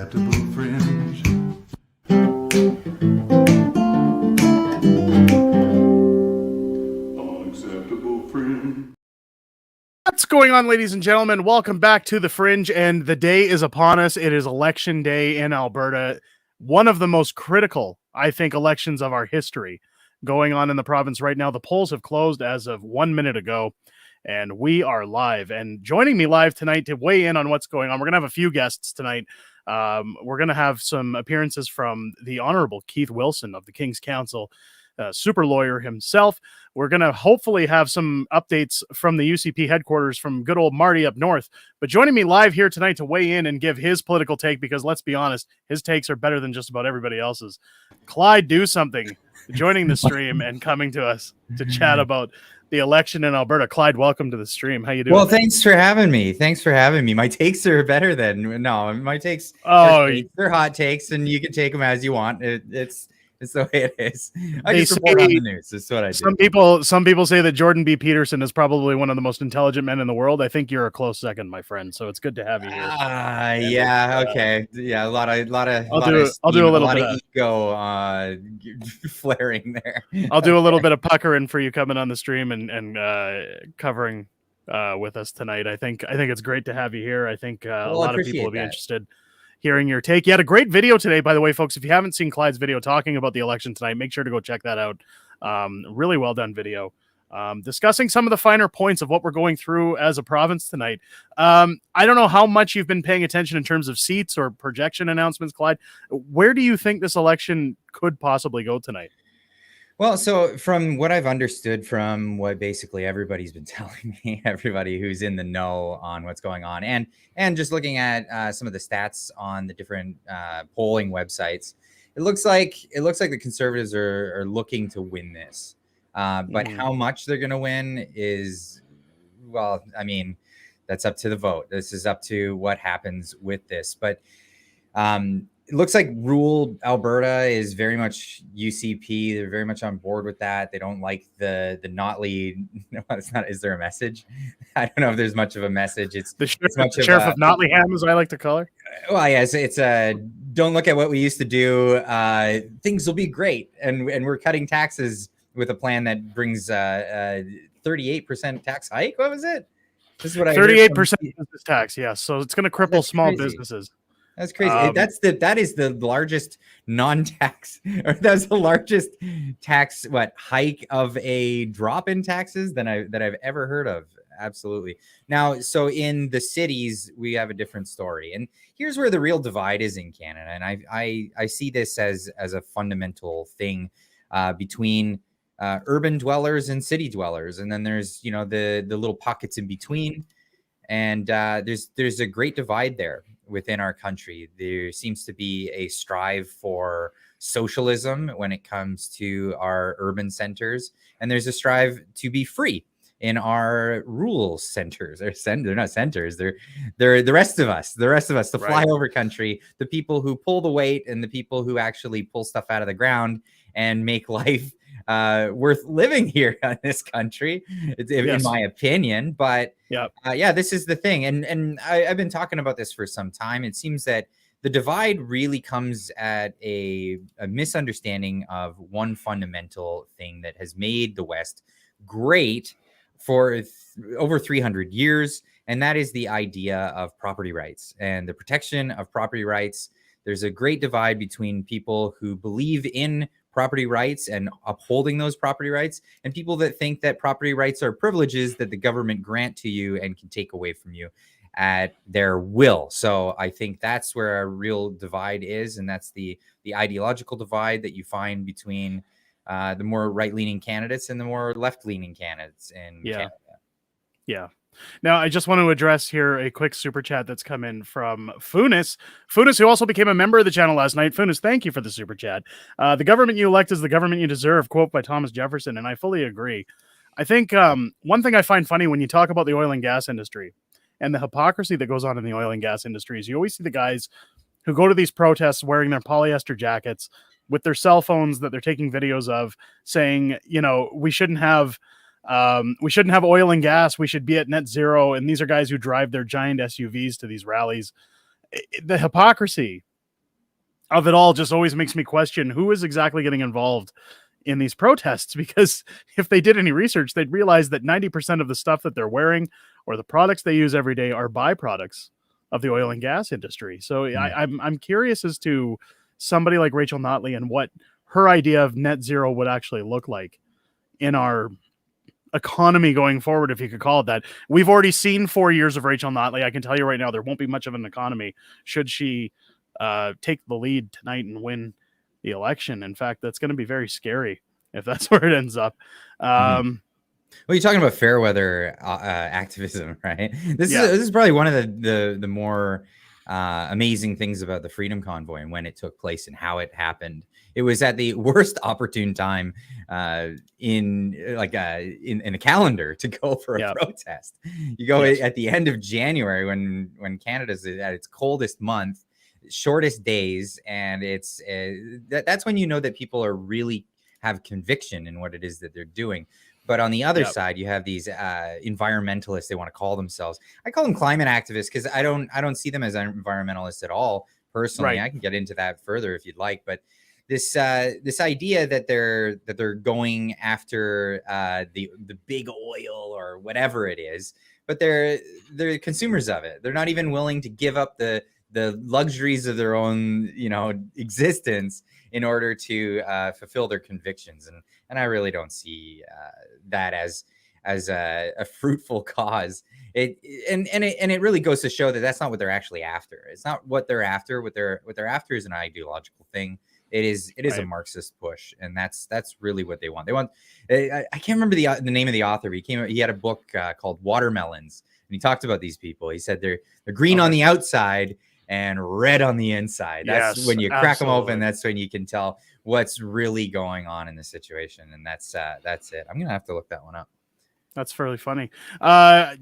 Unacceptable fringe. Unacceptable fringe. What's going on, ladies and gentlemen? Welcome back to The Fringe, and the day is upon us. It is election day in Alberta. One of the most critical, I think, elections of our history going on in the province right now. The polls have closed as of 1 minute ago, and we are live. And joining me live tonight to weigh in on what's going on, we're going to have a few guests tonight. We're going to have some appearances from the Honorable Keith Wilson of the King's Council, super lawyer himself. We're going to hopefully have some updates from the UCP headquarters from good old Marty up north. But joining me live here tonight to weigh in and give his political take, because let's be honest, his takes are better than just about everybody else's. Clyde Do Something joining the stream and coming to us to chat about the election in Alberta. Clyde, welcome to the stream. How you doing? Well, thanks for having me. My takes are better than my takes. They're hot takes, and you can take them as you want. It's the way it is. I just report on the news. That's what I do. Some people say that Jordan B. Peterson is probably one of the most intelligent men in the world. I think you're a close second, my friend. So it's good to have you here. Okay. Yeah, a lot of ego flaring there. I'll do a little bit of puckering for you coming on the stream and covering with us tonight. I think it's great to have you here. I think a lot of people will be interested hearing your take. You had a great video today, by the way, folks. If you haven't seen Clyde's video talking about the election tonight, make sure to go check that out. Really well done video. Discussing some of the finer points of what we're going through as a province tonight. I don't know how much you've been paying attention in terms of seats or projection announcements, Clyde. Where do you think this election could possibly go tonight? Well, so from what I've understood from what basically everybody's been telling me, everybody who's in the know on what's going on, and just looking at some of the stats on the different polling websites, it looks like the Conservatives are looking to win this. But how much they're going to win is, well, I mean, that's up to the vote. This is up to what happens with this. But it looks like rural Alberta is very much UCP. They're very much on board with that. They don't like the Notley. No, it's not. Is there a message? I don't know if there's much of a message. It's the sheriff of Notleyham, as I like to call her. Well, yes, it's don't look at what we used to do. Things will be great, and we're cutting taxes with a plan that brings 38% tax hike. What was it? This is what 38% business tax. Yes, so it's going to cripple small businesses. That's crazy. That is the largest non-tax, or that's the largest tax hike of a drop in taxes that I've ever heard of. Absolutely. Now, so in the cities, we have a different story, and here's where the real divide is in Canada. And I see this as a fundamental thing between urban dwellers and city dwellers, and then there's the little pockets in between, and there's a great divide there within our country. There seems to be a strive for socialism when it comes to our urban centers, and there's a strive to be free in our rural centers. They're not centers. They're the rest of us. The flyover country, the people who pull the weight and the people who actually pull stuff out of the ground and make life worth living here in this country, in my opinion. But this is the thing. And I've been talking about this for some time. It seems that the divide really comes at a misunderstanding of one fundamental thing that has made the West great for over 300 years. And that is the idea of property rights and the protection of property rights. There's a great divide between people who believe in property rights and upholding those property rights, and people that think that property rights are privileges that the government grant to you and can take away from you at their will. So I think that's where our real divide is, and that's the ideological divide that you find between the more right-leaning candidates and the more left-leaning candidates in Canada. Yeah. Now, I just want to address here a quick super chat that's come in from Funis. Funis, who also became a member of the channel last night. Funis, thank you for the super chat. The government you elect is the government you deserve, quote by Thomas Jefferson, and I fully agree. I think one thing I find funny when you talk about the oil and gas industry and the hypocrisy that goes on in the oil and gas industry is you always see the guys who go to these protests wearing their polyester jackets with their cell phones that they're taking videos of, saying, we shouldn't have oil and gas. We should be at net zero. And these are guys who drive their giant SUVs to these rallies. The hypocrisy of it all just always makes me question who is exactly getting involved in these protests, because if they did any research, they'd realize that 90% of the stuff that they're wearing or the products they use every day are byproducts of the oil and gas industry. So I'm curious as to somebody like Rachel Notley and what her idea of net zero would actually look like in our economy going forward, if you could call it that. We've already seen 4 years of Rachel Notley. I can tell you right now, there won't be much of an economy should she take the lead tonight and win the election. In fact, that's going to be very scary if that's where it ends up. Well, you're talking about fair weather activism, right? This is probably one of the more amazing things about the Freedom Convoy and when it took place and how it happened. It was at the worst opportune time in the calendar to go for a protest. You go at the end of January when Canada's at its coldest month, shortest days, and it's that's when you know that people are really have conviction in what it is that they're doing. But on the other side, you have these environmentalists. They want to call themselves. I call them climate activists because I don't see them as environmentalists at all. Personally, I can get into that further if you'd like. But this idea that they're going after the big oil or whatever it is, but they're consumers of it. They're not even willing to give up the luxuries of their own existence in order to fulfill their convictions. And I really don't see that as a fruitful cause. It really goes to show that that's not what they're actually after. It's not what they're after. What they're after is an ideological thing. It is a Marxist push, and that's really what they want. They want. I can't remember the name of the author. He had a book called Watermelons, and he talked about these people. He said they're green on the outside and red on the inside. That's when you crack them open. That's when you can tell what's really going on in the situation. And that's it. I'm going to have to look that one up. That's fairly funny.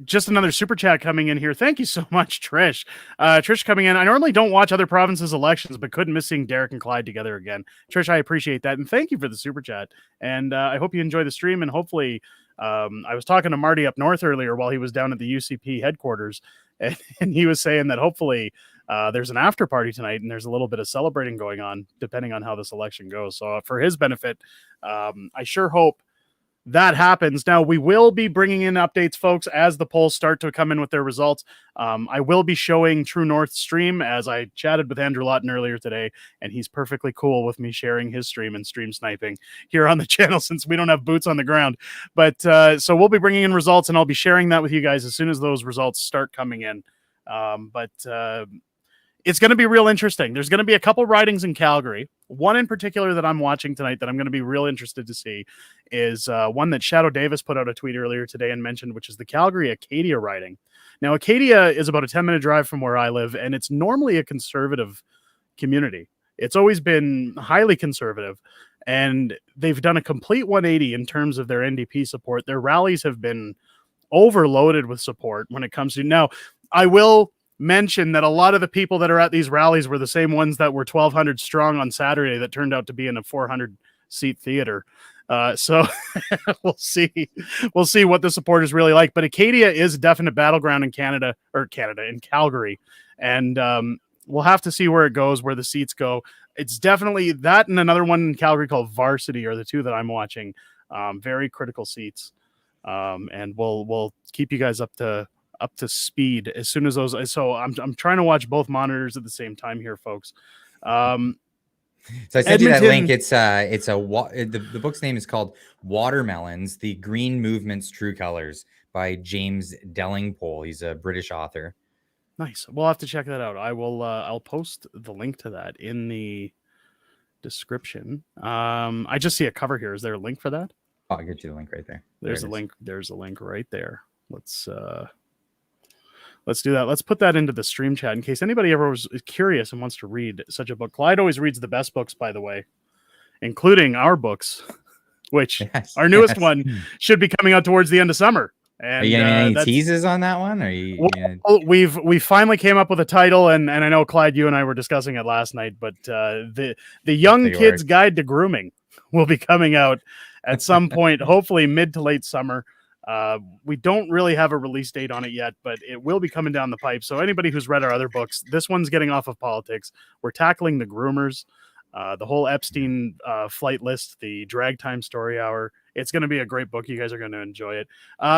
Just another super chat coming in here. Thank you so much, Trish. Trish coming in. I normally don't watch other provinces' elections, but couldn't miss seeing Derek and Clyde together again. Trish, I appreciate that. And thank you for the super chat. And I hope you enjoy the stream. And hopefully, I was talking to Marty up north earlier while he was down at the UCP headquarters. And he was saying that hopefully there's an after party tonight and there's a little bit of celebrating going on depending on how this election goes. So for his benefit, I sure hope that happens. Now, we will be bringing in updates, folks, as the polls start to come in with their results. I will be showing True North stream, as I chatted with Andrew Lawton earlier today, and he's perfectly cool with me sharing his stream and stream sniping here on the channel since we don't have boots on the ground. But so we'll be bringing in results, and I'll be sharing that with you guys as soon as those results start coming in. It's going to be real interesting. There's going to be a couple ridings in Calgary. One in particular that I'm watching tonight that I'm going to be real interested to see is one that Shadow Davis put out a tweet earlier today and mentioned, which is the Calgary Acadia riding. Now, Acadia is about a 10-minute drive from where I live, and it's normally a conservative community. It's always been highly conservative, and they've done a complete 180 in terms of their NDP support. Their rallies have been overloaded with support when it comes to... Now, I will mention that a lot of the people that are at these rallies were the same ones that were 1,200 strong on Saturday that turned out to be in a 400-seat theater. So we'll see what the support is really like. But Acadia is a definite battleground in in Calgary. And we'll have to see where it goes, where the seats go. It's definitely that, and another one in Calgary called Varsity are the two that I'm watching. Very critical seats. And we'll keep you guys up to speed as soon as those. So I'm trying to watch both monitors at the same time here, folks. So I sent you that link. The book's name is called Watermelons: The Green Movement's True Colors by James Dellingpole. He's a British author. Nice. We'll have to check that out. I will. I'll post the link to that in the description. I just see a cover here. Is there a link for that? I'll get you the link right there. There's a link. There's a link right there. Let's do that. Let's put that into the stream chat in case anybody ever was curious and wants to read such a book. Clyde always reads the best books, by the way, including our books, which our newest one should be coming out towards the end of summer. And, are you getting any teases on that one? We finally came up with a title, and I know, Clyde, you and I were discussing it last night, but the Young Kid's Guide to Grooming will be coming out at some point, hopefully mid to late summer. We don't really have a release date on it yet, but it will be coming down the pipe. So anybody who's read our other books, this one's getting off of politics. We're tackling the groomers, the whole Epstein flight list, the drag time story hour. It's going to be a great book. You guys are going to enjoy it.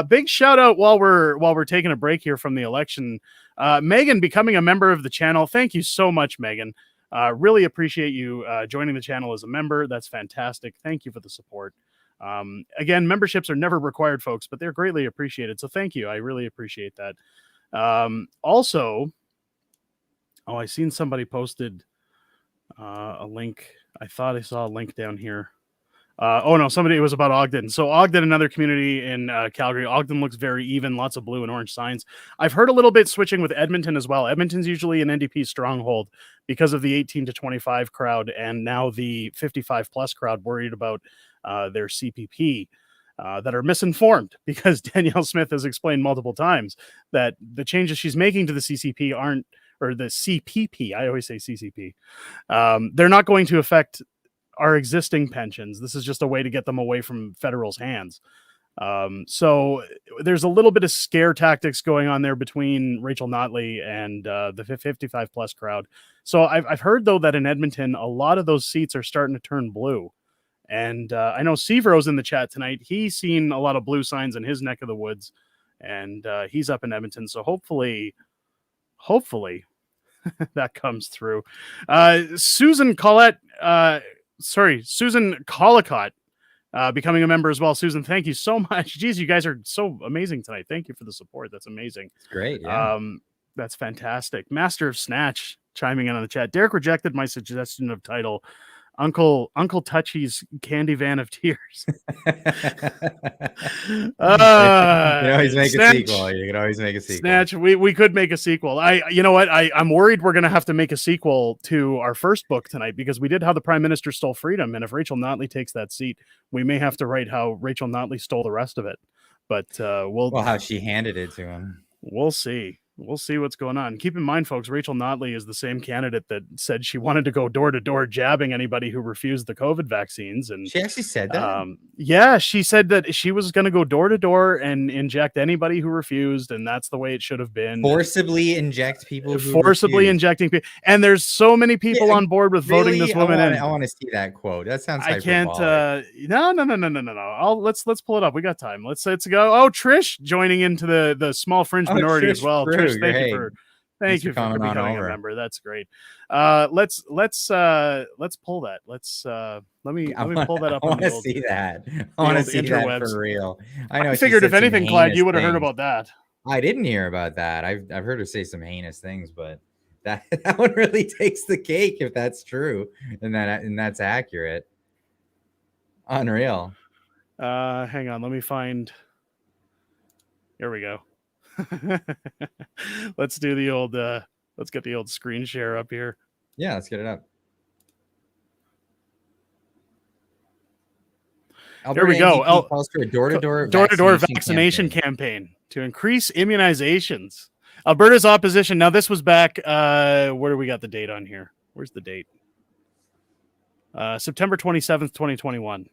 Big shout out while we're taking a break here from the election. Megan becoming a member of the channel. Thank you so much, Megan. Really appreciate you joining the channel as a member. That's fantastic. Thank you for the support. Again, memberships are never required, folks, but they're greatly appreciated. So thank you. I really appreciate that. Also, I seen somebody posted a link. I thought I saw a link down here. It was about Ogden. So Ogden, another community in Calgary. Ogden looks very even, lots of blue and orange signs. I've heard a little bit switching with Edmonton as well. Edmonton's usually an NDP stronghold because of the 18 to 25 crowd, and now the 55 plus crowd worried about their CPP that are misinformed, because Danielle Smith has explained multiple times that the changes she's making to the CCP aren't, or the CPP, I always say CCP, they're not going to affect our existing pensions. This is just a way to get them away from federal's hands. So there's a little bit of scare tactics going on there between Rachel Notley and the 55 plus crowd. So I've heard, though, that in Edmonton, a lot of those seats are starting to turn blue. And I know Severo's in the chat tonight. He's seen a lot of blue signs in his neck of the woods, and he's up in Edmonton. So hopefully that comes through. Susan Collicott becoming a member as well. Susan, thank you so much. Geez, you guys are so amazing tonight. Thank you for the support. That's amazing. It's great. Yeah. That's fantastic. Master of Snatch chiming in on the chat. Derek rejected my suggestion of title, Uncle Touchy's Candy Van of Tears. You can always make Snatch, a sequel. You can always make a sequel. Snatch, we could make a sequel. You know what? I'm worried we're going to have to make a sequel to our first book tonight, because we did How the Prime Minister Stole Freedom, and if Rachel Notley takes that seat, we may have to write how Rachel Notley stole the rest of it. But how she handed it to him. We'll see. We'll see what's going on. Keep in mind, folks, Rachel Notley is the same candidate that said she wanted to go door to door jabbing anybody who refused the COVID vaccines. And she actually said that? Yeah, she said that she was going to go door to door and inject anybody who refused, and that's the way it should have been. Forcibly inject people. Forcibly injecting people. And there's so many people on board with voting this woman in. I want to see that quote. That sounds I hyperbolic. can't. No. Let's pull it up. We got time. Let's go. Oh, Trish joining into the small fringe minority Trish, as well. True. Thank you for becoming a member. That's great. Let's pull that. Let me pull that up. I want to see that. I want to see that for real. I figured if anything, Clyde, you would have heard about that. I didn't hear about that. I've heard her say some heinous things, but that one really takes the cake if that's true and that's accurate. Unreal. Hang on. Let me find. Here we go. Let's do the old let's get the old screen share up here. Yeah, let's get it up. There we go. Calls for a door-to-door vaccination campaign to increase immunizations. Alberta's opposition. Now, this was back. Where do we got the date on here? Where's the date? September 27th, 2021.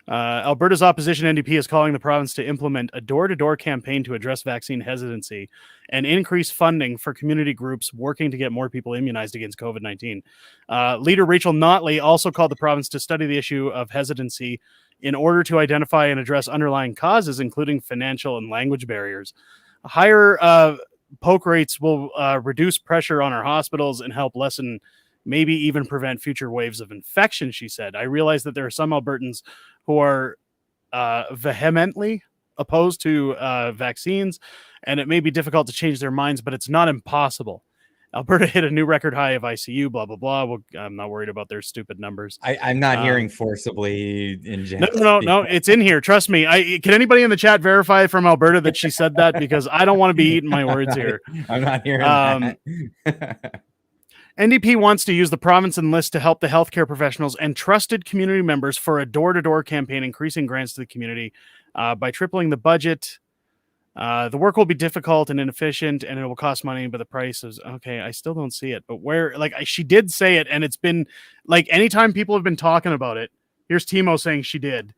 Alberta's opposition NDP is calling the province to implement a door-to-door campaign to address vaccine hesitancy and increase funding for community groups working to get more people immunized against COVID-19. Leader Rachel Notley also called the province to study the issue of hesitancy in order to identify and address underlying causes, including financial and language barriers. Higher poke rates will reduce pressure on our hospitals and help lessen, maybe even prevent future waves of infection, she said. I realize that there are some Albertans who are vehemently opposed to vaccines, and it may be difficult to change their minds, but it's not impossible. Alberta hit a new record high of ICU, blah, blah, blah. Well, I'm not worried about their stupid numbers. I'm not hearing forcibly inject. No, it's in here. Trust me. Can anybody in the chat verify from Alberta that she said that? Because I don't want to be eating my words here. I'm not hearing that. NDP wants to use the province and list to help the healthcare professionals and trusted community members for a door-to-door campaign, increasing grants to the community by tripling the budget. The work will be difficult and inefficient, and it will cost money, but the price is okay. I still don't see it, but where, she did say it, and it's been anytime people have been talking about it. Here's Timo saying she did.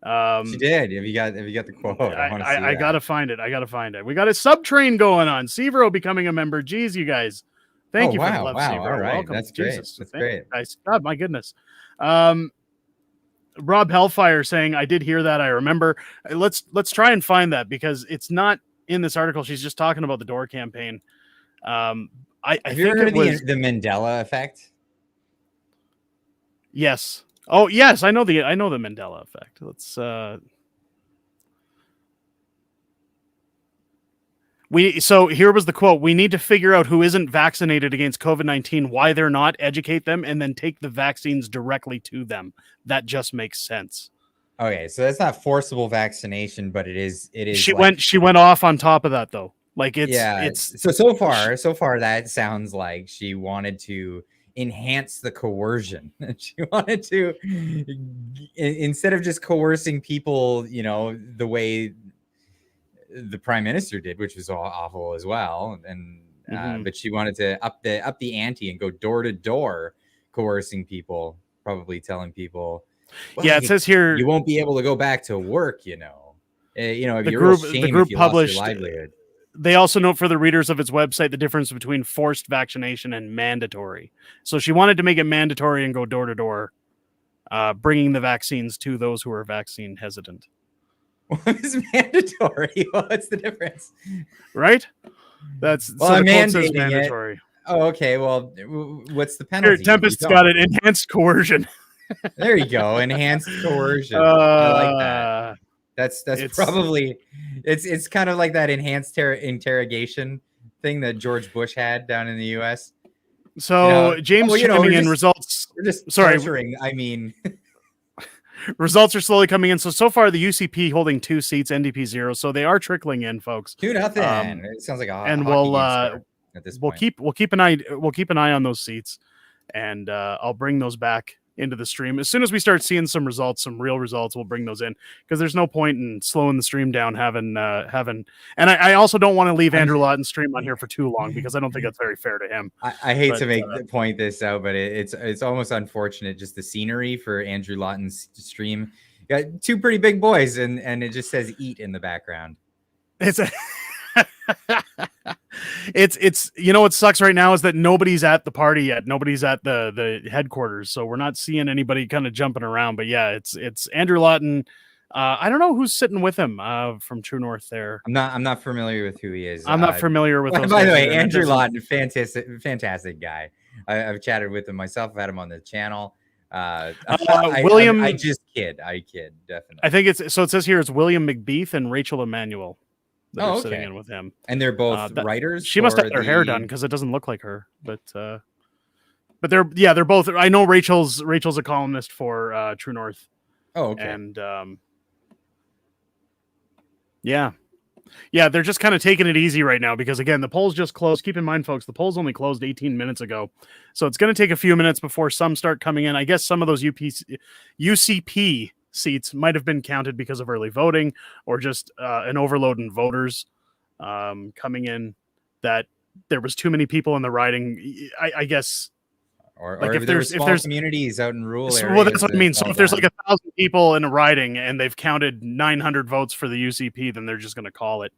She did. Have you got the quote? I want to see I that. gotta find it. I gotta find it. We got a sub train going on. Severo becoming a member. Jeez, you guys. Thank you for the love, Severo. All right. Welcome. That's great. Jesus. That's Thank great. you guys. God, my goodness. Rob Hellfire saying, I did hear that. I remember. Let's try and find that because it's not in this article. She's just talking about the door campaign. I Have you think heard it of was the Mandela effect? yes. Oh yes, I know the Mandela effect. Let's so here was the quote. We need to figure out who isn't vaccinated against COVID-19, why they're not, educate them, and then take the vaccines directly to them. That just makes sense. Okay, so that's not forcible vaccination, but it is. She went off on top of that though. Like so far that sounds like she wanted to enhance the coercion. She wanted to, instead of just coercing people, the way the prime minister did, which was awful as well, and but she wanted to up the ante and go door to door coercing people, probably telling people, well, it says here you won't be able to go back to work, if the you're group published lost your livelihood. They also note for the readers of its website the difference between forced vaccination and mandatory. So she wanted to make it mandatory and go door to door, bringing the vaccines to those who are vaccine hesitant. What is mandatory? What's the difference? Right? That's well, so the quote says mandatory. Oh, okay. Well, what's the penalty? Here, Tempest's got it. Enhanced coercion. There you go. Enhanced coercion. I like that. That's probably it's kind of like that enhanced interrogation thing that George Bush had down in the U.S. So James chiming in results. We're just torturing. I mean, results are slowly coming in. So far the UCP holding 2 seats, NDP 0. So they are trickling in, folks. 2-0. It sounds like a and we'll at this point. keep an eye on those seats, and I'll bring those back into the stream as soon as we start seeing some results, some real results. We'll bring those in because there's no point in slowing the stream down. And I also don't want to leave Andrew Lawton's stream on here for too long because I don't think that's very fair to him. I hate to point this out, but it's almost unfortunate. Just the scenery for Andrew Lawton's stream. You got 2 pretty big boys, and it just says "eat" in the background. It's what sucks right now is that nobody's at the party yet. Nobody's at the headquarters, so we're not seeing anybody kind of jumping around. But yeah, it's Andrew Lawton. I don't know who's sitting with him from True North there. I'm not familiar with who he is. I'm not familiar with. By the way, Andrew Lawton, fantastic guy. I've chatted with him myself. I've had him on the channel. William, I kid, definitely. I think it says here it's William McBeath and Rachel Emanuel that are sitting in with him, and they're both writers. She must have their hair done because it doesn't look like her, but they're both. I know Rachel's a columnist for True North. Oh, okay. And they're just kind of taking it easy right now because again the polls just closed. Keep in mind, folks, the polls only closed 18 minutes ago, so it's going to take a few minutes before some start coming in. I guess some of those UCP seats might have been counted because of early voting or just an overload in voters coming in, that there was too many people in the riding. I guess, or like if there's communities out in rural areas. Well, that's what I mean. So if there's like 1,000 people in a riding and they've counted 900 votes for the UCP, then they're just going to call it.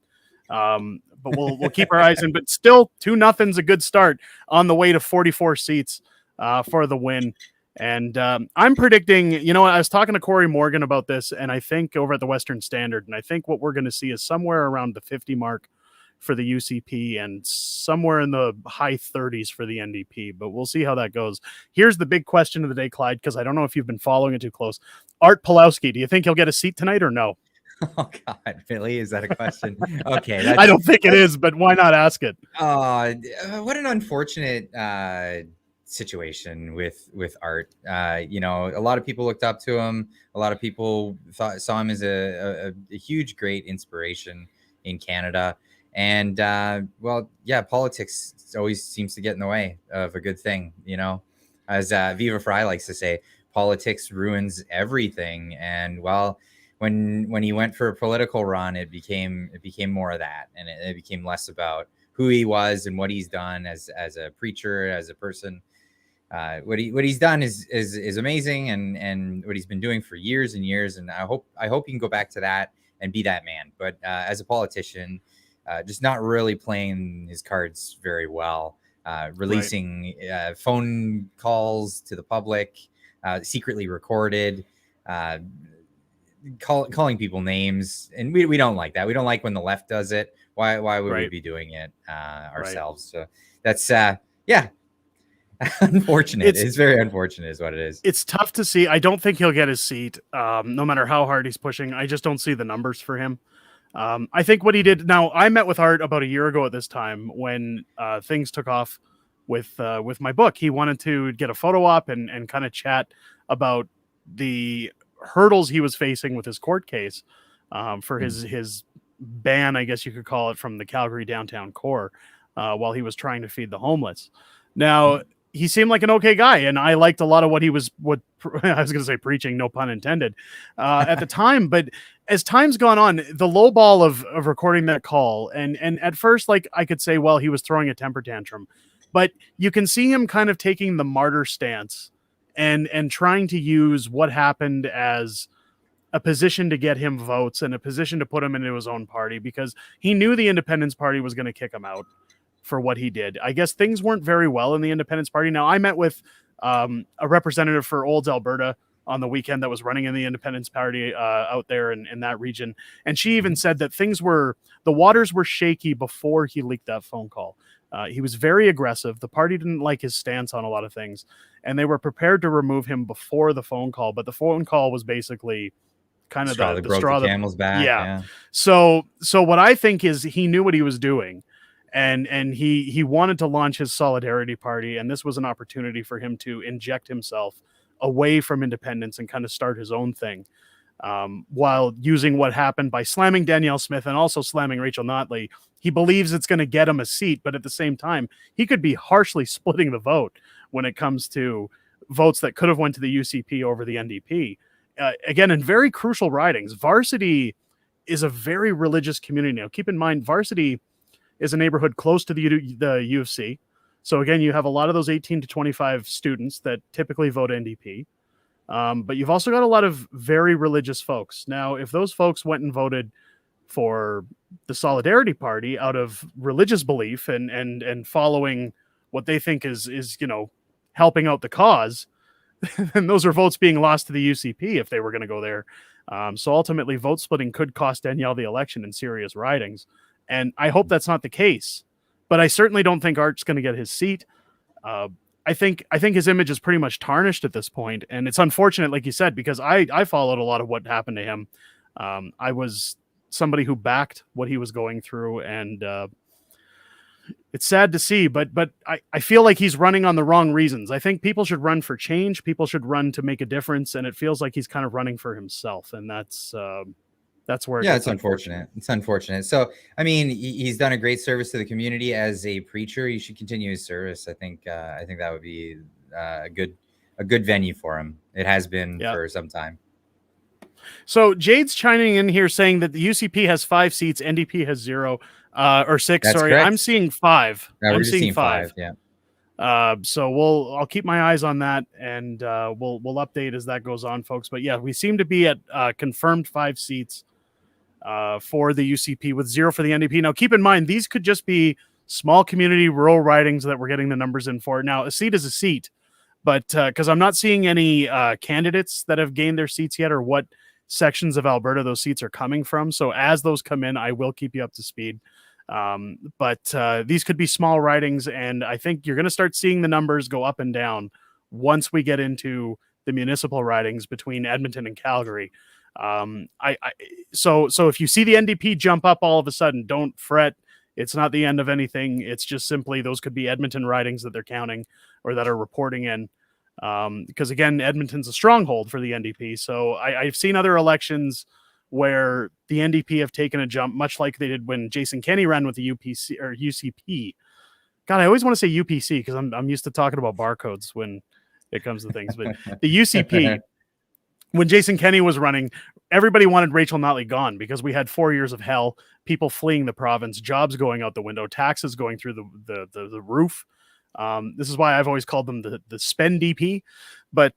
But we'll keep our eyes in. But still, 2-0's a good start on the way to 44 seats for the win. And I'm predicting, I was talking to Corey Morgan about this, and I think over at the Western Standard, and I think what we're going to see is somewhere around the 50 mark for the UCP and somewhere in the high 30s for the NDP, but we'll see how that goes. Here's the big question of the day, Clyde, because I don't know if you've been following it too close. Art Pawlowski, do you think he'll get a seat tonight or no? Oh, God, really? Is that a question? Okay. I don't think it is, but why not ask it? What an unfortunate situation with Art. A lot of people looked up to him. A lot of people saw him as a huge, great inspiration in Canada. And politics always seems to get in the way of a good thing. As Viva Frei likes to say, politics ruins everything. And when he went for a political run, it became more of that, and it became less about who he was and what he's done as a preacher, as a person. what he's done is amazing, and what he's been doing for years and years. And I hope he can go back to that and be that man. But as a politician, just not really playing his cards very well. Releasing phone calls to the public, secretly recorded, calling people names, and we don't like that. We don't like when the left does it. Why would we be doing it ourselves? So that's unfortunate. It's very unfortunate is what it is. It's tough to see. I don't think he'll get his seat, no matter how hard he's pushing. I just don't see the numbers for him. I think what he did. Now, I met with Art about a year ago at this time when things took off with my book. He wanted to get a photo op and kind of chat about the hurdles he was facing with his court case for his ban, I guess you could call it, from the Calgary downtown core while he was trying to feed the homeless. Now, he seemed like an okay guy, and I liked a lot of what I was going to say preaching, no pun intended, at the time. But as time's gone on, the low ball of recording that call, and at first, like, I could say, well, he was throwing a temper tantrum, but you can see him kind of taking the martyr stance and trying to use what happened as a position to get him votes and a position to put him into his own party, because he knew the Independence Party was going to kick him out for what he did. I guess things weren't very well in the Independence Party. Now, I met with a representative for Olds, Alberta on the weekend that was running in the Independence Party out there in that region. And she even said that the waters were shaky before he leaked that phone call. He was very aggressive. The party didn't like his stance on a lot of things, and they were prepared to remove him before the phone call. But the phone call was basically kind of the straw that camel's back. Yeah. So what I think is he knew what he was doing. And he wanted to launch his Solidarity Party, and this was an opportunity for him to inject himself away from independence and kind of start his own thing, while using what happened by slamming Danielle Smith and also slamming Rachel Notley. He believes it's going to get him a seat, but at the same time, he could be harshly splitting the vote when it comes to votes that could have went to the UCP over the NDP. Again, in very crucial ridings. Varsity is a very religious community. Now, keep in mind, Varsity is a neighborhood close to the U of C. So again, you have a lot of those 18 to 25 students that typically vote NDP. But you've also got a lot of very religious folks. Now, if those folks went and voted for the Solidarity Party out of religious belief and following what they think is helping out the cause, then those are votes being lost to the UCP if they were going to go there. So ultimately, vote splitting could cost Danielle the election in serious ridings. And I hope that's not the case, but I certainly don't think Art's going to get his seat. I think his image is pretty much tarnished at this point, and it's unfortunate, like you said, because I followed a lot of what happened to him. I was somebody who backed what he was going through, and it's sad to see, but I feel like he's running on the wrong reasons. I think people should run for change. People should run to make a difference, and it feels like he's kind of running for himself, and that's where it's unfortunate. It's unfortunate. So, I mean, he's done a great service to the community as a preacher. He should continue his service. I think that would be a good venue for him. It has been for some time. So Jade's chiming in here saying that the UCP has 5 seats, NDP has 0 or 6. That's sorry, correct. I'm seeing 5. I'm seeing 5. Yeah. So I'll keep my eyes on that, and we'll update as that goes on, folks. But yeah, we seem to be at confirmed 5 seats for the UCP with 0 for the NDP. Now, keep in mind, these could just be small community rural ridings that we're getting the numbers in for. Now, a seat is a seat, but because I'm not seeing any candidates that have gained their seats yet, or what sections of Alberta those seats are coming from. So as those come in, I will keep you up to speed. But these could be small ridings, and I think you're going to start seeing the numbers go up and down once we get into the municipal ridings between Edmonton and Calgary. So if you see the NDP jump up all of a sudden, don't fret. It's not the end of anything. It's just simply those could be Edmonton ridings that they're counting or that are reporting in. Because again, Edmonton's a stronghold for the NDP. So I've seen other elections where the NDP have taken a jump, much like they did when Jason Kenney ran with the UPC or UCP. God, I always want to say UPC because I'm used to talking about barcodes when it comes to things. But the UCP, when Jason Kenney was running, everybody wanted Rachel Notley gone because we had 4 years of hell, people fleeing the province, jobs going out the window, taxes going through the roof. This is why I've always called them the spend DP. But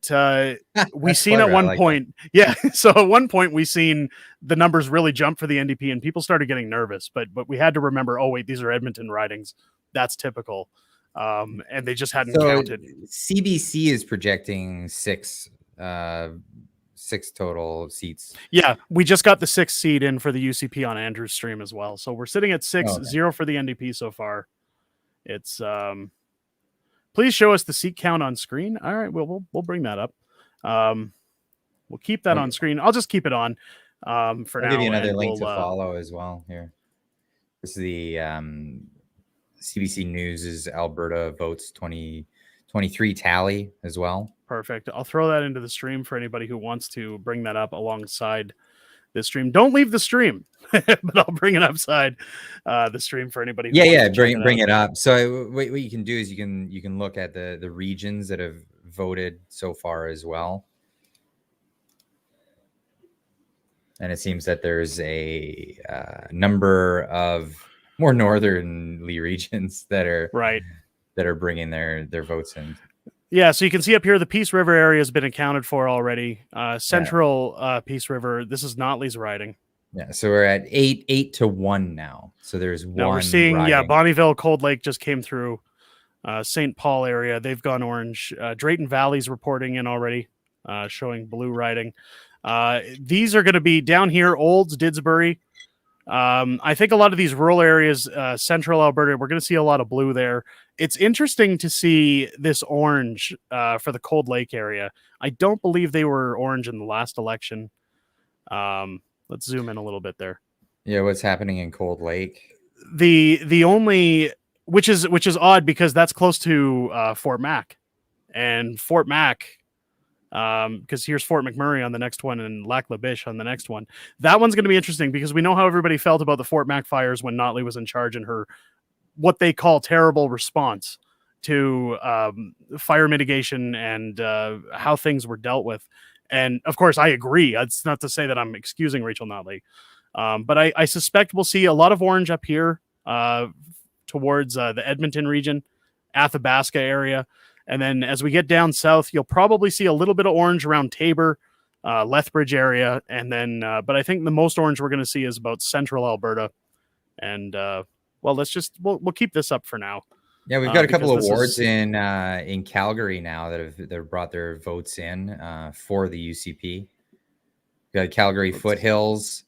we That's seen clever. at I one like point, yeah. So at one point we seen the numbers really jump for the NDP, and people started getting nervous. But we had to remember, oh wait, these are Edmonton ridings. That's typical, and they just hadn't So counted. CBC is projecting six total seats. Yeah, we just got the 6th seed in for the UCP on Andrew's stream as well. So we're sitting at 6-0 okay. for the NDP so far. It's please show us the seat count on screen. All right, we'll bring that up. We'll keep that on screen. I'll just keep it on for now. I'll give you another link to follow as well here. This is the CBC News' Alberta votes 2023 tally as well. Perfect. I'll throw that into the stream for anybody who wants to bring that up alongside the stream. Don't leave the stream, but I'll bring it upside the stream for anybody. Who wants to bring it up. So what you can do is you can look at the regions that have voted so far as well, and it seems that there's a number of more northernly regions that are bringing their votes in. Yeah, so you can see up here the Peace River area has been accounted for already. Central Peace River, this is Notley's riding. Yeah, so we're at 8-1 now. So there's one. Now we're seeing, riding. Bonnyville, Cold Lake just came through. St. Paul area, they've gone orange. Drayton Valley's reporting in already, showing blue riding. These are going to be down here, Olds, Didsbury. I think a lot of these rural areas, central Alberta, we're going to see a lot of blue there. It's interesting to see this orange for the Cold Lake area. I don't believe they were orange in the last election. Let's zoom in a little bit there. Yeah, what's happening in Cold Lake? The only which is odd because that's close to Fort Mac, and Fort Mac. Because here's Fort McMurray on the next one and Lac La Biche on the next one. That one's going to be interesting because we know how everybody felt about the Fort Mac fires when Notley was in charge and her what they call terrible response to fire mitigation and how things were dealt with. And of course, I agree. It's not to say that I'm excusing Rachel Notley, but I suspect we'll see a lot of orange up here towards the Edmonton region, Athabasca area. And then as we get down south, you'll probably see a little bit of orange around Tabor, Lethbridge area. And then, but I think the most orange we're going to see is about central Alberta. And we'll keep this up for now. Yeah, we've got a couple of wards in Calgary now that have brought their votes in for the UCP. We've got Calgary Foothills,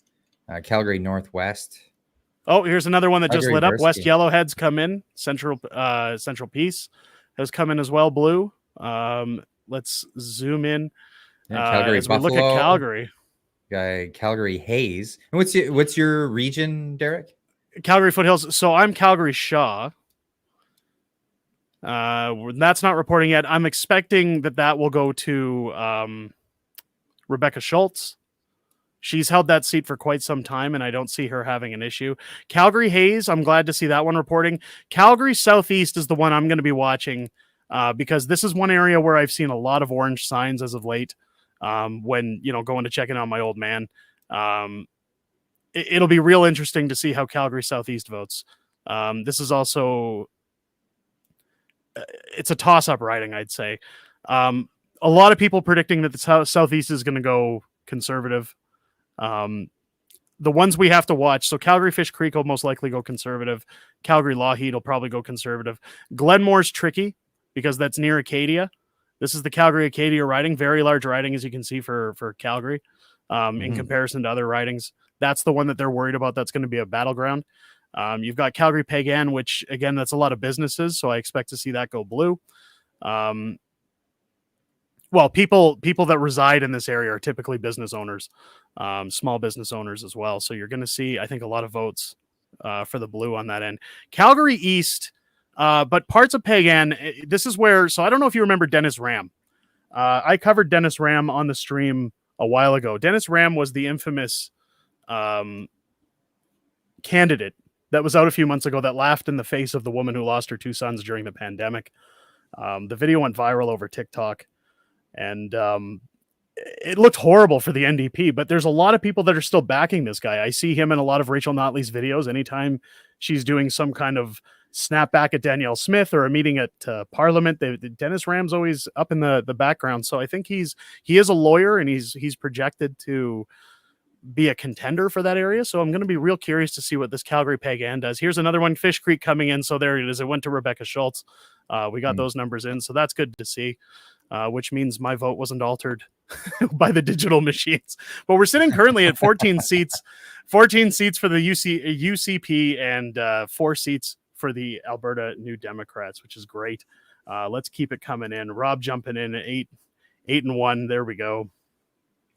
Calgary Northwest. Oh, here's another one that Calgary just lit up. University. West Yellowhead's come in. Central Peace has come in as well. Blue. Let's zoom in. Calgary as Buffalo. we look at Calgary. Calgary Hayes. And what's your region, Derek? Calgary Foothills. So I'm Calgary Shaw. That's not reporting yet. I'm expecting that will go to Rebecca Schultz. She's held that seat for quite some time, and I don't see her having an issue. Calgary Hayes, I'm glad to see that one reporting. Calgary Southeast is the one I'm going to be watching because this is one area where I've seen a lot of orange signs as of late when, going to check in on my old man. It'll be real interesting to see how Calgary Southeast votes. This is also... it's a toss-up riding, I'd say. A lot of people predicting that the Southeast is going to go conservative. The ones we have to watch, so Calgary Fish Creek will most likely go conservative. Calgary Lougheed will probably go conservative. Glenmore's tricky because that's near Acadia. This is the Calgary Acadia riding, very large riding, as you can see for Calgary in comparison to other ridings. That's the one that they're worried about. That's going to be a battleground. You've got Calgary Pagan, which again, that's a lot of businesses. So I expect to see that go blue. Well, people that reside in this area are typically business owners, small business owners as well. So you're going to see, I think, a lot of votes for the blue on that end. Calgary East, but parts of Pagan, this is where, so I don't know if you remember Dennis Ram. I covered Dennis Ram on the stream a while ago. Dennis Ram was the infamous candidate that was out a few months ago that laughed in the face of the woman who lost her 2 sons during the pandemic. The video went viral over TikTok. And it looked horrible for the NDP, but there's a lot of people that are still backing this guy. I see him in a lot of Rachel Notley's videos. Anytime she's doing some kind of snap back at Danielle Smith or a meeting at Parliament. Dennis Ram's always up in the background, so I think he is a lawyer and he's projected to be a contender for that area. So I'm going to be real curious to see what this Calgary Peg Ann does. Here's another one, Fish Creek coming in. So there it is. It went to Rebecca Schultz. We got those numbers in, so that's good to see. Which means my vote wasn't altered by the digital machines. But we're sitting currently at 14 seats, 14 seats for the UCP and 4 seats for the Alberta New Democrats, which is great. Let's keep it coming in. Rob jumping in at 8-1. There we go.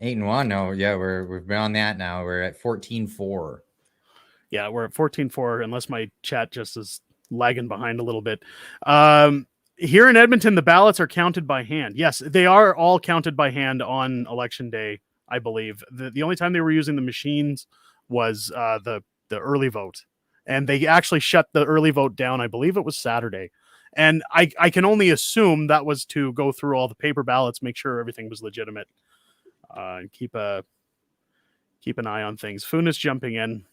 8-1. No, yeah, we've been on that now. We're at 14-4. Yeah, we're at 14-4, unless my chat just is lagging behind a little bit. Here in Edmonton, the ballots are counted by hand. Yes, they are all counted by hand on election day, I believe. The only time they were using the machines was the early vote. And they actually shut the early vote down, I believe it was Saturday. And I can only assume that was to go through all the paper ballots, make sure everything was legitimate. And keep an eye on things. Funas jumping in.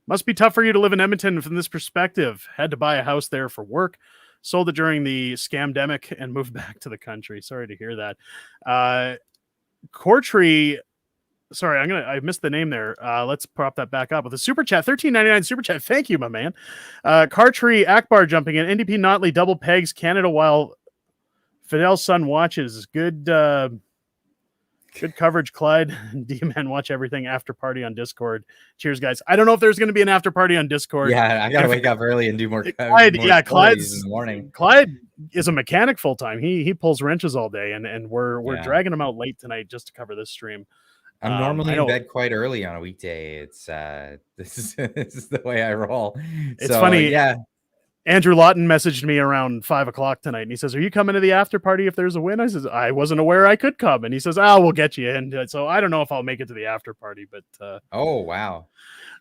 Must be tough for you to live in Edmonton from this perspective. Had to buy a house there for work. Sold it during the scamdemic and moved back to the country. Sorry to hear that. Cortree. Sorry, I missed the name there. Let's prop that back up with a super chat. $13.99 super chat. Thank you, my man. Cartree Akbar jumping in. NDP Notley double pegs Canada while Fidel's son watches. Good coverage, Clyde. D-Man, watch everything after party on Discord. Cheers, guys. I don't know if there's going to be an after party on Discord. Yeah, I got to wake up early and do more. Clyde's in the morning. Clyde is a mechanic full time. He pulls wrenches all day, and we're dragging him out late tonight just to cover this stream. I'm normally in bed quite early on a weekday. It's this is the way I roll. It's funny. Yeah. Andrew Lawton messaged me around 5:00 tonight, and he says, "Are you coming to the after party if there's a win?" I says, "I wasn't aware I could come." And he says, "We'll get you in." So I don't know if I'll make it to the after party, but oh wow,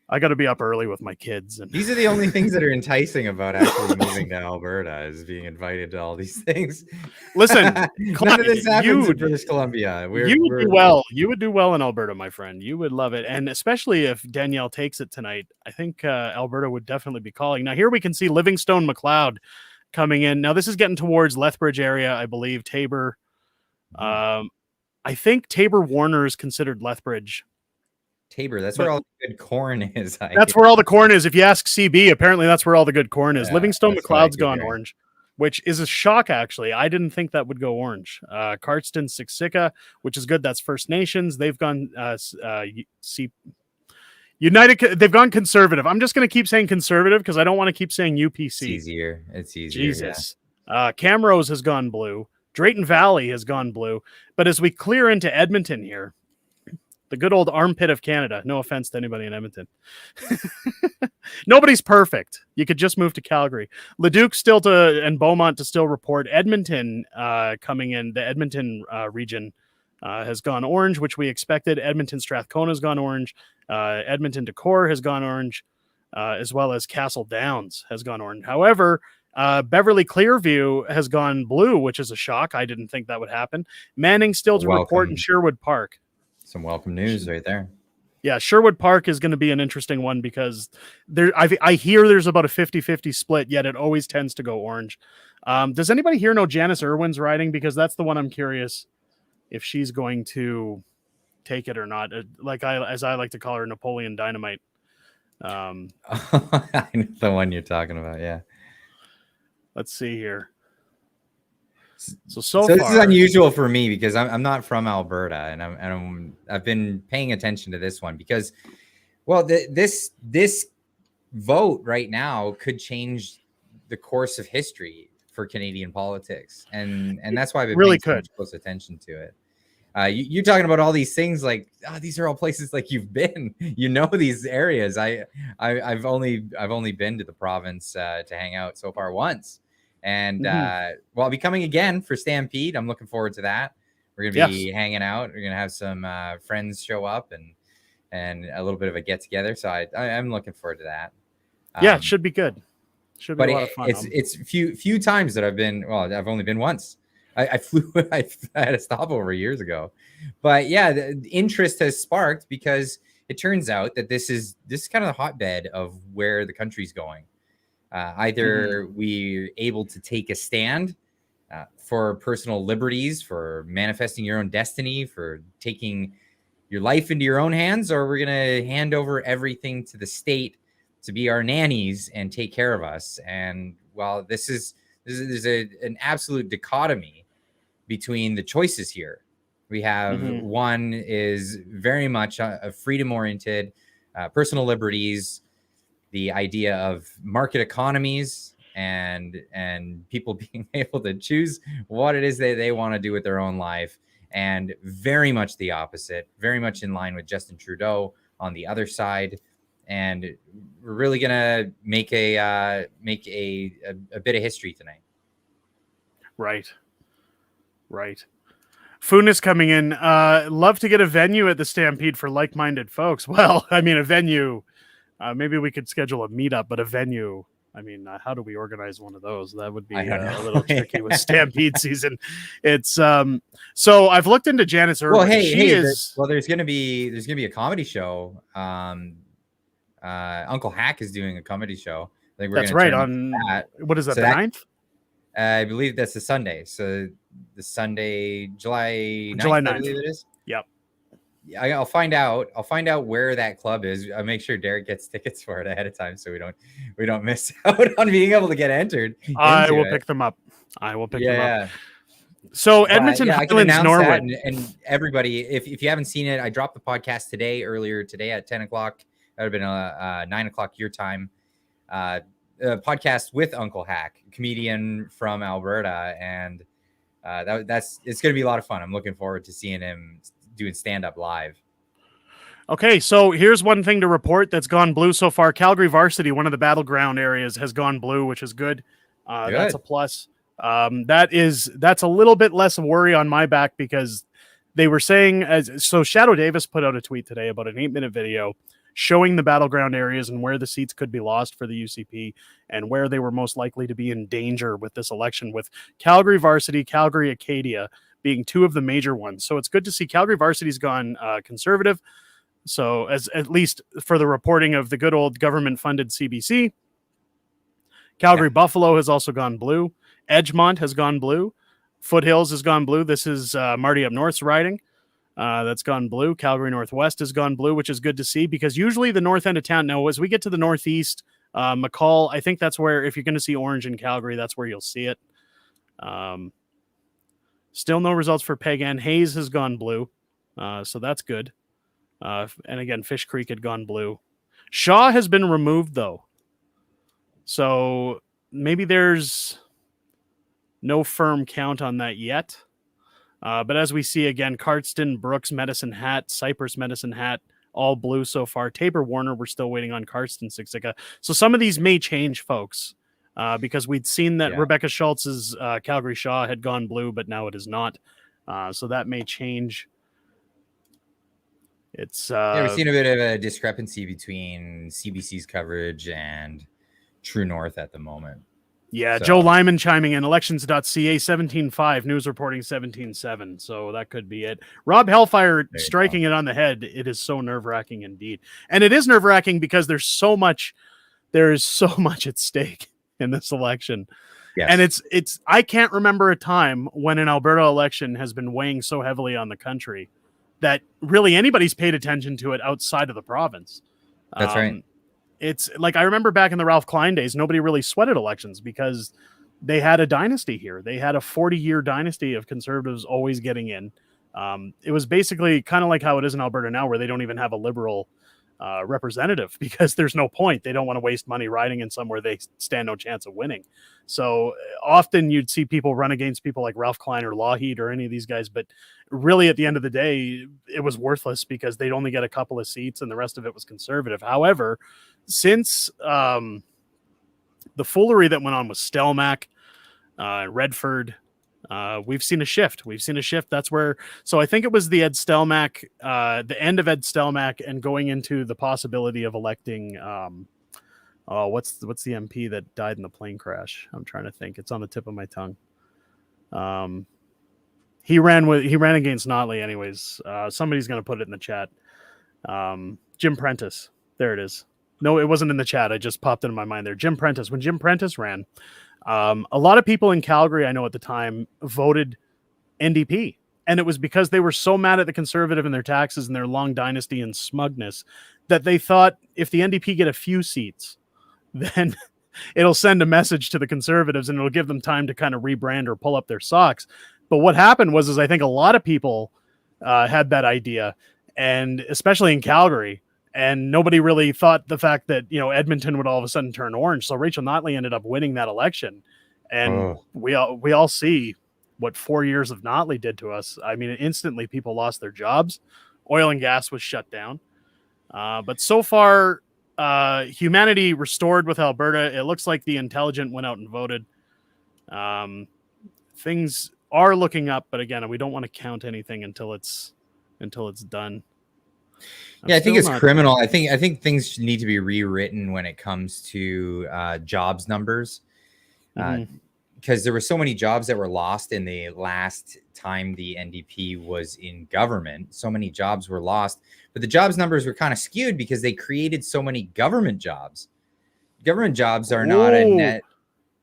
I got to be up early with my kids. And these are the only things that are enticing about actually moving to Alberta is being invited to all these things. Listen, none of this happens in British Columbia. You would do well. You would do well in Alberta, my friend. You would love it, and especially if Danielle takes it tonight, I think Alberta would definitely be calling. Now here we can see Livingstone McLeod coming in. Now this is getting towards Lethbridge area, I believe. Tabor. I think Tabor Warner is considered Lethbridge. Tabor, that's where all the good corn is. That's where all the corn is. If you ask CB, apparently that's where all the good corn is. Livingstone McLeod's gone orange, which is a shock, actually. I didn't think that would go orange. Cardston Siksika, which is good. That's First Nations. They've gone United. They've gone conservative. I'm just going to keep saying conservative because I don't want to keep saying UPC. It's easier. Jesus. Yeah. Camrose has gone blue. Drayton Valley has gone blue. But as we clear into Edmonton here, the good old armpit of Canada. No offense to anybody in Edmonton. Nobody's perfect. You could just move to Calgary. Leduc and Beaumont to still report. Edmonton coming in. The Edmonton region has gone orange, which we expected. Edmonton Strathcona has gone orange. Edmonton Decorah has gone orange, as well as Castle Downs has gone orange. However, Beverly Clearview has gone blue, which is a shock. I didn't think that would happen. Manning still to report in Sherwood Park. Some welcome news right there. Yeah, Sherwood Park is going to be an interesting one because I hear there's about a 50-50 split, yet it always tends to go orange. Does anybody here know Janice Irwin's riding? Because that's the one I'm curious if she's going to take it or not. As I like to call her, Napoleon Dynamite. I know the one you're talking about, yeah. Let's see here. So far, this is unusual for me because I'm not from Alberta, and I've been paying attention to this one because, well, this vote right now could change the course of history for Canadian politics, and that's why I've been paying so much close attention to it. You're talking about all these things like these are all places like you've been, these areas. I've only been to the province to hang out so far once. And I'll be coming again for Stampede. I'm looking forward to that. We're gonna be hanging out. We're gonna have some friends show up and a little bit of a get together. So I'm looking forward to that. It should be good. Should be a lot of fun. It's few times that I've been. Well, I've only been once. I flew. I had a stopover years ago, but yeah, the interest has sparked because it turns out that this is kind of the hotbed of where the country's going. Either we're able to take a stand for personal liberties, for manifesting your own destiny, for taking your life into your own hands, or we're going to hand over everything to the state to be our nannies and take care of us. And while there's an absolute dichotomy between the choices here. We have one is very much a freedom-oriented, personal liberties, the idea of market economies, and people being able to choose what it is that they want to do with their own life, and very much the opposite, very much in line with Justin Trudeau on the other side. And we're really gonna make a bit of history tonight. Right. Funis coming in. Love to get a venue at the Stampede for like-minded folks. Well, I mean, a venue. Maybe we could schedule a meetup, but a venue. I mean, how do we organize one of those? That would be a little tricky with Stampede season. It's so I've looked into Janice Irwin. Well, there's gonna be a comedy show. Uncle Hack is doing a comedy show. I think that's right. On what is that? So the 9th? I believe that's the Sunday. So the Sunday, July 9th, July 9th. I believe it is. Yep. I'll find out. I'll find out where that club is. I'll make sure Derek gets tickets for it ahead of time, so we don't miss out on being able to get entered. I will pick them up. them up. So Edmonton Highlands, Norwood, and everybody, if you haven't seen it, I dropped the podcast earlier today at 10 o'clock. That would have been 9 o'clock your time. A podcast with Uncle Hack, comedian from Alberta, and it's going to be a lot of fun. I'm looking forward to seeing him doing stand-up live. Okay, so here's one thing to report that's gone blue so far. Calgary varsity, one of the battleground areas, has gone blue, which is good. That's a plus. That's a little bit less of worry on my back, because they were saying, so Shadow Davis put out a tweet today about an 8-minute video showing the battleground areas and where the seats could be lost for the UCP and where they were most likely to be in danger with this election, with Calgary varsity, Calgary Acadia being two of the major ones. So it's good to see Calgary varsity's gone conservative. So as at least for the reporting of the good old government-funded CBC. Calgary Buffalo has also gone blue. Edgemont has gone blue. Foothills has gone blue. This is Marty Up North's riding. That's gone blue. Calgary Northwest has gone blue, which is good to see, because usually the north end of town, now as we get to the northeast, McCall, I think that's where, if you're going to see orange in Calgary, that's where you'll see it. Still no results for Pagan. Hayes has gone blue, so that's good. And again, Fish Creek had gone blue. Shaw has been removed, though. So maybe there's no firm count on that yet. But as we see again, Cardston, Brooks, Medicine Hat, Cypress, Medicine Hat, all blue so far. Tabor, Warner, we're still waiting on Cardston, Siksika. So some of these may change, folks, because we'd seen that Rebecca Schultz's Calgary Shaw had gone blue, but now it is not. So that may change. It's we're seeing a bit of a discrepancy between CBC's coverage and True North at the moment. Yeah, so. Joe Lyman chiming in, elections.ca 17.5, news reporting 17.7. So that could be it. Rob Hellfire striking it on the head. It is so nerve-wracking indeed. And it is nerve-wracking because there is so much at stake in this election. Yes. And it's I can't remember a time when an Alberta election has been weighing so heavily on the country that really anybody's paid attention to it outside of the province. That's right. It's like, I remember back in the Ralph Klein days, nobody really sweated elections because they had a dynasty here. They had a 40-year dynasty of Conservatives always getting in. It was basically kind of like how it is in Alberta now, where they don't even have a Liberal representative because there's no point. They don't want to waste money riding in somewhere they stand no chance of winning. So often you'd see people run against people like Ralph Klein or Lougheed or any of these guys, but really at the end of the day, it was worthless because they'd only get a couple of seats and the rest of it was Conservative. However, since the foolery that went on with Stelmach, Redford, we've seen a shift. That's where, so I think it was the Ed Stelmach, the end of Ed Stelmach and going into the possibility of electing, what's the MP that died in the plane crash? I'm trying to think. It's on the tip of my tongue. He ran against Notley anyways. Somebody's going to put it in the chat. Jim Prentice. There it is. No, it wasn't in the chat. I just popped into my mind there. Jim Prentice. When Jim Prentice ran, a lot of people in Calgary, I know at the time, voted NDP. And it was because they were so mad at the Conservative and their taxes and their long dynasty and smugness that they thought if the NDP get a few seats, then it'll send a message to the Conservatives and it'll give them time to kind of rebrand or pull up their socks. But what happened was I think a lot of people had that idea, and especially in Calgary, and nobody really thought the fact that, you know, Edmonton would all of a sudden turn orange. So Rachel Notley ended up winning that election. And we all see what 4 years of Notley did to us. I mean, instantly people lost their jobs. Oil and gas was shut down. But so far, humanity restored with Alberta. It looks like the intelligent went out and voted. Things are looking up, but again, we don't want to count anything until it's done. I think it's criminal. I think things need to be rewritten when it comes to jobs numbers, because there were so many jobs that were lost in the last time the NDP was in government. So many jobs were lost, but the jobs numbers were kind of skewed because they created so many government jobs. Government jobs are not a net.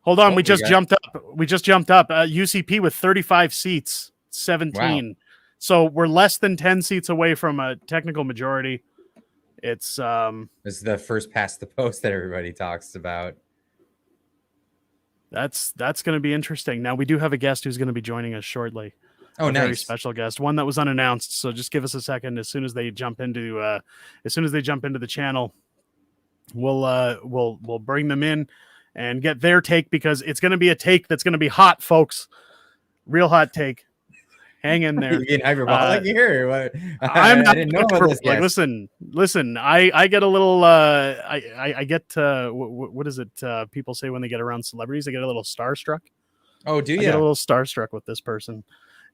Hold on, we just jumped up. UCP with 35 seats, 17. Wow. So we're less than 10 seats away from a technical majority. It's the first past the post that everybody talks about. That's going to be interesting. Now we do have a guest who's going to be joining us shortly. Oh, nice. Very special guest, one that was unannounced. So just give us a second. As soon as they jump into the channel, we'll bring them in and get their take, because it's going to be a take that's going to be hot, folks. Real hot take. Hang in there. You being hyperbolic here? I'm not. I didn't know about this. Like, listen. I get a little. I get. What is it? People say when they get around celebrities, they get a little starstruck. Oh, do you? I get a little starstruck with this person,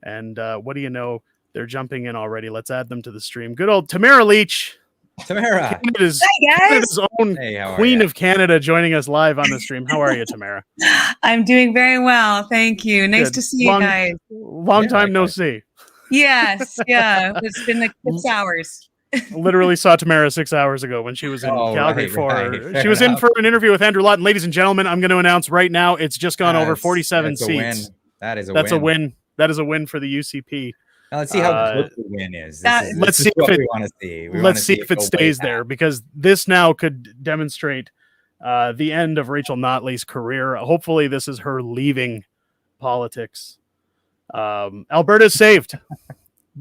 and what do you know? They're jumping in already. Let's add them to the stream. Good old Tamara Lich. Tamara. Canada's own Queen of Canada, joining us live on the stream. How are you, Tamara? I'm doing very well. Thank you. Nice to see you guys. Long time no see. Yes. Yeah. It's been like 6 hours. Literally saw Tamara 6 hours ago when she was in Calgary she was in for an interview with Andrew Lawton. Ladies and gentlemen, I'm going to announce right now, it's just gone over 47 seats. That's a win. That is a win for the UCP. Now let's see how good the win is. Let's see if it stays there, because this now could demonstrate the end of Rachel Notley's career. Hopefully, this is her leaving politics. Alberta's saved,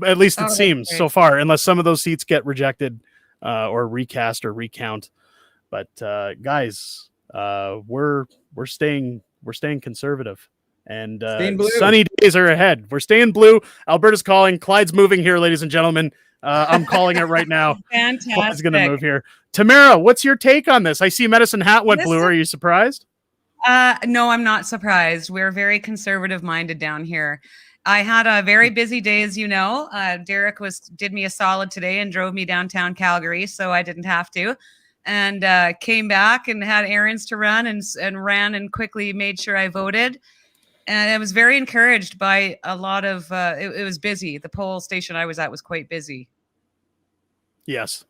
at least it seems so far, unless some of those seats get rejected or recast or recount. But guys, we're staying conservative. And sunny days are ahead. We're staying blue. Alberta's calling. Clyde's moving here, ladies and gentlemen. I'm calling it right now. Fantastic. Clyde's going to move here. Tamara, what's your take on this? I see Medicine Hat went blue. Are you surprised? No, I'm not surprised. We're very conservative minded down here. I had a very busy day, as you know. Derek did me a solid today and drove me downtown Calgary, so I didn't have to. And came back and had errands to run and ran and quickly made sure I voted. And I was very encouraged by a lot of, it was busy. The poll station I was at was quite busy. Yes.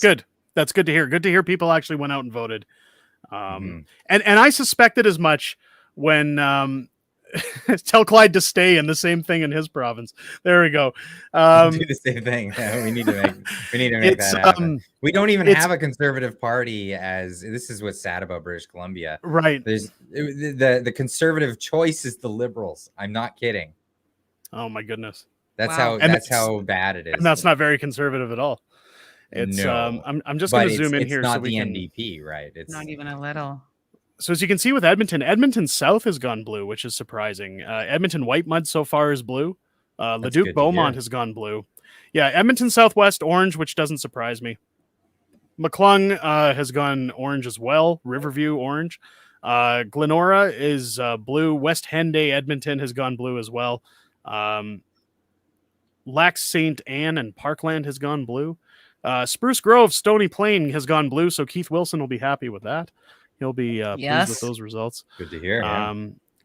Good. That's good to hear. Good to hear people actually went out and voted. And I suspected as much when, tell Clyde to stay, and the same thing in his province. There we go. Do the same thing. Yeah, we need to make that happen. We don't even have a conservative party. This is what's sad about British Columbia. Right. There's the conservative choice is the Liberals. I'm not kidding. Oh my goodness. That's how bad it is. And that's not very conservative at all. It's I'm just going to zoom in here. It's not the NDP, right? It's not even a little. So as you can see with Edmonton South has gone blue, which is surprising. Edmonton White Mud so far is blue. Leduc Beaumont has gone blue. Yeah, Edmonton Southwest orange, which doesn't surprise me. McClung has gone orange as well. Riverview orange. Glenora is blue. West Henday Edmonton has gone blue as well. Lac St. Anne and Parkland has gone blue. Spruce Grove, Stony Plain has gone blue, so Keith Wilson will be happy with that. He'll be pleased with those results. Good to hear.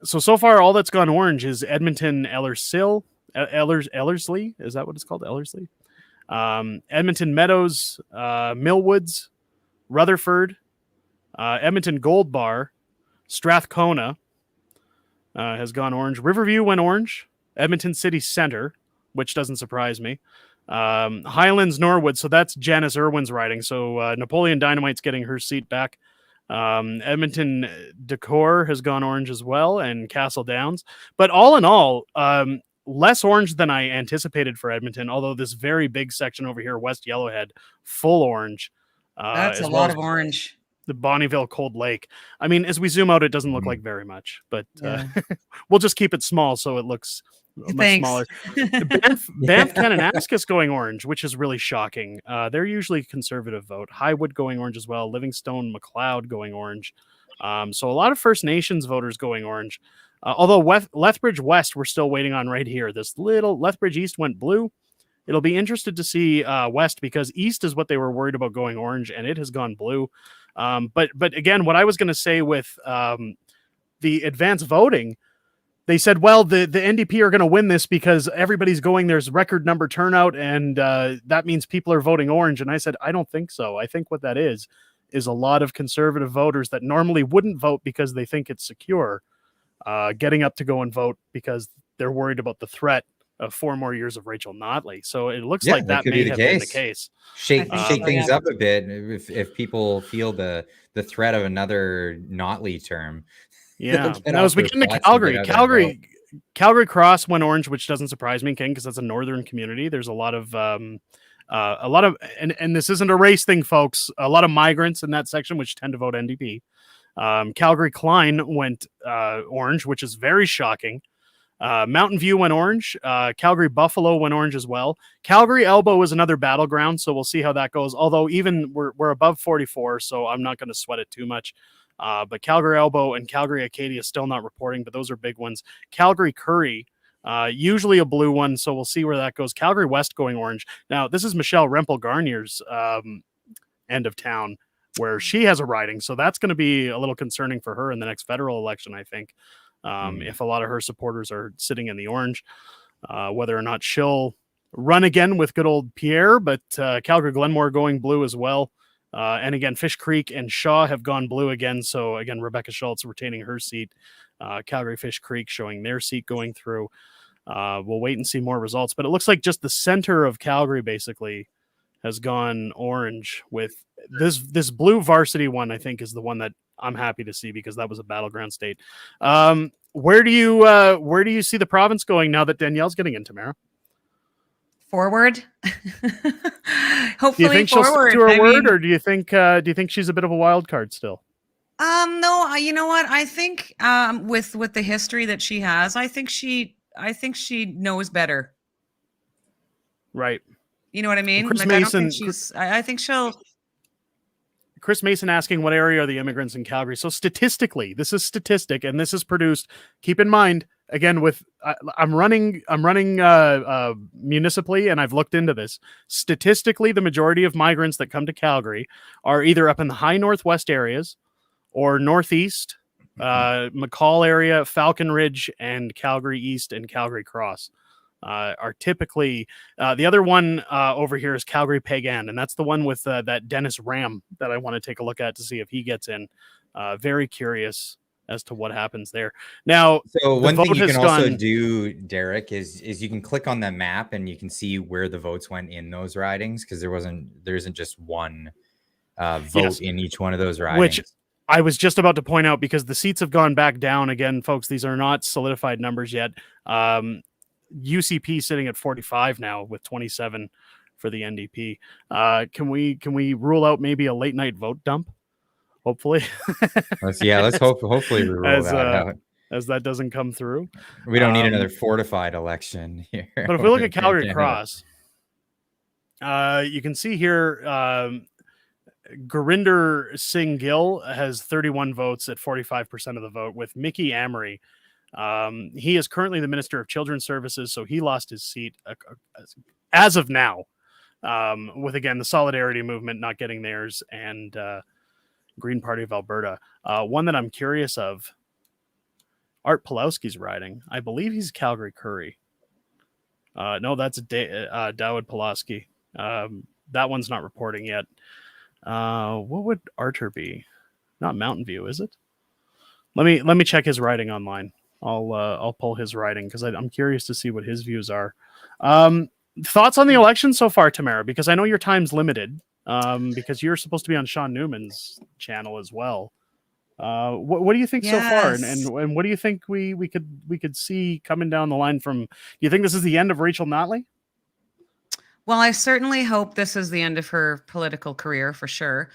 So far, all that's gone orange is Edmonton Ellerslie. Is that what it's called? Ellerslie. Edmonton Meadows, Millwoods, Rutherford, Edmonton Gold Bar, Strathcona has gone orange. Riverview went orange. Edmonton City Center, which doesn't surprise me. Highlands Norwood, so that's Janice Irwin's riding. So Napoleon Dynamite's getting her seat back. Edmonton Decor has gone orange as well, and Castle Downs. But all in all, less orange than I anticipated for Edmonton, although this very big section over here, West Yellowhead, full orange. That's a as well lot as of orange. the Bonnyville Cold Lake. I mean, as we zoom out, it doesn't look like very much, but Yeah. we'll just keep it small so it looks much Thanks. smaller. Banff Kananaskis going orange, which is really shocking. They're usually conservative vote. Highwood going orange as well. Livingstone McLeod going orange. So a lot of First Nations voters going orange. Although Lethbridge West, we're still waiting on right here. This little Lethbridge East went blue. It'll be interested to see West, because East is what they were worried about going orange, and it has gone blue. But again, what I was going to say with the advance voting, they said, well, the NDP are going to win this because everybody's going, there's record number turnout, and that means people are voting orange. And I said, I don't think so. I think what that is a lot of conservative voters that normally wouldn't vote because they think it's secure, getting up to go and vote because they're worried about the threat of 4 more years of Rachel Notley. So it looks like that may have been the case. Shake so, things yeah. up a bit if people feel the threat of another Notley term. Yeah. Get And off as we their get into butts and Calgary, get out there and Calgary Cross went orange, which doesn't surprise me, King, because that's a northern community. There's a lot of and this isn't a race thing, folks. A lot of migrants in that section, which tend to vote NDP. Calgary Klein went orange, which is very shocking. Mountain View went orange. Calgary Buffalo went orange as well. Calgary Elbow is another battleground, so we'll see how that goes. Although even we're above 44, so I'm not going to sweat it too much. But Calgary Elbow and Calgary Acadia still not reporting, but those are big ones. Calgary Curry, usually a blue one, so we'll see where that goes. Calgary West going orange. Now, this is Michelle Rempel Garnier's end of town, where she has a riding, so that's going to be a little concerning for her in the next federal election, I think. If a lot of her supporters are sitting in the orange, whether or not she'll run again with good old Pierre, but Calgary Glenmore going blue as well. And again, Fish Creek and Shaw have gone blue again. So again, Rebecca Schultz retaining her seat. Calgary Fish Creek showing their seat going through. We'll wait and see more results, but it looks like just the center of Calgary basically has gone orange, with this blue varsity one, I think, is the one that I'm happy to see, because that was a battleground state. Where do you see the province going now that Danielle's getting in, Tamara? Forward. Hopefully Do you think forward. she'll stick to her word, or do you think she's a bit of a wild card still? No, you know what? I think with the history that she has, I think she knows better. Right. You know what I mean? Chris Like, Mason, I don't think she's. I think she'll. Chris Mason asking, what area are the immigrants in Calgary? So statistically, this is statistic, and this is produced. Keep in mind, again, with I'm running municipally, and I've looked into this. Statistically, the majority of migrants that come to Calgary are either up in the high northwest areas or northeast, McCall area, Falcon Ridge, and Calgary East and Calgary Cross. Are typically the other one over here is Calgary Pagan, and that's the one with that Dennis Ram that I want to take a look at to see if he gets in. Very curious as to what happens there. Now, so one thing you can also do, Derek, is you can click on the map and you can see where the votes went in those ridings, because there isn't just one vote in each one of those ridings. Which I was just about to point out, because the seats have gone back down again, folks. These are not solidified numbers yet. UCP sitting at 45 now with 27 for the NDP. Can we rule out maybe a late night vote dump? Hopefully. Let's hopefully we rule that out. As that doesn't come through. We don't need another fortified election here. But if we look at Calgary Cross, you can see here Gurinder Singh Gill has 31 votes at 45% of the vote, with Mickey Amory. He is currently the Minister of Children's Services, so he lost his seat as of now, with, again, the Solidarity Movement not getting theirs, and Green Party of Alberta. One that I'm curious of, Art Pawlowski's riding. I believe he's Calgary Curry. No, that's Dawid Pawlowski. That one's not reporting yet. What would Archer be? Not Mountain View, is it? Let me check his writing online. I'll pull his writing because I'm curious to see what his views are. Thoughts on the election so far, Tamara? Because I know your time's limited. Because you're supposed to be on Sean Newman's channel as well. What do you think so far, and what do you think we could see coming down the line from? Do you think this is the end of Rachel Notley? Well, I certainly hope this is the end of her political career for sure.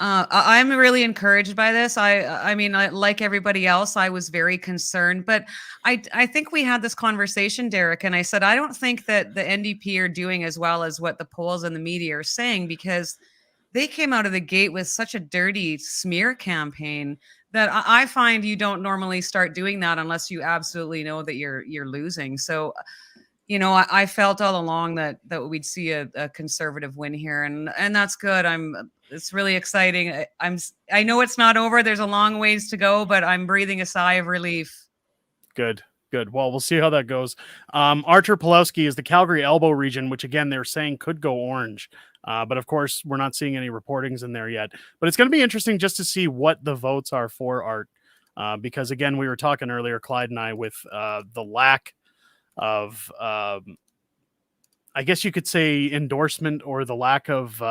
I'm really encouraged by this. I mean, like everybody else, I was very concerned, but I think we had this conversation, Derek, and I said I don't think that the NDP are doing as well as what the polls and the media are saying, because they came out of the gate with such a dirty smear campaign that I find you don't normally start doing that unless you absolutely know that you're losing. So, you know, I felt all along that we'd see a conservative win here, and that's good. It's really exciting. I know it's not over. There's a long ways to go, but I'm breathing a sigh of relief. Good. Well, we'll see how that goes. Archer Pawlowski is the Calgary Elbow region, which again they're saying could go orange. But of course, we're not seeing any reportings in there yet. But it's going to be interesting just to see what the votes are for Art. Because again, we were talking earlier, Clyde and I, with the lack of, I guess you could say, endorsement, or the lack of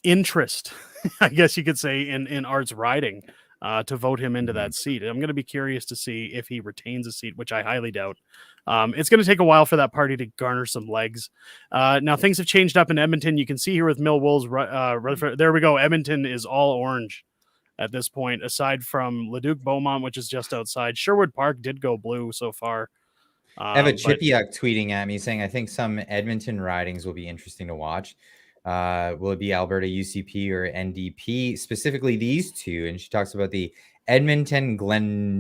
interest, I guess you could say, in Art's riding to vote him into that seat. I'm going to be curious to see if he retains a seat, which I highly doubt. It's going to take a while for that party to garner some legs. Now, things have changed up in Edmonton. You can see here with Millwall's, there we go. Edmonton is all orange at this point, aside from Leduc Beaumont, which is just outside. Sherwood Park did go blue so far. I have a Chipiuk tweeting at me saying, I think some Edmonton ridings will be interesting to watch. Will it be Alberta UCP or NDP? Specifically these two. And she talks about the Edmonton Glenora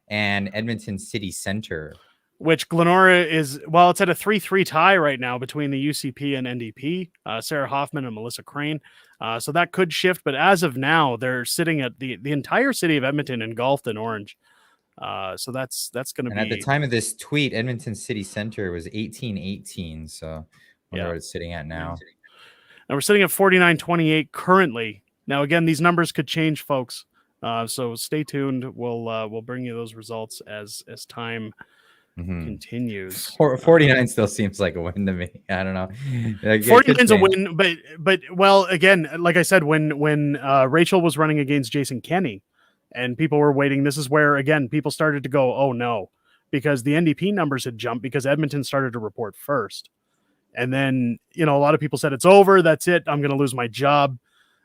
and Edmonton City Center. Which Glenora is, well, it's at a 3-3 tie right now between the UCP and NDP, Sarah Hoffman and Melissa Crane. So that could shift, but as of now, they're sitting at the entire city of Edmonton engulfed in orange. So that's going to be. And at the time of this tweet, Edmonton City Center was 1818. So I wonder what it's sitting at now. And we're sitting at 49-28 currently. Now, again, these numbers could change, folks. So stay tuned. We'll bring you those results as time continues. 49 still seems like a win to me. I don't know. 49's a win, but well, again, like I said, when Rachel was running against Jason Kenney, and people were waiting, this is where again people started to go, oh no, because the NDP numbers had jumped because Edmonton started to report first, and then a lot of people said it's over, that's it, I'm going to lose my job.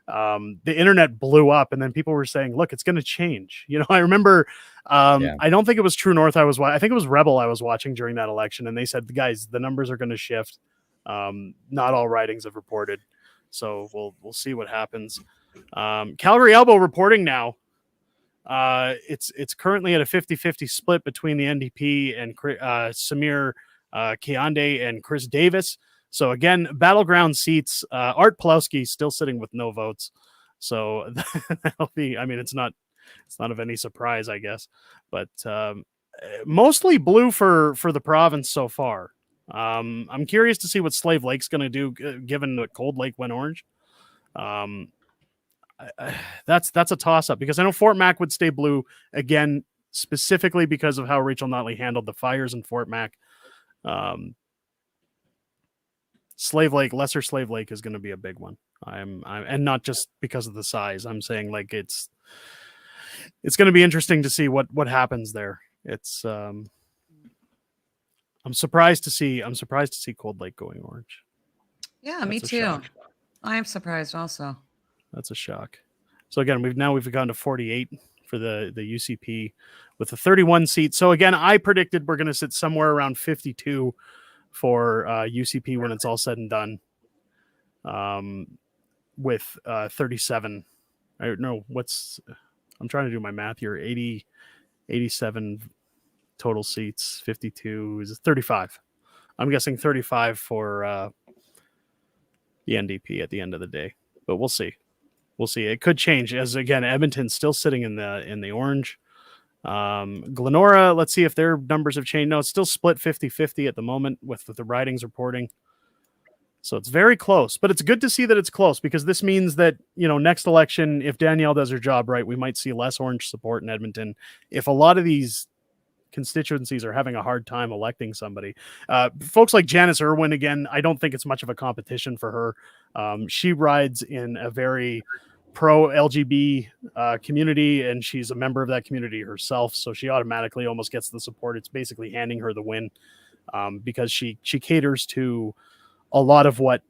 The internet blew up, and then people were saying, look, it's going to change. I remember, I don't think it was True North. I think it was Rebel I was watching during that election. And they said, guys, the numbers are going to shift. Not all ridings have reported. So we'll see what happens. Calgary Elbow reporting now. It's currently at a 50-50 split between the NDP and Samir Kiande and Chris Davis. So again, battleground seats. Art Pawlowski still sitting with no votes. So that'll be. I mean, it's not of any surprise, I guess. But mostly blue for the province so far. I'm curious to see what Slave Lake's going to do, given that Cold Lake went orange. That's a toss up, because I know Fort Mac would stay blue again, specifically because of how Rachel Notley handled the fires in Fort Mac. Slave Lake, Lesser Slave Lake is going to be a big one. I'm and not just because of the size. I'm saying like it's going to be interesting to see what happens there. It's I'm surprised to see Cold Lake going orange. Yeah, me too. Shock. I am surprised also. That's a shock. So again, we've gone to 48 for the UCP with a 31 seat. So again, I predicted we're going to sit somewhere around 52 for UCP when it's all said and done, with 37. I don't know I'm trying to do my math here. 87 total seats, 52 is 35. I'm guessing 35 for the NDP at the end of the day, but we'll see. It could change, as again, Edmonton's still sitting in the orange. Glenora, let's see if their numbers have changed. No, it's still split 50-50 at the moment with the ridings reporting. So it's very close, but it's good to see that it's close because this means that, next election, if Danielle does her job right, we might see less orange support in Edmonton. If a lot of these constituencies are having a hard time electing somebody, folks like Janice Irwin, again, I don't think it's much of a competition for her. She rides in a very pro-LGB community, and she's a member of that community herself, so she automatically almost gets the support. It's basically handing her the win because she caters to a lot of what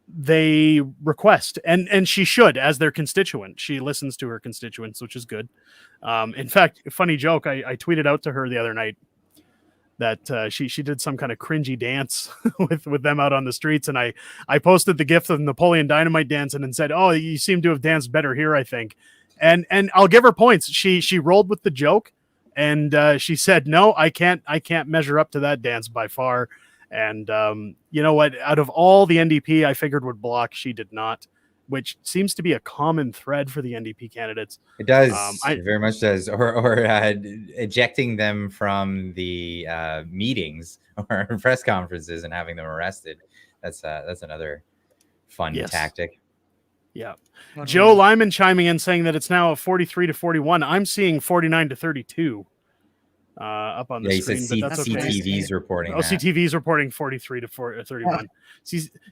they request, and she should, as their constituent. She listens to her constituents, which is good. In fact, funny joke, I tweeted out to her the other night that she did some kind of cringy dance with them out on the streets, and I posted the gif of Napoleon Dynamite dancing and said, "Oh, you seem to have danced better here, I think." And I'll give her points. She rolled with the joke, and she said, "No, I can't measure up to that dance by far." And you know what? Out of all the NDP I figured would block, she did not, which seems to be a common thread for the NDP candidates. It does. It very much does. Or ejecting them from the meetings or press conferences and having them arrested. That's another fun tactic. Yeah. Joe Lyman chiming in saying that it's now a 43-41. I'm seeing 49-32. Up on the screen, but that's okay. CTV's reporting. Oh, CTV's reporting 43-31.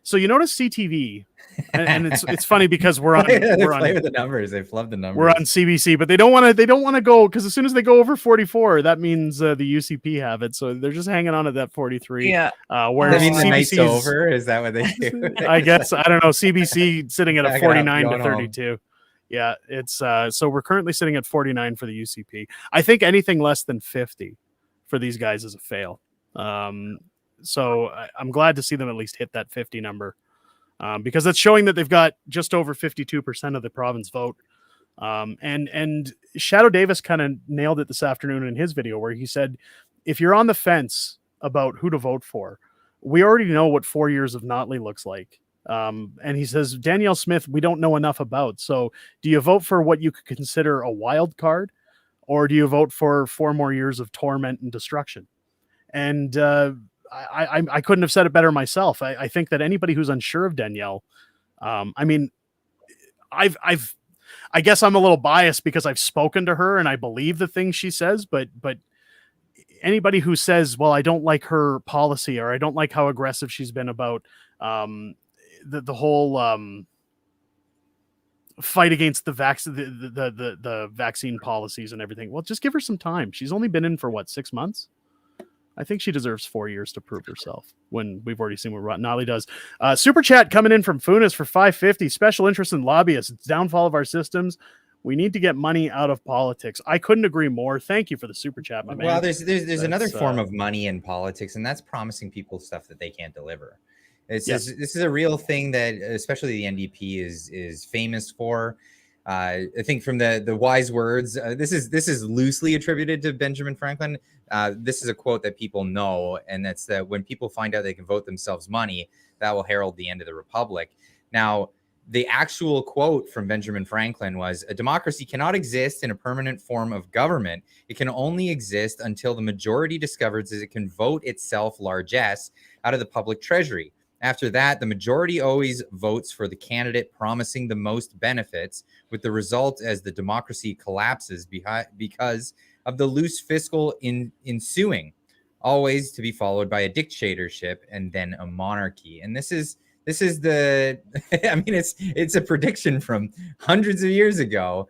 So you notice CTV, and it's funny because we're on with the numbers. They love the numbers. We're on CBC, but they don't want to go because as soon as they go over 44, that means the UCP have it. So they're just hanging on at that 43. Yeah. Whereas the night's over. Is that what they do? I guess I don't know. CBC sitting at a 49-32. Yeah, it's so we're currently sitting at 49 for the UCP. I think anything less than 50 for these guys is a fail. So I'm glad to see them at least hit that 50 number because that's showing that they've got just over 52% of the province vote. And Shadow Davis kind of nailed it this afternoon in his video where he said, if you're on the fence about who to vote for, we already know what 4 years of Notley looks like. And he says, Danielle Smith, we don't know enough about. So do you vote for what you could consider a wild card, or do you vote for 4 more years of torment and destruction? And I couldn't have said it better myself. I think that anybody who's unsure of Danielle, I mean, I guess I'm a little biased because I've spoken to her and I believe the things she says, but anybody who says, well, I don't like her policy or I don't like how aggressive she's been about the whole fight against the vaccine policies and everything. Well, just give her some time. She's only been in for 6 months. I think she deserves 4 years to prove herself when we've already seen what Notley does. Super chat coming in from Funas for $5.50. Special interest in lobbyists. It's downfall of our systems. We need to get money out of politics. I couldn't agree more. Thank you for the super chat, my man. Well, there's another form of money in politics, and that's promising people stuff that they can't deliver. This is a real thing that especially the NDP is famous for. I think from the wise words, this is loosely attributed to Benjamin Franklin. This is a quote that people know, and that's that when people find out they can vote themselves money, that will herald the end of the republic. Now, the actual quote from Benjamin Franklin was, a democracy cannot exist in a permanent form of government. It can only exist until the majority discovers that it can vote itself largesse out of the public treasury. After that, the majority always votes for the candidate promising the most benefits, with the result as the democracy collapses because of the loose fiscal ensuing, always to be followed by a dictatorship and then a monarchy. And this is the, I mean, it's a prediction from hundreds of years ago,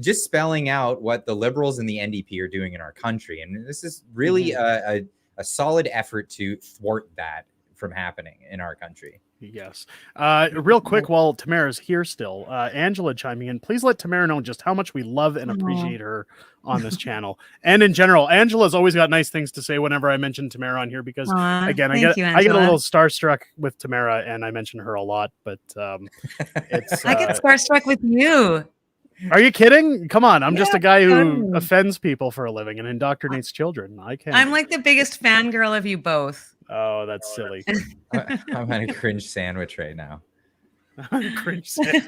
just spelling out what the Liberals and the NDP are doing in our country. And this is really a solid effort to thwart that from happening in our country. Yes. Real quick, while Tamara's here still, Angela chiming in, please let Tamara know just how much we love and appreciate her on this channel. And in general, Angela's always got nice things to say whenever I mention Tamara on here, because again, I get a little starstruck with Tamara and I mention her a lot, but it's I get starstruck with you. Are you kidding? Come on. I'm just a guy who offends people for a living and indoctrinates children. I'm like the biggest fangirl of you both. Oh, that's silly. I'm on a cringe sandwich right now. Cringe sandwich.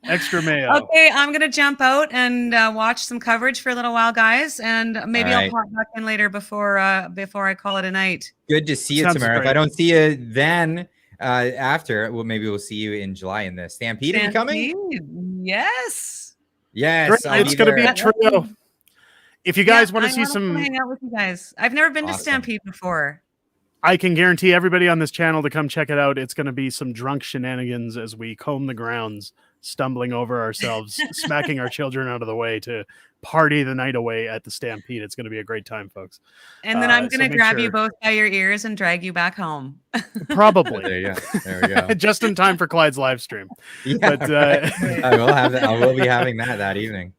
Extra mayo. Okay, I'm gonna jump out and watch some coverage for a little while, guys, and maybe All I'll right. pop back in later before I call it a night. Good to see you, Sounds Tamara. If great. I don't see you then after, well, maybe we'll see you in July in the Stampede. Are you coming? Yes. Yes, Great. I'll It's be going to there. be a trio. If you guys want to see I wanna come some, hang out with you guys. I've never been to Awesome. Stampede before. I can guarantee everybody on this channel to come check it out. It's going to be some drunk shenanigans as we comb the grounds, stumbling over ourselves, smacking our children out of the way to party the night away at the Stampede. It's going to be a great time, folks. And then I'm So gonna make grab you sure- both by your ears and drag you back home. Probably. There you go. There we go. Just in time for Clyde's live stream. Yeah, But right. I will have that. I will be having that evening.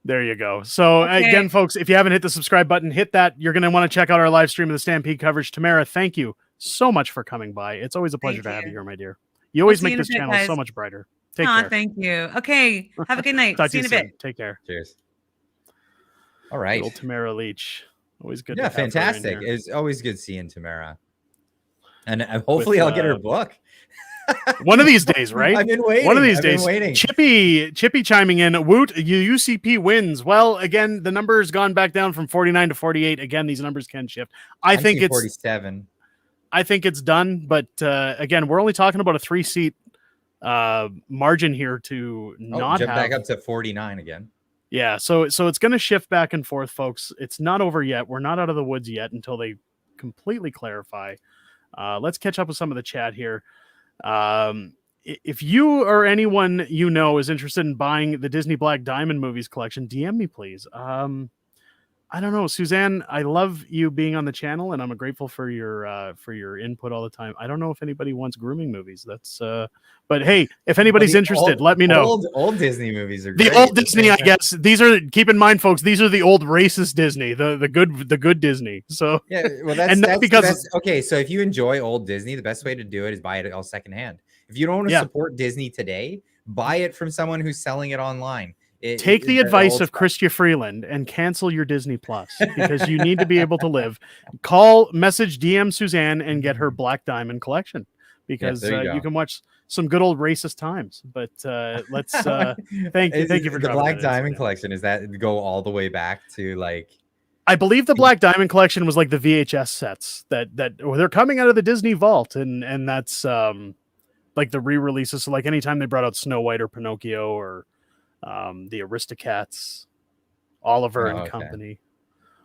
there you go. So Okay. again, folks, if you haven't hit the subscribe button, hit that. You're going to want to check out our live stream of the Stampede coverage. Tamara, thank you so much for coming by. It's always a pleasure Thank to have you. you here, my dear. You always see make you in a this bit, channel so guys. much brighter. Take Aw, care. thank you. Okay, have a good night. Talk See to you you in a bit. soon. Take care. Cheers. All right. Little Tamara Lich. Always good. Yeah, to have her in fantastic. here. It's always good seeing Tamara. And hopefully I'll get her book. One of these days, right? I've been waiting. One of these I've been days. waiting. Chippy chiming in. Woot, UCP wins. Well, again, the number has gone back down from 49 to 48. Again, these numbers can shift. I think it's 47. I think it's done, but again, we're only talking about a 3-seat margin here to not jump have. back up to 49 again. Yeah, so it's going to shift back and forth, folks. It's not over yet. We're not out of the woods yet until they completely clarify. Let's catch up with some of the chat here. If you or anyone you know is interested in buying the Disney Black Diamond movies collection, DM me, please. I don't know, Suzanne. I love you being on the channel, and I'm grateful for your input all the time. I don't know if anybody wants grooming movies. That's but hey, if anybody's interested, let me know. Old Disney movies are The great. old Disney, I guess. These are, keep in mind, folks, these are the old racist Disney, the good Disney. So Yeah, well, that's, And not that's because- the best. Okay, so if you enjoy old Disney, the best way to do it is buy it all secondhand. If you don't want to Yeah. support Disney today, buy it from someone who's selling it online. take the advice old of stuff. Chrystia Freeland and cancel your Disney Plus because you need to be able to live. Message DM Suzanne and get her Black Diamond collection because there you you go. can watch some good old racist times. But let's thank you for the dropping Black that in, Diamond Suzanne. collection. Is that go all the way back to like? I believe the Black Diamond collection was like the VHS sets that they're coming out of the Disney vault, and that's like the re-releases. So like anytime they brought out Snow White or Pinocchio or the Aristocats, Oliver and okay. Company,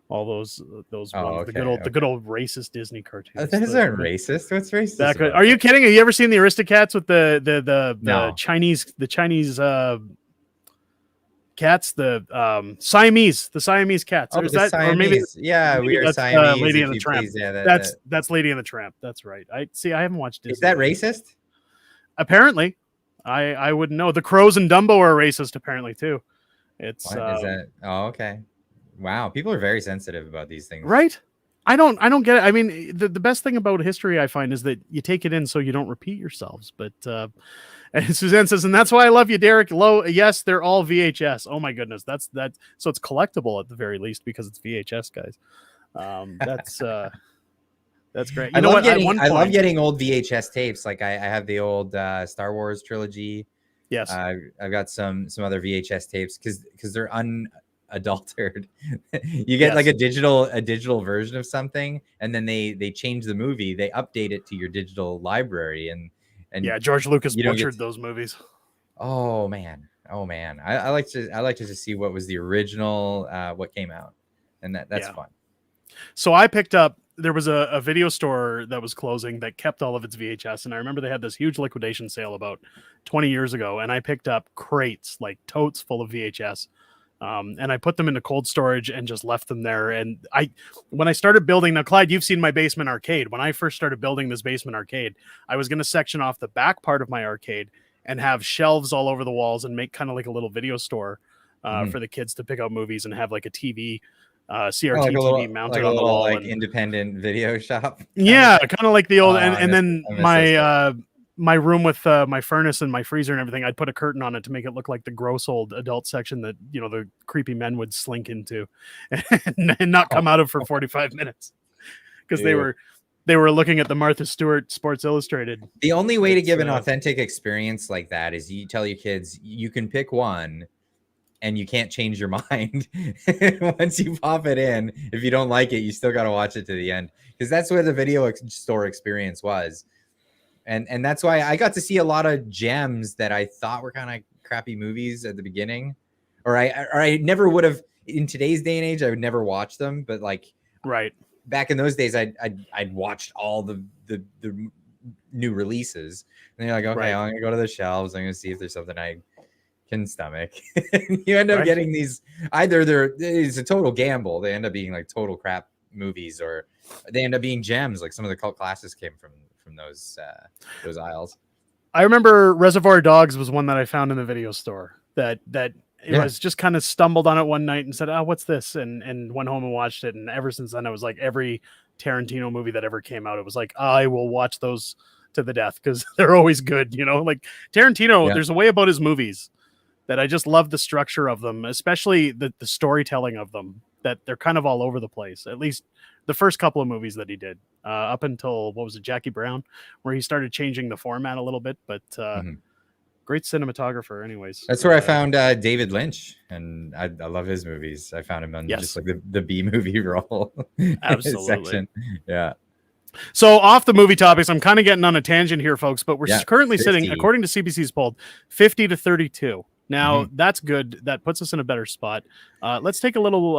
all those ones, okay, the good old racist Disney cartoons. Those aren't racist. What's racist? about Are you that? kidding? Have you ever seen the Aristocats with the No. Chinese cats, the Siamese cats? Oh, Or is the that, or maybe Siamese. Yeah, maybe we are that's, Siamese. Lady if and the you Tramp. please. Yeah, that's Lady and the Tramp. That's right. I haven't watched Disney. is that racist? Apparently, I wouldn't know. The Crows and Dumbo are racist apparently too. It's What is that? Oh, okay. Wow, people are very sensitive about these things. right. I don't get it. I mean, the best thing about history I find is that you take it in so you don't repeat yourselves. But and Suzanne says, and that's why I love you, Derek. Low, yes, they're all VHS. Oh my goodness, that's so it's collectible at the very least because it's VHS, guys. That's great. You know what? At one I love point- getting old VHS tapes. Like I have the old Star Wars trilogy. Yes. I've got some other VHS tapes because they're unadulterated. You get like a digital version of something, and then they change the movie. They update it to your digital library, and yeah, George Lucas you don't get butchered those movies. oh man. I like to just see what was the original, what came out, and that's Yeah. fun. So I picked up, there was a video store that was closing that kept all of its VHS. And I remember they had this huge liquidation sale about 20 years ago. And I picked up crates, like totes full of VHS. And I put them into cold storage and just left them there. And when I started building, now Clyde, you've seen my basement arcade. When I first started building this basement arcade, I was going to section off the back part of my arcade and have shelves all over the walls and make kind of like a little video store for the kids to pick out movies and have like a TV, CRT Like a little, TV mounted like a on the little, wall. like and, independent video shop. yeah, kind of like the old, Oh, and then I miss my my room with my furnace and my freezer and everything, I'd put a curtain on it to make it look like the gross old adult section that, you know, the creepy men would slink into and not come out of for 45 minutes because they Ew. were they were looking at the Martha Stewart Sports Illustrated. The only way to give an It's, authentic experience like that is you tell your kids you can pick one and you can't change your mind once you pop it in. If you don't like it, you still got to watch it to the end, because that's where the video store experience was. And that's why I got to see a lot of gems that I thought were kind of crappy movies at the beginning, or I never would have, in today's day and age, I would never watch them. But like right. back in those days, I'd watched all the new releases, and you're like, okay, Right. I'm gonna go to the shelves. I'm gonna see if there's something I can stomach. You end up Right. getting these, either it's a total gamble. They end up being like total crap movies, or they end up being gems. Like some of the cult classics came from those aisles. I remember Reservoir Dogs was one that I found in the video store that it was just kind of stumbled on it one night and said, oh, what's this? And went home and watched it. And ever since then, it was like every Tarantino movie that ever came out, it was like, I will watch those to the death because they're always good. You know, like Tarantino, there's a way about his movies that I just love the structure of them, especially the storytelling of them, that they're kind of all over the place. At least the first couple of movies that he did, up until, what was it, Jackie Brown, where he started changing the format a little bit, but great cinematographer anyways. That's where I found David Lynch, and I love his movies. I found him on just like the B movie role. Absolutely. Section. Yeah. So off the movie topics, I'm kind of getting on a tangent here, folks, but we're currently 50. sitting, according to CBC's poll, 50 to 32. Now that's good. That puts us in a better spot. Let's take a little.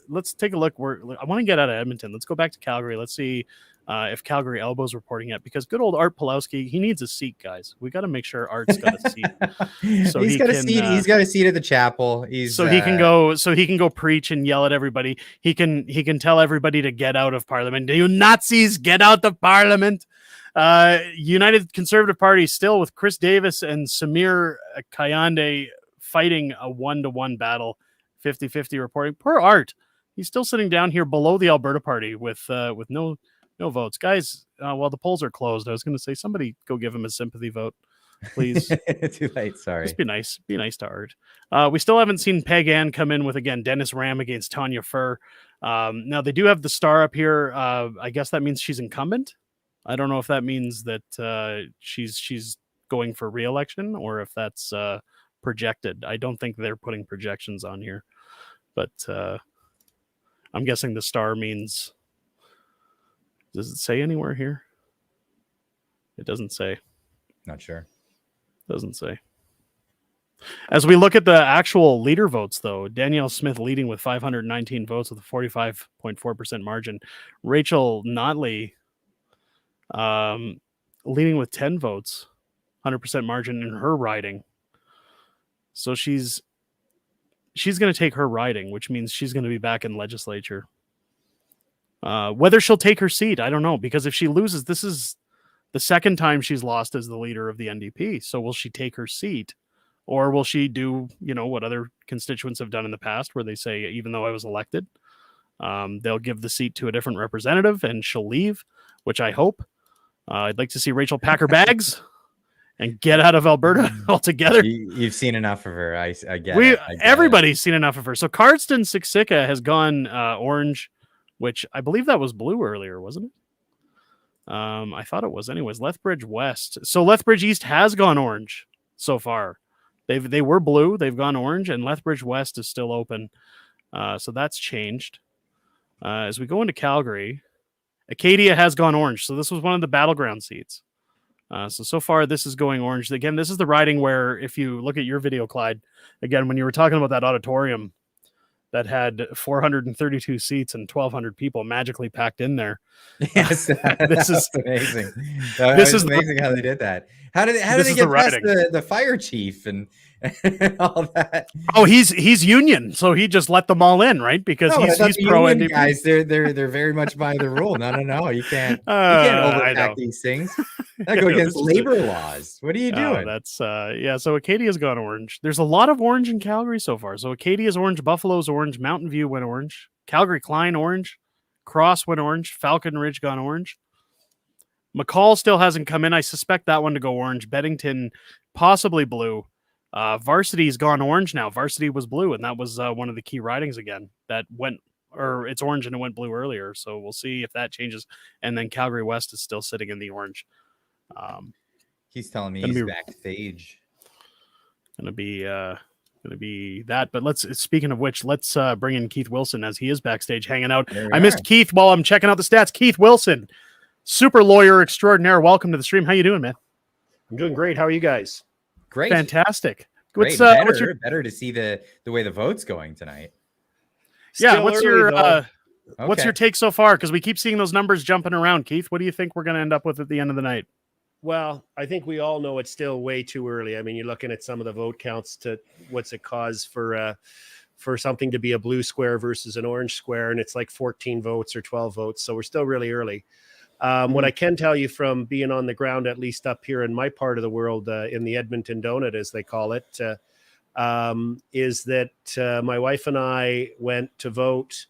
Let's take a look. I want to get out of Edmonton. Let's go back to Calgary. Let's see if Calgary Elbow's reporting yet, because good old Art Pawlowski, he needs a seat, guys. We got to make sure Art's got a seat. So he's got a seat. He's got a seat at the chapel. He can go preach and yell at everybody. He can tell everybody to get out of Parliament. You Nazis, get out of Parliament. United Conservative Party still with Chris Davis and Samir Kayande fighting a 1-to-1 battle, 50-50 reporting. Poor Art. He's still sitting down here below the Alberta Party with no votes. Guys, while the polls are closed, I was going to say, somebody go give him a sympathy vote, please. Too late, sorry. Just be nice. Be nice to Art. We still haven't seen Peg Ann come in with, again, Dennis Ram against Tanya Furr. Now, they do have the star up here. I guess that means she's incumbent. I don't know if that means that she's going for re-election or if that's projected. I don't think they're putting projections on here, but I'm guessing the star means. Does it say anywhere here? It doesn't say. Not sure. Doesn't say. As we look at the actual leader votes, though, Danielle Smith leading with 519 votes with a 45.4% margin. Rachel Notley leading with 10 votes, 100% margin in her riding. So she's going to take her riding, which means she's going to be back in legislature. Whether she'll take her seat, I don't know, because if she loses, this is the second time she's lost as the leader of the NDP. So will she take her seat, or will she do, what other constituents have done in the past, where they say, even though I was elected, they'll give the seat to a different representative and she'll leave, which I hope. I'd like to see Rachel pack her bags and get out of Alberta altogether. You've seen enough of her. I get it. Everybody's seen enough of her. So Cardston Siksika has gone orange, which I believe that was blue earlier, wasn't it? I thought it was. Anyways, Lethbridge West. So Lethbridge East has gone orange so far. They were blue. They've gone orange, and Lethbridge West is still open. So that's changed. As we go into Calgary, Acadia has gone orange. So this was one of the battleground seats. So far, this is going orange. Again, this is the riding where, if you look at your video, Clyde, again, when you were talking about that auditorium that had 432 seats and 1,200 people magically packed in there. Yes, this is amazing. This is amazing how they did that. How did they get past the fire chief and all that? Oh, he's union, so he just let them all in, right? Because he's pro NDP. Guys, they're very much by the rule. No, you can't overpack these things. That go against labor laws. What are you doing? That's So Acadia's gone orange. There's a lot of orange in Calgary so far. So Acadia's orange, Buffalo's orange, Mountain View went orange, Calgary Klein orange, Cross went orange, Falcon Ridge gone orange. McCall still hasn't come in. I suspect that one to go orange. Beddington possibly blue. Varsity's gone orange now. Varsity was blue, and that was one of the key ridings again that went or it's orange and it went blue earlier. So we'll see if that changes. And then Calgary West is still sitting in the orange. He's telling me Gonna he's be- backstage. Gonna be that. But speaking of which, let's bring in Keith Wilson as he is backstage hanging out. There we I are. missed Keith while I'm checking out the stats. Keith Wilson, super lawyer extraordinaire. Welcome to the stream. How you doing, man? I'm doing great. How are you guys? Great. Fantastic. Great. Better to see the way the vote's going tonight. Yeah, Still what's early, your though. what's Okay. your take so far? Because we keep seeing those numbers jumping around. Keith, what do you think we're going to end up with at the end of the night? Well, I think we all know it's still way too early. I mean, you're looking at some of the vote counts to what's it cause for something to be a blue square versus an orange square, and it's like 14 votes or 12 votes. So we're still really early. What I can tell you from being on the ground, at least up here in my part of the world, in the Edmonton donut, as they call it, is that my wife and I went to vote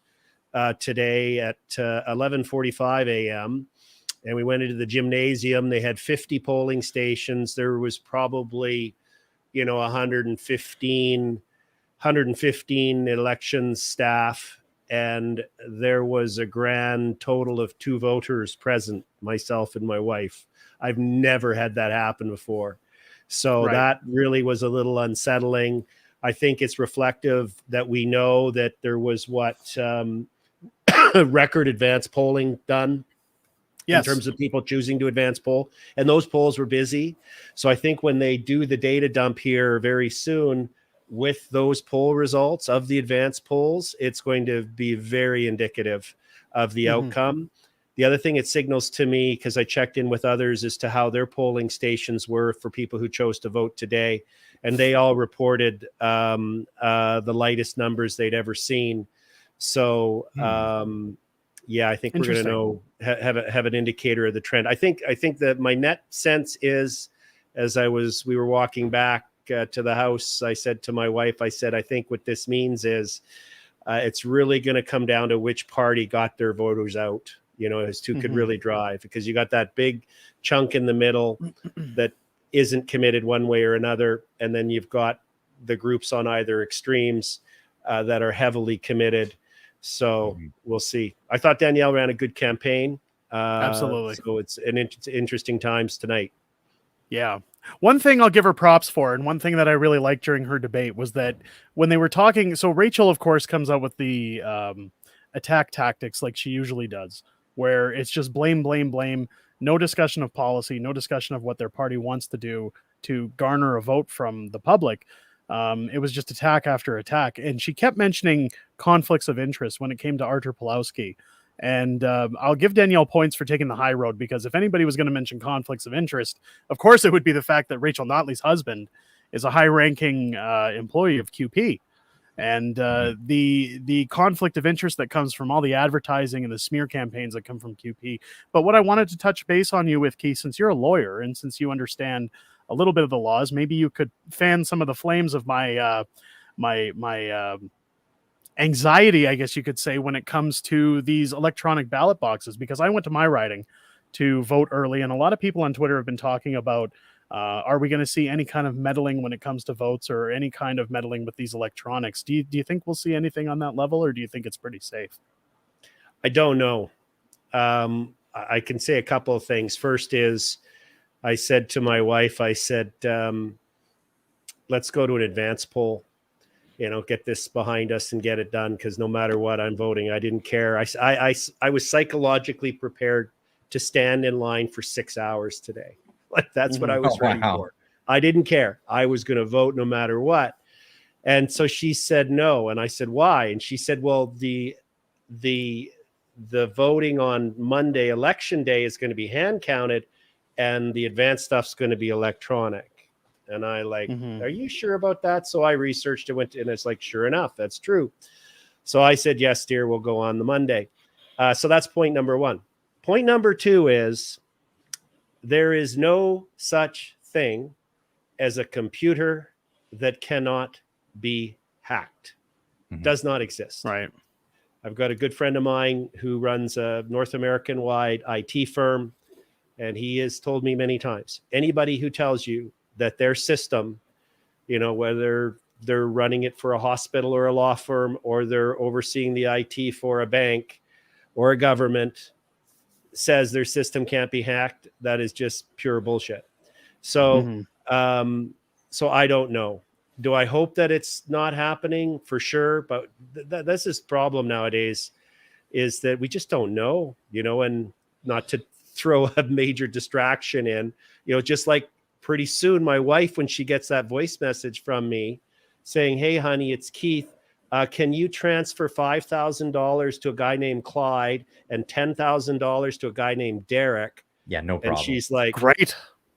today at 11:45 a.m. and we went into the gymnasium. They had 50 polling stations. There was probably, 115 election staff, and there was a grand total of 2 voters present, myself and my wife. I've never had that happen before. So Right. that really was a little unsettling. I think it's reflective that we know that there was record advance polling done Yes. in terms of people choosing to advance poll, and those polls were busy. So I think when they do the data dump here very soon with those poll results of the advance polls, it's going to be very indicative of the outcome. The other thing it signals to me, because I checked in with others as to how their polling stations were for people who chose to vote today, and they all reported the lightest numbers they'd ever seen. So yeah, I think we're going to know, have an indicator of the trend. I think that my net sense is, as we were walking back to the house, I said to my wife, I think what this means is it's really going to come down to which party got their voters out, as to could really drive, because you got that big chunk in the middle that isn't committed one way or another. And then you've got the groups on either extremes that are heavily committed. So we'll see. I thought Danielle ran a good campaign. Absolutely. So it's interesting times tonight. Yeah. One thing I'll give her props for, and one thing that I really liked during her debate, was that when they were talking, so Rachel, of course, comes out with the attack tactics like she usually does, where it's just blame, blame, blame, no discussion of policy, no discussion of what their party wants to do to garner a vote from the public. It was just attack after attack. And she kept mentioning conflicts of interest when it came to Artur Pawlowski. And I'll give Danielle points for taking the high road, because if anybody was going to mention conflicts of interest, of course, it would be the fact that Rachel Notley's husband is a high-ranking employee of QP. And the conflict of interest that comes from all the advertising and the smear campaigns that come from QP. But what I wanted to touch base on you with, Keith, since you're a lawyer and since you understand a little bit of the laws, maybe you could fan some of the flames of my anxiety, I guess you could say, when it comes to these electronic ballot boxes, because I went to my riding to vote early, and a lot of people on Twitter have been talking about, are we going to see any kind of meddling when it comes to votes, or any kind of meddling with these electronics? Do you think we'll see anything on that level, or do you think it's pretty safe? I don't know. I can say a couple of things. First is, I said to my wife, let's go to an advance poll, get this behind us and get it done. Because no matter what, I'm voting. I didn't care. I was psychologically prepared to stand in line for 6 hours today. Like, that's what I was ready for. I didn't care. I was going to vote no matter what. And so she said no. And I said, why? And she said, well, the voting on Monday, election day, is going to be hand counted, and the advanced stuff's going to be electronic. And I are you sure about that? So I researched it, and it's like, sure enough, that's true. So I said, yes, dear, we'll go on the Monday. So that's point number one. Point number two is, there is no such thing as a computer that cannot be hacked. Does not exist. Right. I've got a good friend of mine who runs a North American-wide IT firm, and he has told me many times, anybody who tells you that their system, whether they're running it for a hospital or a law firm, or they're overseeing the IT for a bank or a government, says their system can't be hacked, that is just pure bullshit. So, so I don't know. Do I hope that it's not happening? For sure. But that's this problem nowadays, is that we just don't know, and not to throw a major distraction in, just like pretty soon my wife, when she gets that voice message from me saying, "Hey, honey, it's Keith. Can you transfer $5,000 to a guy named Clyde and $10,000 to a guy named Derek?" Yeah, no problem. And she's like, Great.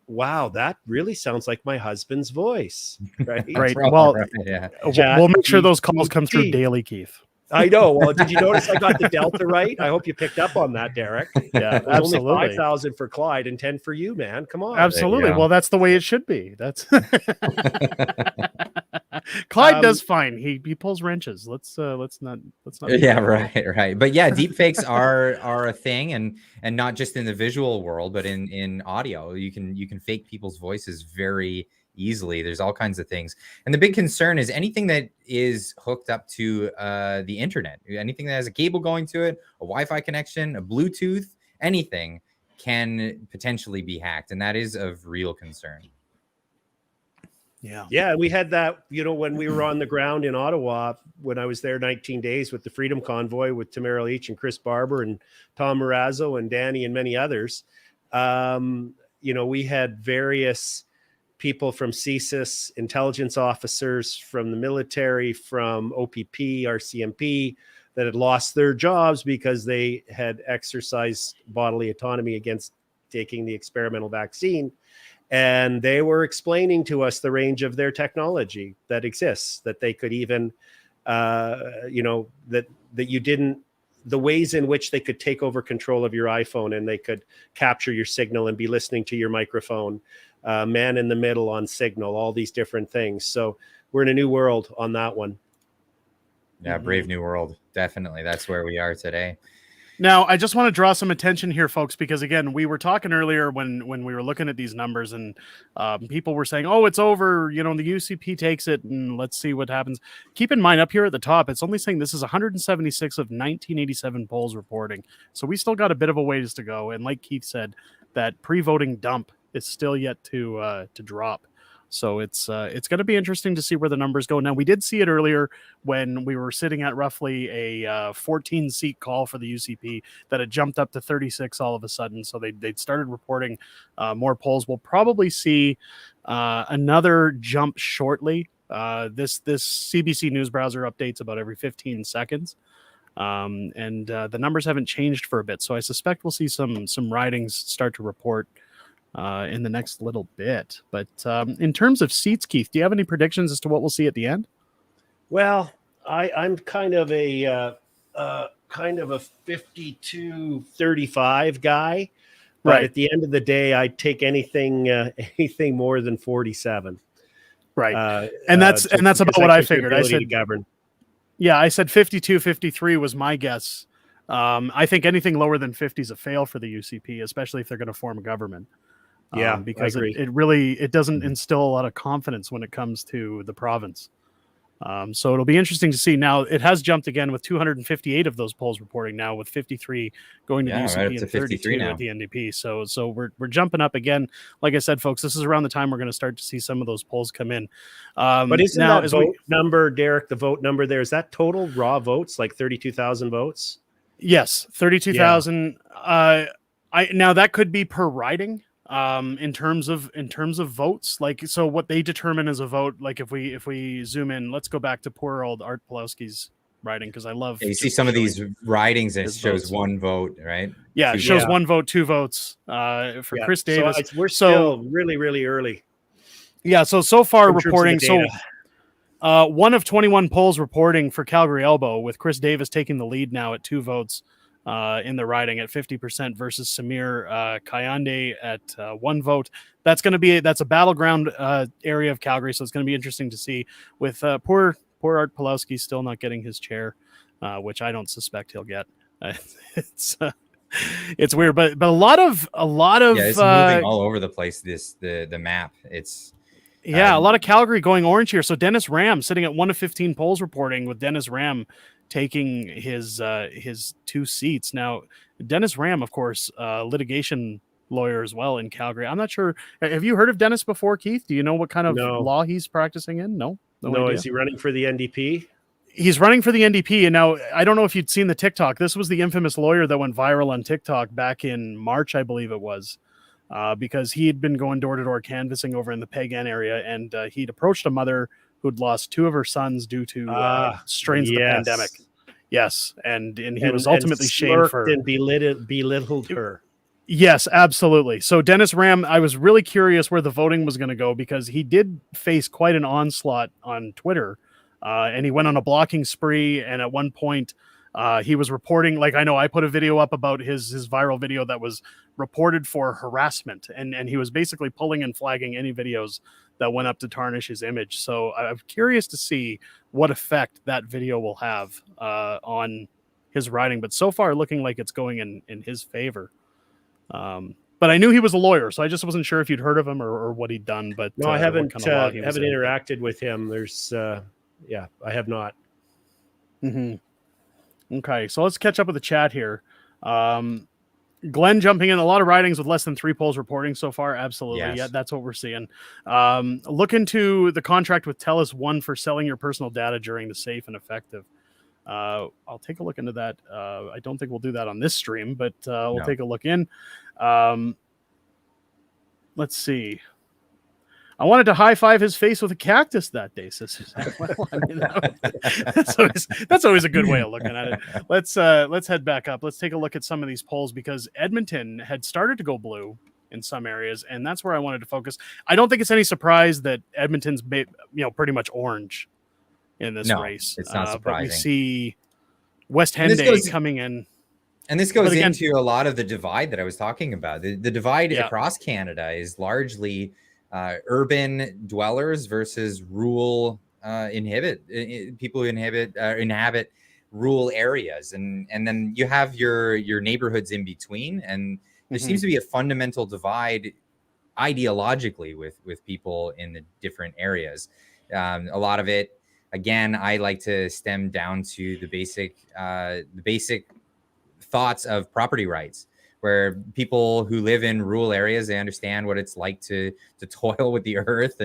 "Wow, that really sounds like my husband's voice." Right. Great. Well, Yeah. we'll make sure those calls come through daily, Keith. I know. Well, did you notice I got the delta right? I hope you picked up on that, Derek. Yeah, It was absolutely. only 5,000 for Clyde and 10 for you, man. Come on. Absolutely. go. Well, that's the way it should be. That's Clyde does fine. He pulls wrenches. Let's not. Yeah, right. But yeah, deepfakes are a thing, and not just in the visual world, but in audio. You can fake people's voices very easily. There's all kinds of things, and the big concern is anything that is hooked up to the internet, anything that has a cable going to it, a Wi-Fi connection, a Bluetooth, anything can potentially be hacked, and that is of real concern. Yeah, we had that, when we were on the ground in Ottawa, when I was there 19 days with the Freedom Convoy with Tamara Lich and Chris Barber and Tom Marazzo and Danny and many others. We had various people from CSIS, intelligence officers from the military, from OPP, RCMP, that had lost their jobs because they had exercised bodily autonomy against taking the experimental vaccine. And they were explaining to us the range of their technology that exists, that they could even, that you didn't, the ways in which they could take over control of your iPhone and they could capture your signal and be listening to your microphone, man in the middle on signal, all these different things. So we're in a new world on that one. Yeah, brave new world. Definitely. That's where we are today. Now, I just want to draw some attention here, folks, because again, we were talking earlier when we were looking at these numbers, and people were saying, "Oh, it's over. The UCP takes it, and let's see what happens." Keep in mind, up here at the top, it's only saying this is 176 of 1987 polls reporting, so we still got a bit of a ways to go. And like Keith said, that pre-voting dump is still yet to drop. So it's going to be interesting to see where the numbers go. Now, we did see it earlier when we were sitting at roughly a 14-seat call for the UCP that had jumped up to 36 all of a sudden. So they'd started reporting more polls. We'll probably see another jump shortly. This CBC News browser updates about every 15 seconds. And the numbers haven't changed for a bit. So I suspect we'll see some ridings start to report in the next little bit. But in terms of seats, Keith, do you have any predictions as to what we'll see at the end? Well, I'm kind of a 52-35 guy, but Right. at the end of the day, I'd take anything more than 47. Right. And that's about what I figured. I said, govern. Yeah, I said 52, 53 was my guess. I think anything lower than 50 is a fail for the UCP, especially if they're going to form a government. Yeah, because I agree. it doesn't instill a lot of confidence when it comes to the province. So it'll be interesting to see. Now, it has jumped again with 258 of those polls reporting now, with 53 going to the UCP right up to and 32 now at the NDP. So we're jumping up again. Like I said, folks, this is around the time we're going to start to see some of those polls come in. But isn't now, that vote number, Derek, the vote number there, is that total raw votes, like 32,000 votes? Yes, 32,000. Now that could be per riding. In terms of votes, like, so what they determine as a vote, like if we zoom in, let's go back to poor old Art Pawlowski's riding, because I love you see some of these ridings and it shows votes. one vote, right? Yeah, it shows 1 vote, 2 votes for Chris Davis. So we're still really, really early. Yeah, so far in terms of reporting. the So data. 1 of 21 polls reporting for Calgary Elbow, with Chris Davis taking the lead now at 2 votes. In the riding at 50% versus Samir Kayande at 1 vote. That's a battleground area of Calgary, so it's going to be interesting to see, with poor Art Pawlowski still not getting his chair, which I don't suspect he'll get. It's weird, but a lot of it's moving all over the place. The map, it's Yeah, a lot of Calgary going orange here. So Dennis Ram sitting at 1 of 15 polls reporting, with Dennis Ram taking his 2 seats. Now, Dennis Ram, of course, litigation lawyer as well in Calgary. I'm not sure. Have you heard of Dennis before, Keith? Do you know what kind of No. law he's practicing in? No No, idea. is he running for the NDP? He's running for the NDP. And now, I don't know if you'd seen the TikTok. This was the infamous lawyer that went viral on TikTok back in March, I believe it was. Because he had been going door to door canvassing over in the Pagan area, and he'd approached a mother who'd lost 2 of her sons due to strains of the pandemic. Yes, and he was ultimately shamed for and belittled her. Yes, absolutely. So Dennis Ram, I was really curious where the voting was going to go, because he did face quite an onslaught on Twitter, and he went on a blocking spree. And at one point, he was reporting, like, I know I put a video up about his viral video that was reported for harassment, and he was basically pulling and flagging any videos that went up to tarnish his image. So I'm curious to see what effect that video will have on his riding, but so far looking like it's going in his favor. But I knew he was a lawyer, so I just wasn't sure if you'd heard of him or what he'd done. But no, I haven't interacted with him. There's I have not. Mm-hmm. Okay, so let's catch up with the chat here. Glenn jumping in, a lot of ridings with less than 3 polls reporting so far. Absolutely. Yes. Yeah, that's what we're seeing. Look into the contract with TELUS One for selling your personal data during the safe and effective. I'll take a look into that. I don't think we'll do that on this stream, but we'll take a look in. Let's see. I wanted to high five his face with a cactus that day, says Suzanne. Well, I mean, that's always a good way of looking at it. Let's head back up. Let's take a look at some of these polls, because Edmonton had started to go blue in some areas, and that's where I wanted to focus. I don't think it's any surprise that Edmonton's pretty much orange in this race. It's not surprising. But we see West Henday coming in. And this goes into a lot of the divide that I was talking about. The divide across Canada is largely urban dwellers versus rural people who inhabit rural areas, and then you have your neighborhoods in between, and there seems to be a fundamental divide ideologically with people in the different areas. A lot of it, again, I like to stem down to the basic thoughts of property rights, where people who live in rural areas, they understand what it's like to toil with the earth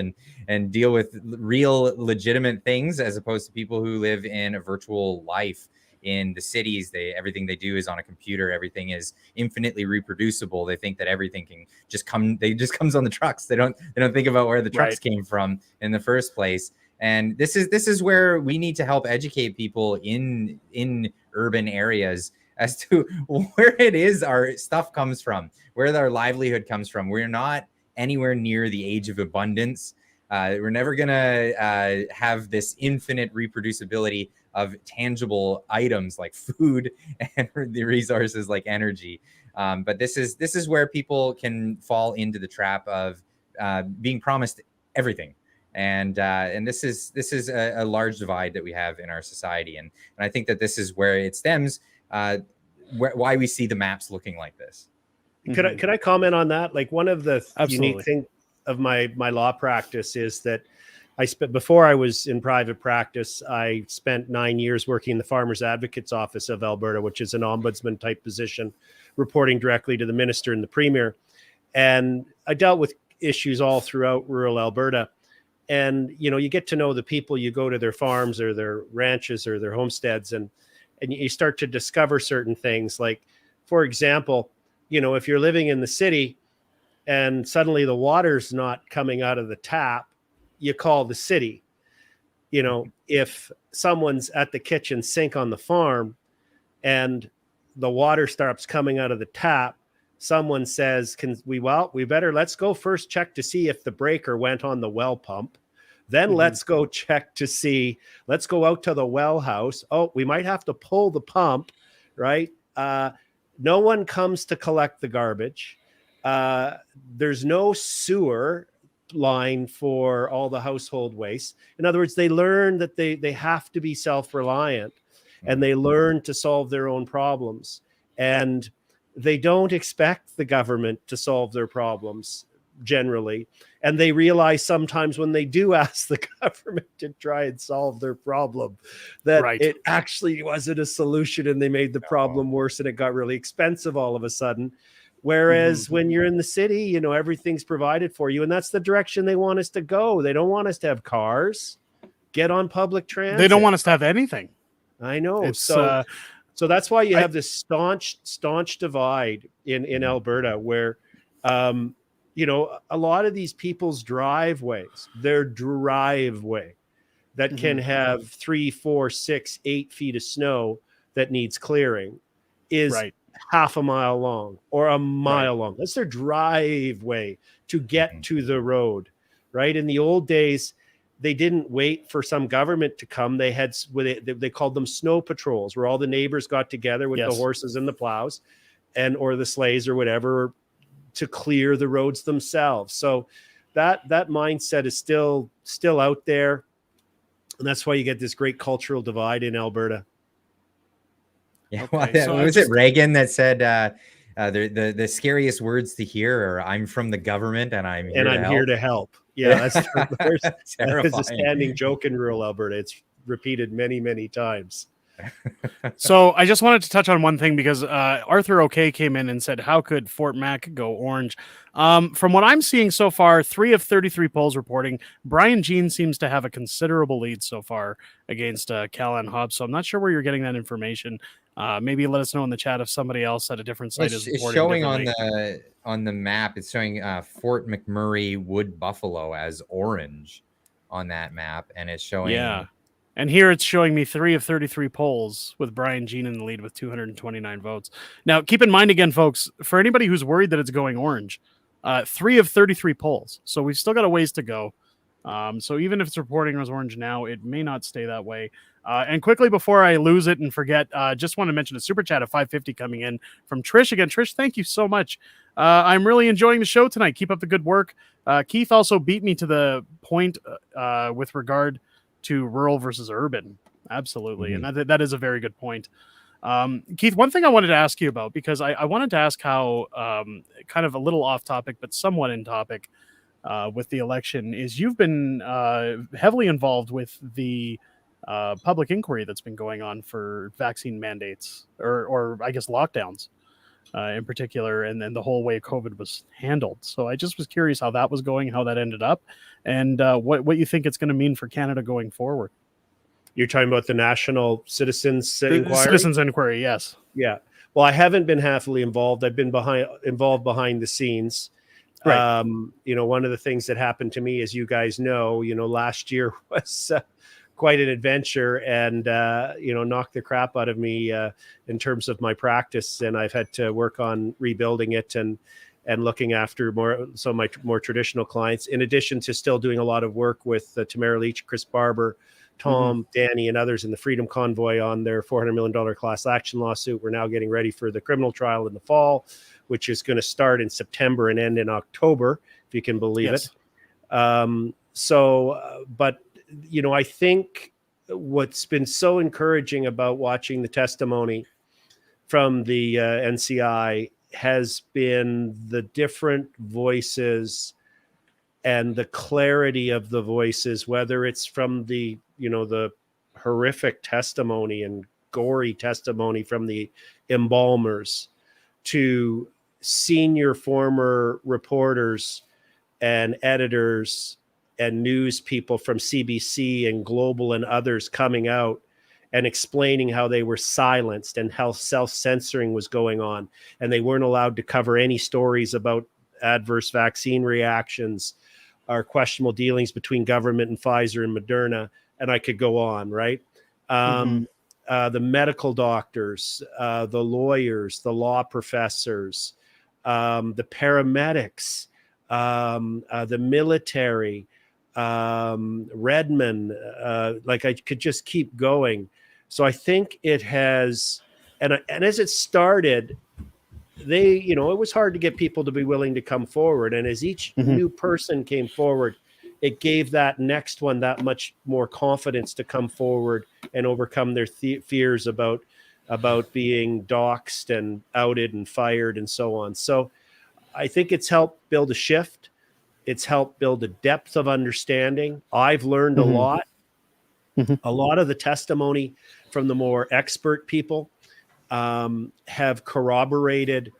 and deal with real legitimate things, as opposed to people who live in a virtual life in the cities. Everything they do is on a computer. Everything is infinitely reproducible. They think that everything can just comes on the trucks. They don't think about where the trucks came from in the first place. And this is where we need to help educate people in urban areas as to where it is our stuff comes from, where our livelihood comes from. We're not anywhere near the age of abundance. We're never going to have this infinite reproducibility of tangible items like food and the resources like energy. But this is where people can fall into the trap of being promised everything. And this is a large divide that we have in our society. And I think that this is where it stems, why we see the maps looking like this. Could I comment on that? Like, one of the unique things of my law practice is that before I was in private practice, I spent 9 years working in the Farmers Advocates Office of Alberta, which is an ombudsman type position, reporting directly to the minister and the premier. And I dealt with issues all throughout rural Alberta. And, you get to know the people, you go to their farms or their ranches or their homesteads, and you start to discover certain things. Like, for example, if you're living in the city and suddenly the water's not coming out of the tap, you call the city. If someone's at the kitchen sink on the farm and the water starts coming out of the tap, someone says, let's go first check to see if the breaker went on the well pump. Then let's go check to see, let's go out to the well house. Oh, we might have to pull the pump, right? No one comes to collect the garbage. There's no sewer line for all the household waste. In other words, they learn that they have to be self-reliant, and they learn to solve their own problems. And they don't expect the government to solve their problems. generally. And they realize sometimes when they do ask the government to try and solve their problem, that Right. it actually wasn't a solution, and they made the problem worse, and it got really expensive all of a sudden. Whereas when you're in the city, you know, everything's provided for you, and that's the direction they want us to go. They don't want us to have cars. Get on public transit. They don't want us to have anything. I know. It's, So that's why you have this staunch divide in Alberta, where, you know, a lot of these people's driveways, their driveway that can have 3, 4, 6, 8 feet of snow that needs clearing is half a mile long or a mile long. That's their driveway to get to the road, right? In the old days, they didn't wait for some government to come. They had, they called them snow patrols, where all the neighbors got together with the horses and the plows or the sleighs or whatever to clear the roads themselves. So that mindset is still out there. And that's why you get this great cultural divide in Alberta. Yeah, Okay, so was it Reagan that said the scariest words to hear are "I'm from the government and I'm here to help." Yeah, that's that is a standing joke in rural Alberta. It's repeated many, many times. So I just wanted to touch on one thing, because Arthur OK came in and said, how could Fort Mac go orange? From what I'm seeing so far, 3 of 33 polls reporting Brian Jean seems to have a considerable lead so far against Callan Hobbs. So I'm not sure where you're getting that information. Maybe let us know in the chat if somebody else at a different site is it's showing on the map. It's showing Fort McMurray, Wood Buffalo as orange on that map, and it's showing and here it's showing me 3 of 33 polls with Brian Jean in the lead with 229 votes. Now, keep in mind again, folks, for anybody who's worried that it's going orange, 3 of 33 polls. So we've still got a ways to go. So even if it's reporting as orange now, it may not stay that way. And quickly, before I lose it and forget, just want to mention a super chat of 550 coming in from Trish again. Trish, thank you so much. I'm really enjoying the show tonight. Keep up the good work. Keith also beat me to the point with regard to rural versus urban. Absolutely. And that is a very good point. Keith, one thing I wanted to ask you about, because I wanted to ask how, kind of a little off topic, but somewhat in topic with the election, is you've been heavily involved with the public inquiry that's been going on for vaccine mandates, or I guess lockdowns in particular, and then the whole way COVID was handled. So I just was curious how that was going, how that ended up, and what you think it's going to mean for Canada going forward. You're talking about the National Citizens Inquiry? Citizens Inquiry, yes. Yeah. Well, I haven't been heavily involved. I've been involved behind the scenes. Right. You know, one of the things that happened to me, as you guys know, last year was quite an adventure, and knocked the crap out of me in terms of my practice, and I've had to work on rebuilding it and looking after some of my more traditional clients, in addition to still doing a lot of work with Tamara Lich, Chris Barber, Tom, Danny, and others in the Freedom Convoy on their $400 million class action lawsuit. We're now getting ready for the criminal trial in the fall, which is going to start in September and end in October, if you can believe it. But I think what's been so encouraging about watching the testimony from the NCI has been the different voices and the clarity of the voices, whether it's from the horrific testimony and gory testimony from the embalmers to senior former reporters and editors and news people from CBC and Global and others coming out and explaining how they were silenced and how self-censoring was going on, and they weren't allowed to cover any stories about adverse vaccine reactions or questionable dealings between government and Pfizer and Moderna, and I could go on, right? The medical doctors, the lawyers, the law professors, the paramedics, the military, Redmond, like I could just keep going. So I think it has, and as it started, it was hard to get people to be willing to come forward. And as each new person came forward, it gave that next one that much more confidence to come forward and overcome their fears about being doxxed and outed and fired and so on. So I think it's helped build a shift. It's helped build a depth of understanding. I've learned a lot. A lot of the testimony from the more expert people have corroborated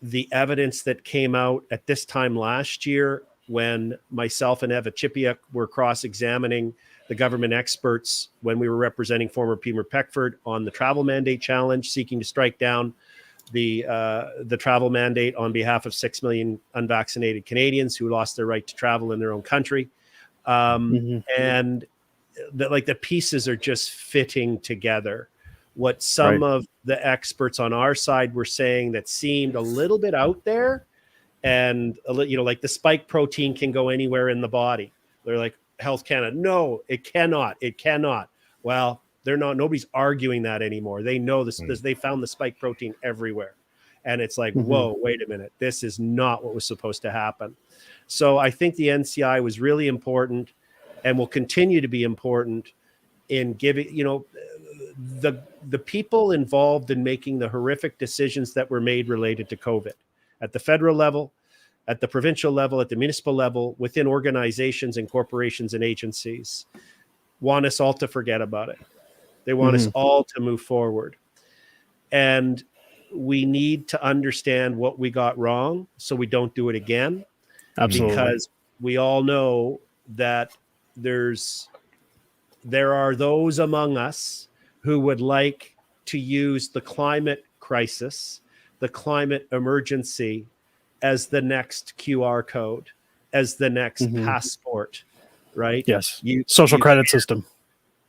the evidence that came out at this time last year when myself and Eva Chipiuk were cross-examining the government experts when we were representing former Premier Peckford on the travel mandate challenge, seeking to strike down the travel mandate on behalf of 6 million unvaccinated Canadians who lost their right to travel in their own country. And the pieces are just fitting together. What some of the experts on our side were saying that seemed a little bit out there, and like the spike protein can go anywhere in the body. They're like, Health Canada, no, it cannot. Well, they're not. Nobody's arguing that anymore. They know this. They found the spike protein everywhere, and it's like, whoa, wait a minute. This is not what was supposed to happen. So I think the NCI was really important, and will continue to be important in giving, the people involved in making the horrific decisions that were made related to COVID at the federal level, at the provincial level, at the municipal level, within organizations and corporations and agencies, want us all to forget about it. They want us all to move forward. And we need to understand what we got wrong so we don't do it again. Absolutely. Because we all know that there are those among us who would like to use the climate crisis, the climate emergency, as the next QR code, as the next passport, right? Yes. Social credit system.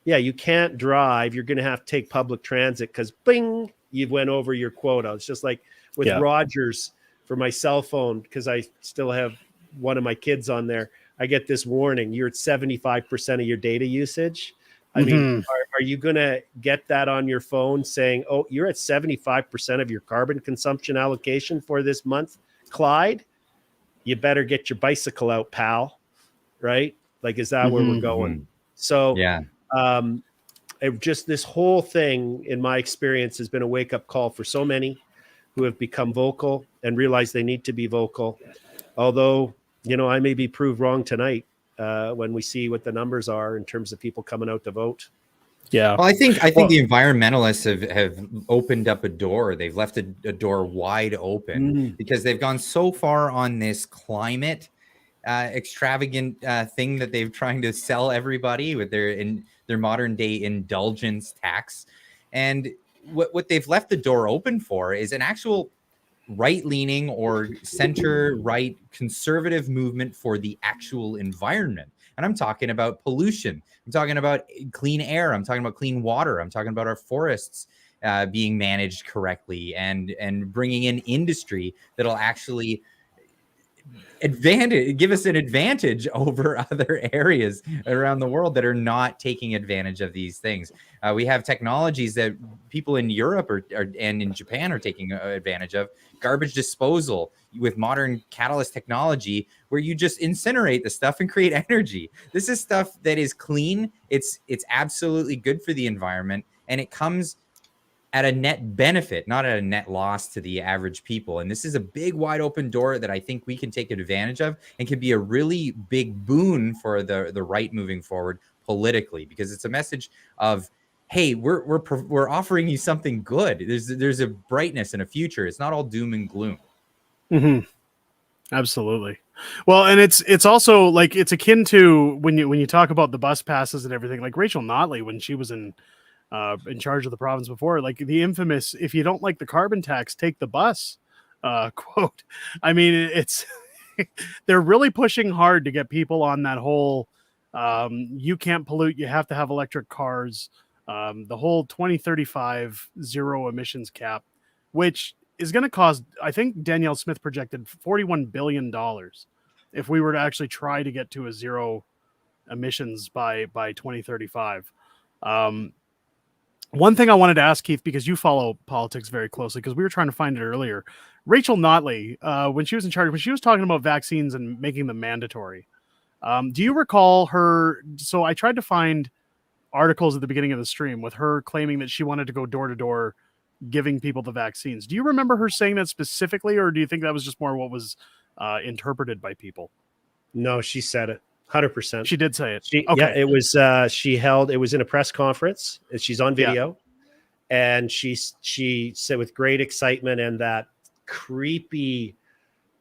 Yeah, you can't drive. You're going to have to take public transit because bing, you've went over your quota. It's just like with Rogers for my cell phone, because I still have one of my kids on there. I get this warning, you're at 75% of your data usage. I mean, are you going to get that on your phone saying, oh, you're at 75% of your carbon consumption allocation for this month, Clyde? You better get your bicycle out, pal. Right? Like, is that where we're going? So, this whole thing, in my experience, has been a wake-up call for so many who have become vocal and realize they need to be vocal. Although, I may be proved wrong tonight when we see what the numbers are in terms of people coming out to vote. Yeah. Well, I think the environmentalists have opened up a door. They've left a door wide open because they've gone so far on this climate extravagant thing that they're trying to sell everybody with their modern day indulgence tax. And what they've left the door open for is an actual right-leaning or center-right conservative movement for the actual environment. And I'm talking about pollution. I'm talking about clean air. I'm talking about clean water. I'm talking about our forests being managed correctly and bringing in industry that'll actually give us an advantage over other areas around the world that are not taking advantage of these things. We have technologies that people in Europe and in Japan are taking advantage of. Garbage disposal with modern catalyst technology, where you just incinerate the stuff and create energy. This is stuff that is clean. It's absolutely good for the environment, and it comes at a net benefit, not at a net loss to the average people. And this is a big, wide open door that I think we can take advantage of and can be a really big boon for the right moving forward politically, because it's a message of, hey, we're offering you something good. There's a brightness and a future. It's not all doom and gloom. Absolutely. Well, and it's also like, it's akin to when you talk about the bus passes and everything, like Rachel Notley, when she was in charge of the province before, like the infamous, if you don't like the carbon tax, take the bus quote. I mean, it's they're really pushing hard to get people on that whole you can't pollute, you have to have electric cars, the whole 2035 zero emissions cap, which is going to cost, I think Danielle Smith projected $41 billion if we were to actually try to get to a zero emissions by 2035. One thing I wanted to ask, Keith, because you follow politics very closely, because we were trying to find it earlier. Rachel Notley, when she was in charge, when she was talking about vaccines and making them mandatory, do you recall her? So I tried to find articles at the beginning of the stream with her claiming that she wanted to go door to door giving people the vaccines. Do you remember her saying that specifically, or do you think that was just more what was interpreted by people? No, she said it 100%. She did say it. Yeah, Okay. it was it was in a press conference. She's on video, and she said with great excitement and that creepy,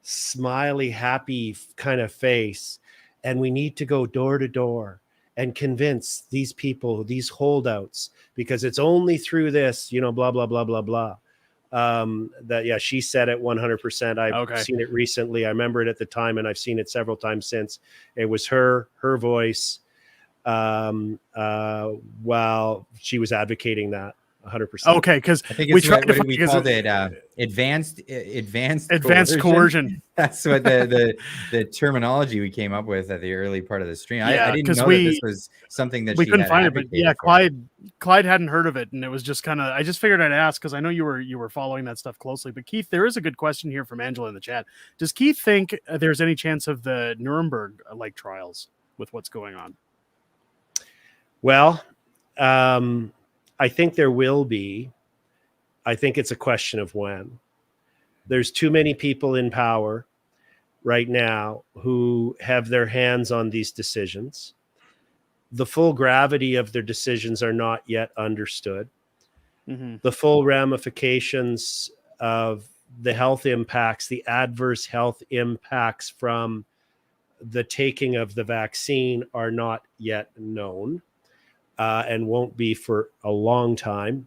smiley, happy kind of face, and we need to go door to door and convince these people, these holdouts, because it's only through this, blah blah blah blah blah. She said it 100%. I've seen it recently. I remember it at the time, and I've seen it several times since. It was her voice while she was advocating that 100%. Okay, because I think it's what we called it advanced coercion. That's what the terminology we came up with at the early part of the stream. I didn't know that this was something that we she couldn't had find it, but yeah, for. Clyde hadn't heard of it, and it was just kind of. I just figured I'd ask because I know you were following that stuff closely. But Keith, there is a good question here from Angela in the chat. Does Keith think there's any chance of the Nuremberg like trials with what's going on? Well, I think there will be. I think it's a question of when. There's too many people in power right now who have their hands on these decisions. The full gravity of their decisions are not yet understood. Mm-hmm. The full ramifications of the health impacts, the adverse health impacts from the taking of the vaccine are not yet known. And won't be for a long time,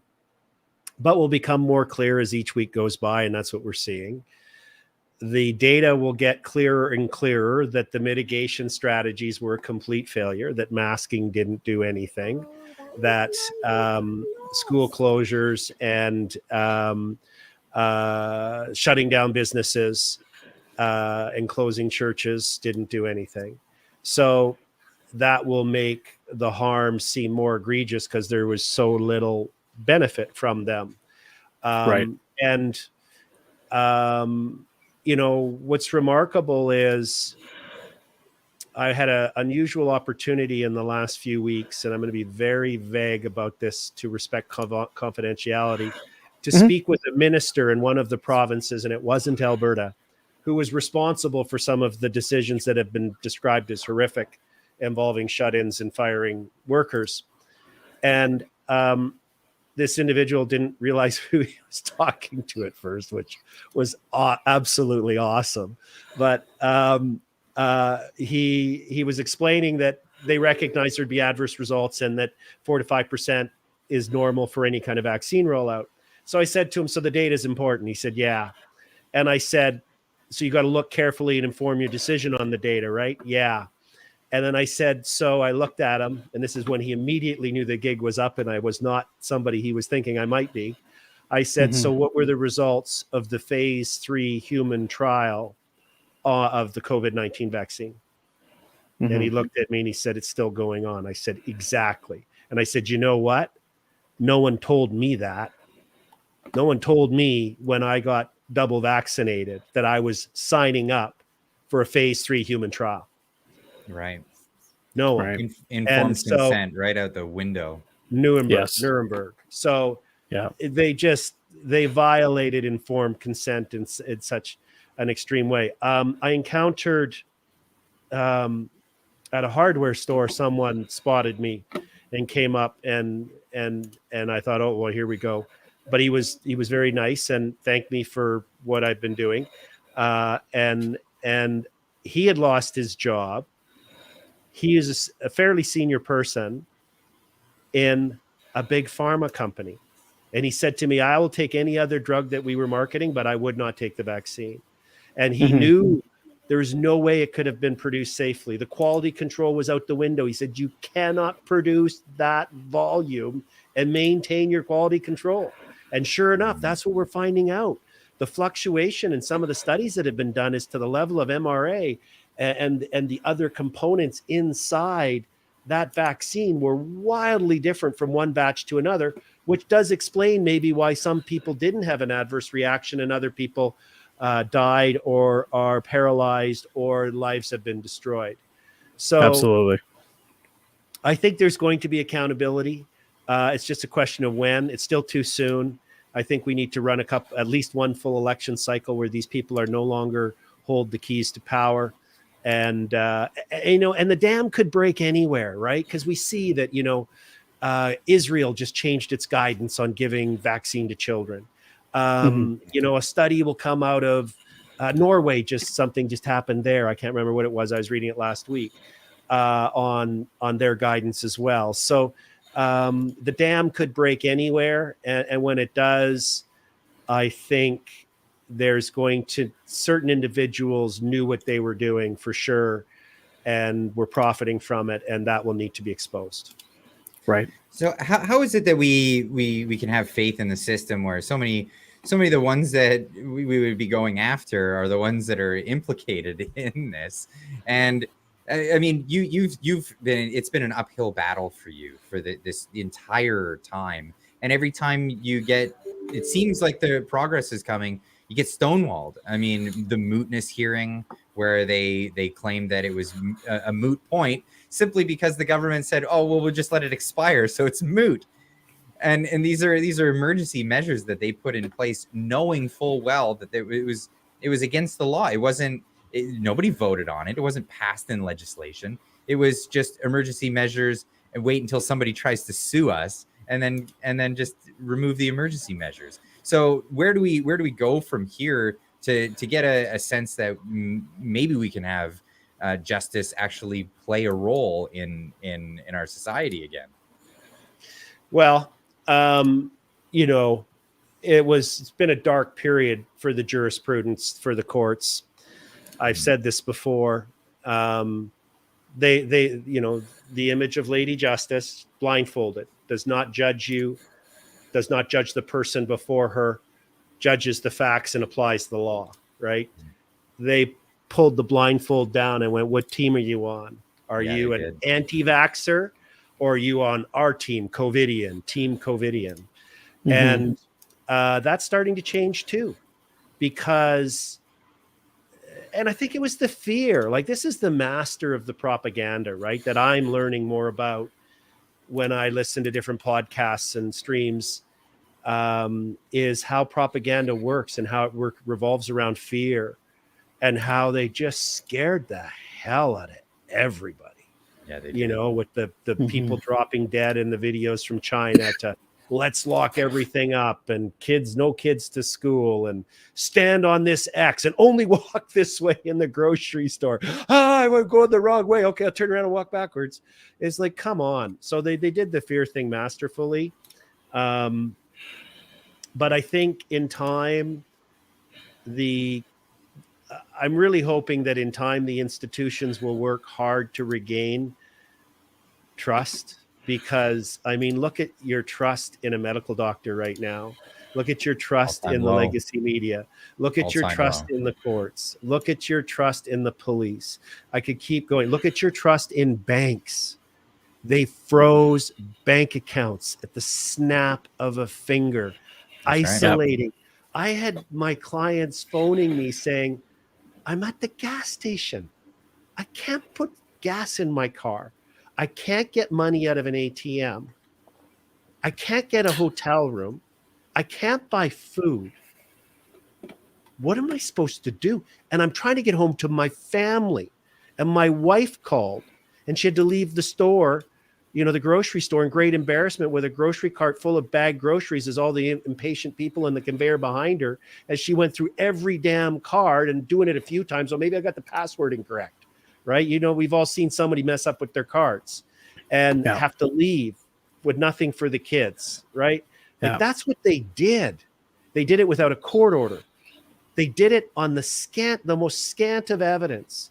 but will become more clear as each week goes by, and that's what we're seeing. The data will get clearer and clearer that the mitigation strategies were a complete failure, that masking didn't do anything, that school closures and shutting down businesses and closing churches didn't do anything. So that will make the harm seem more egregious because there was so little benefit from them. Right. And, what's remarkable is I had an unusual opportunity in the last few weeks, and I'm going to be very vague about this to respect confidentiality, to speak with a minister in one of the provinces, and it wasn't Alberta, who was responsible for some of the decisions that have been described as horrific, involving shut-ins and firing workers. And this individual didn't realize who he was talking to at first, which was absolutely awesome. But he was explaining that they recognize there'd be adverse results and that 4 to 5% is normal for any kind of vaccine rollout. So I said to him, so the data is important. He said, yeah. And I said, so you got to look carefully and inform your decision on the data, right? Yeah. And then I said, so I looked at him, and this is when he immediately knew the gig was up and I was not somebody he was thinking I might be. I said, so what were the results of the phase 3 human trial of the COVID-19 vaccine? And he looked at me and he said, it's still going on. I said, exactly. And I said, you know what? No one told me that. No one told me when I got double vaccinated that I was signing up for a phase 3 human trial. Right. No. Right. Informed consent right out the window. Nuremberg. So yeah, they violated informed consent in such an extreme way. I encountered at a hardware store, someone spotted me and came up and I thought, oh, well, here we go. But he was very nice and thanked me for what I've been doing. And he had lost his job. He is a fairly senior person in a big pharma company. And he said to me, I will take any other drug that we were marketing, but I would not take the vaccine. And he knew there was no way it could have been produced safely. The quality control was out the window. He said, you cannot produce that volume and maintain your quality control. And sure enough, that's what we're finding out. The fluctuation in some of the studies that have been done is to the level of MRA and the other components inside that vaccine were wildly different from one batch to another, which does explain maybe why some people didn't have an adverse reaction and other people died or are paralyzed or lives have been destroyed. So absolutely. I think there's going to be accountability. It's just a question of when. It's still too soon. I think we need to run at least one full election cycle where these people are no longer hold the keys to power. And and the dam could break anywhere, right? Because we see that Israel just changed its guidance on giving vaccine to children. A study will come out of Norway. Something just happened there. I can't remember what it was. I was reading it last week on their guidance as well. So the dam could break anywhere, and when it does, I think there's going to certain individuals knew what they were doing for sure, and were profiting from it, and that will need to be exposed. Right. So how is it that we can have faith in the system where so many of the ones that we would be going after are the ones that are implicated in this? And I mean, it's been an uphill battle for you for the entire time. And every time it seems like the progress is coming, you get stonewalled. I mean, the mootness hearing where they claimed that it was a moot point simply because the government said, "Oh, well, we'll just let it expire, so it's moot." And these are emergency measures that they put in place, knowing full well that it was against the law. Nobody voted on it. It wasn't passed in legislation. It was just emergency measures, and wait until somebody tries to sue us, and then just remove the emergency measures. So where do we go from here to get a sense that maybe we can have justice actually play a role in our society again? Well, it's been a dark period for the jurisprudence, for the courts. I've said this before. The image of Lady Justice, blindfolded, does not judge you, does not judge the person before her, judges the facts and applies the law, right? They pulled the blindfold down and went, "What team are you on? Are you an anti-vaxxer, or are you on our team, Team Covidian?" Mm-hmm. And that's starting to change too, because, and I think it was the fear, like this is the master of the propaganda, right? That I'm learning more about when I listen to different podcasts and streams, is how propaganda works and how it revolves around fear, and how they just scared the hell out of everybody. Yeah, they did. With the people dropping dead in the videos from China to let's lock everything up, and no kids to school, and stand on this X and only walk this way in the grocery store. I would go the wrong way. Okay, I'll turn around and walk backwards. It's like, come on. So they did the fear thing masterfully. But I think in time, I'm really hoping that in time, the institutions will work hard to regain trust. Because, I mean, look at your trust in a medical doctor right now. Look at your trust in the legacy media. Look at your trust in the courts. Look at your trust in the police. I could keep going. Look at your trust in banks. They froze bank accounts at the snap of a finger, isolating. Right. I had my clients phoning me saying, "I'm at the gas station. I can't put gas in my car. I can't get money out of an ATM. I can't get a hotel room. I can't buy food. What am I supposed to do? And I'm trying to get home to my family." And my wife called, and she had to leave the store, the grocery store, in great embarrassment, with a grocery cart full of bagged groceries as all the impatient people in the conveyor behind her, as she went through every damn card and doing it a few times. So maybe I got the password incorrect. Right? We've all seen somebody mess up with their cards and have to leave with nothing for the kids, right? Like that's what they did. They did it without a court order. They did it on the most scant of evidence.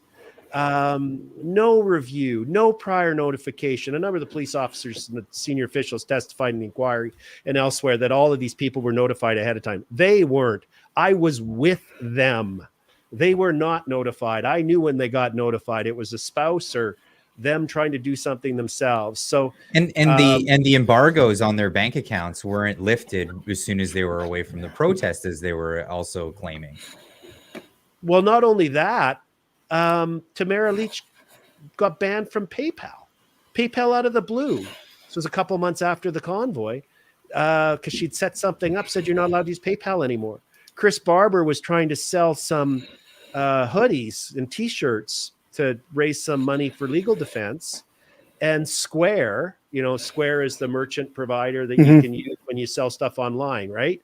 No review, no prior notification. A number of the police officers and the senior officials testified in the inquiry and elsewhere that all of these people were notified ahead of time. They weren't. I was with them. They were not notified. I knew when they got notified. It was a spouse or them trying to do something themselves. So and the embargoes on their bank accounts weren't lifted as soon as they were away from the protest, as they were also claiming. Well, not only that, Tamara Lich got banned from PayPal out of the blue. This was a couple months after the convoy, because she'd set something up, said you're not allowed to use PayPal anymore. Chris Barber was trying to sell some hoodies and T-shirts to raise some money for legal defense. And Square, Square is the merchant provider that you can use when you sell stuff online, right?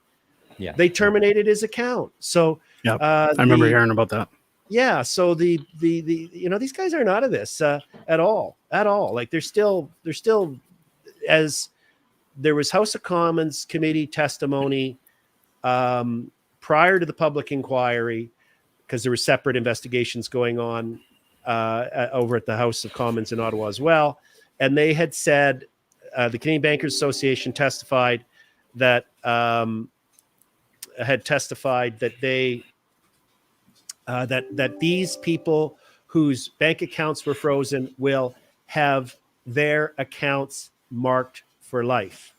Yeah. They terminated his account. So Yep. I remember hearing about that. Yeah. So the these guys aren't out of this at all. Like they're still as there was House of Commons committee testimony prior to the public inquiry, because there were separate investigations going on over at the House of Commons in Ottawa as well. And they had said, the Canadian Bankers Association testified that they that these people whose bank accounts were frozen will have their accounts marked for life.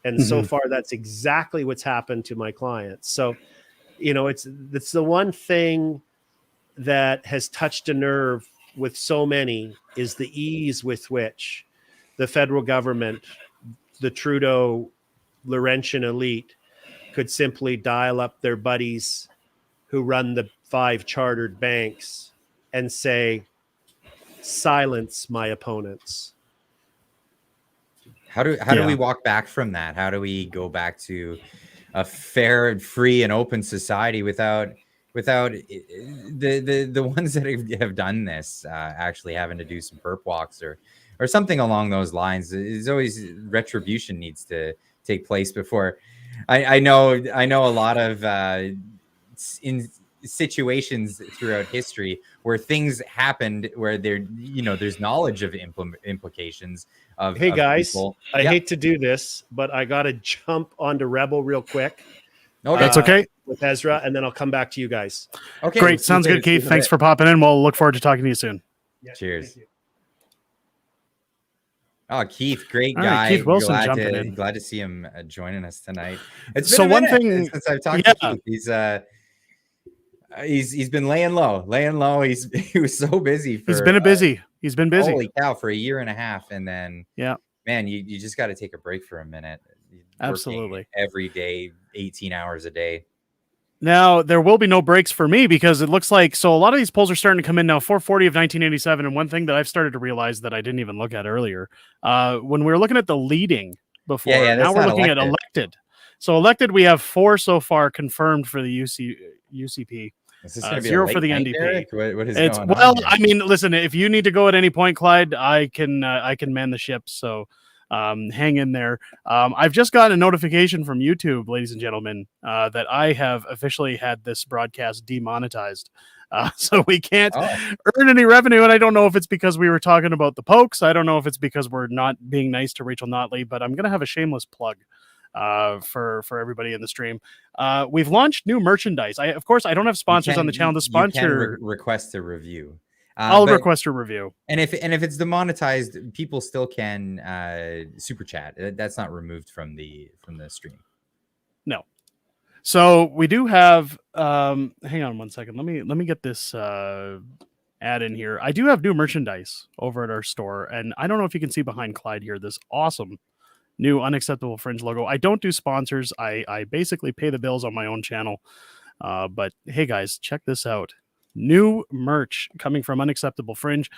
And so far, that's exactly what's happened to my clients. So, it's the one thing that has touched a nerve with so many is the ease with which the federal government, the Trudeau Laurentian elite, could simply dial up their buddies who run the 5 chartered banks and say, silence my opponents. How do we walk back from that? How do we go back to a fair and free and open society without the ones that have done this actually having to do some perp walks or something along those lines? It's always retribution needs to take place before. I know a lot of in situations throughout history where things happened where there's knowledge of implications of Hey guys, people. I hate to do this, but I got to jump onto Rebel real quick. Okay. That's okay. With Ezra, and then I'll come back to you guys. Okay. Great. Sounds good, Keith. Thanks for popping in. We'll look forward to talking to you soon. Yeah, cheers. thank you. Oh, Keith, great All guy. right, Keith Wilson jumping in. Glad to see him joining us tonight. It's So been a one minute thing- since I've talked to Keith. He's been laying low. He was so busy. He's been busy. Holy cow, for a year and a half, and then man, you just got to take a break for a minute. Absolutely. Every day, 18 hours a day. Now, there will be no breaks for me because it looks like, so a lot of these polls are starting to come in now, 440 of 1987. And one thing that I've started to realize that I didn't even look at earlier, when we were looking at the leading before, now we're looking at elected. So elected, we have 4 so far confirmed for the UCP. Is this gonna be 0 a for the late night, NDP. Derek? What is It's going on well, here? I mean, listen, if you need to go at any point, Clyde, I can man the ship. So hang in there. I've just gotten a notification from YouTube, ladies and gentlemen, that I have officially had this broadcast demonetized. So we can't earn any revenue. And I don't know if it's because we were talking about the pokes. I don't know if it's because we're not being nice to Rachel Notley, but I'm going to have a shameless plug for everybody in the stream. We've launched new merchandise. Of course, I don't have sponsors on the channel to sponsor. You can request a review. I'll request a review. And if it's demonetized, people still can super chat. That's not removed from the stream. No. So we do have. Hang on one second. Let me get this ad in here. I do have new merchandise over at our store, and I don't know if you can see behind Clyde here this awesome new Unacceptable Fringe logo. I don't do sponsors. I basically pay the bills on my own channel. But hey guys, check this out. New merch coming from Unacceptable Fringe.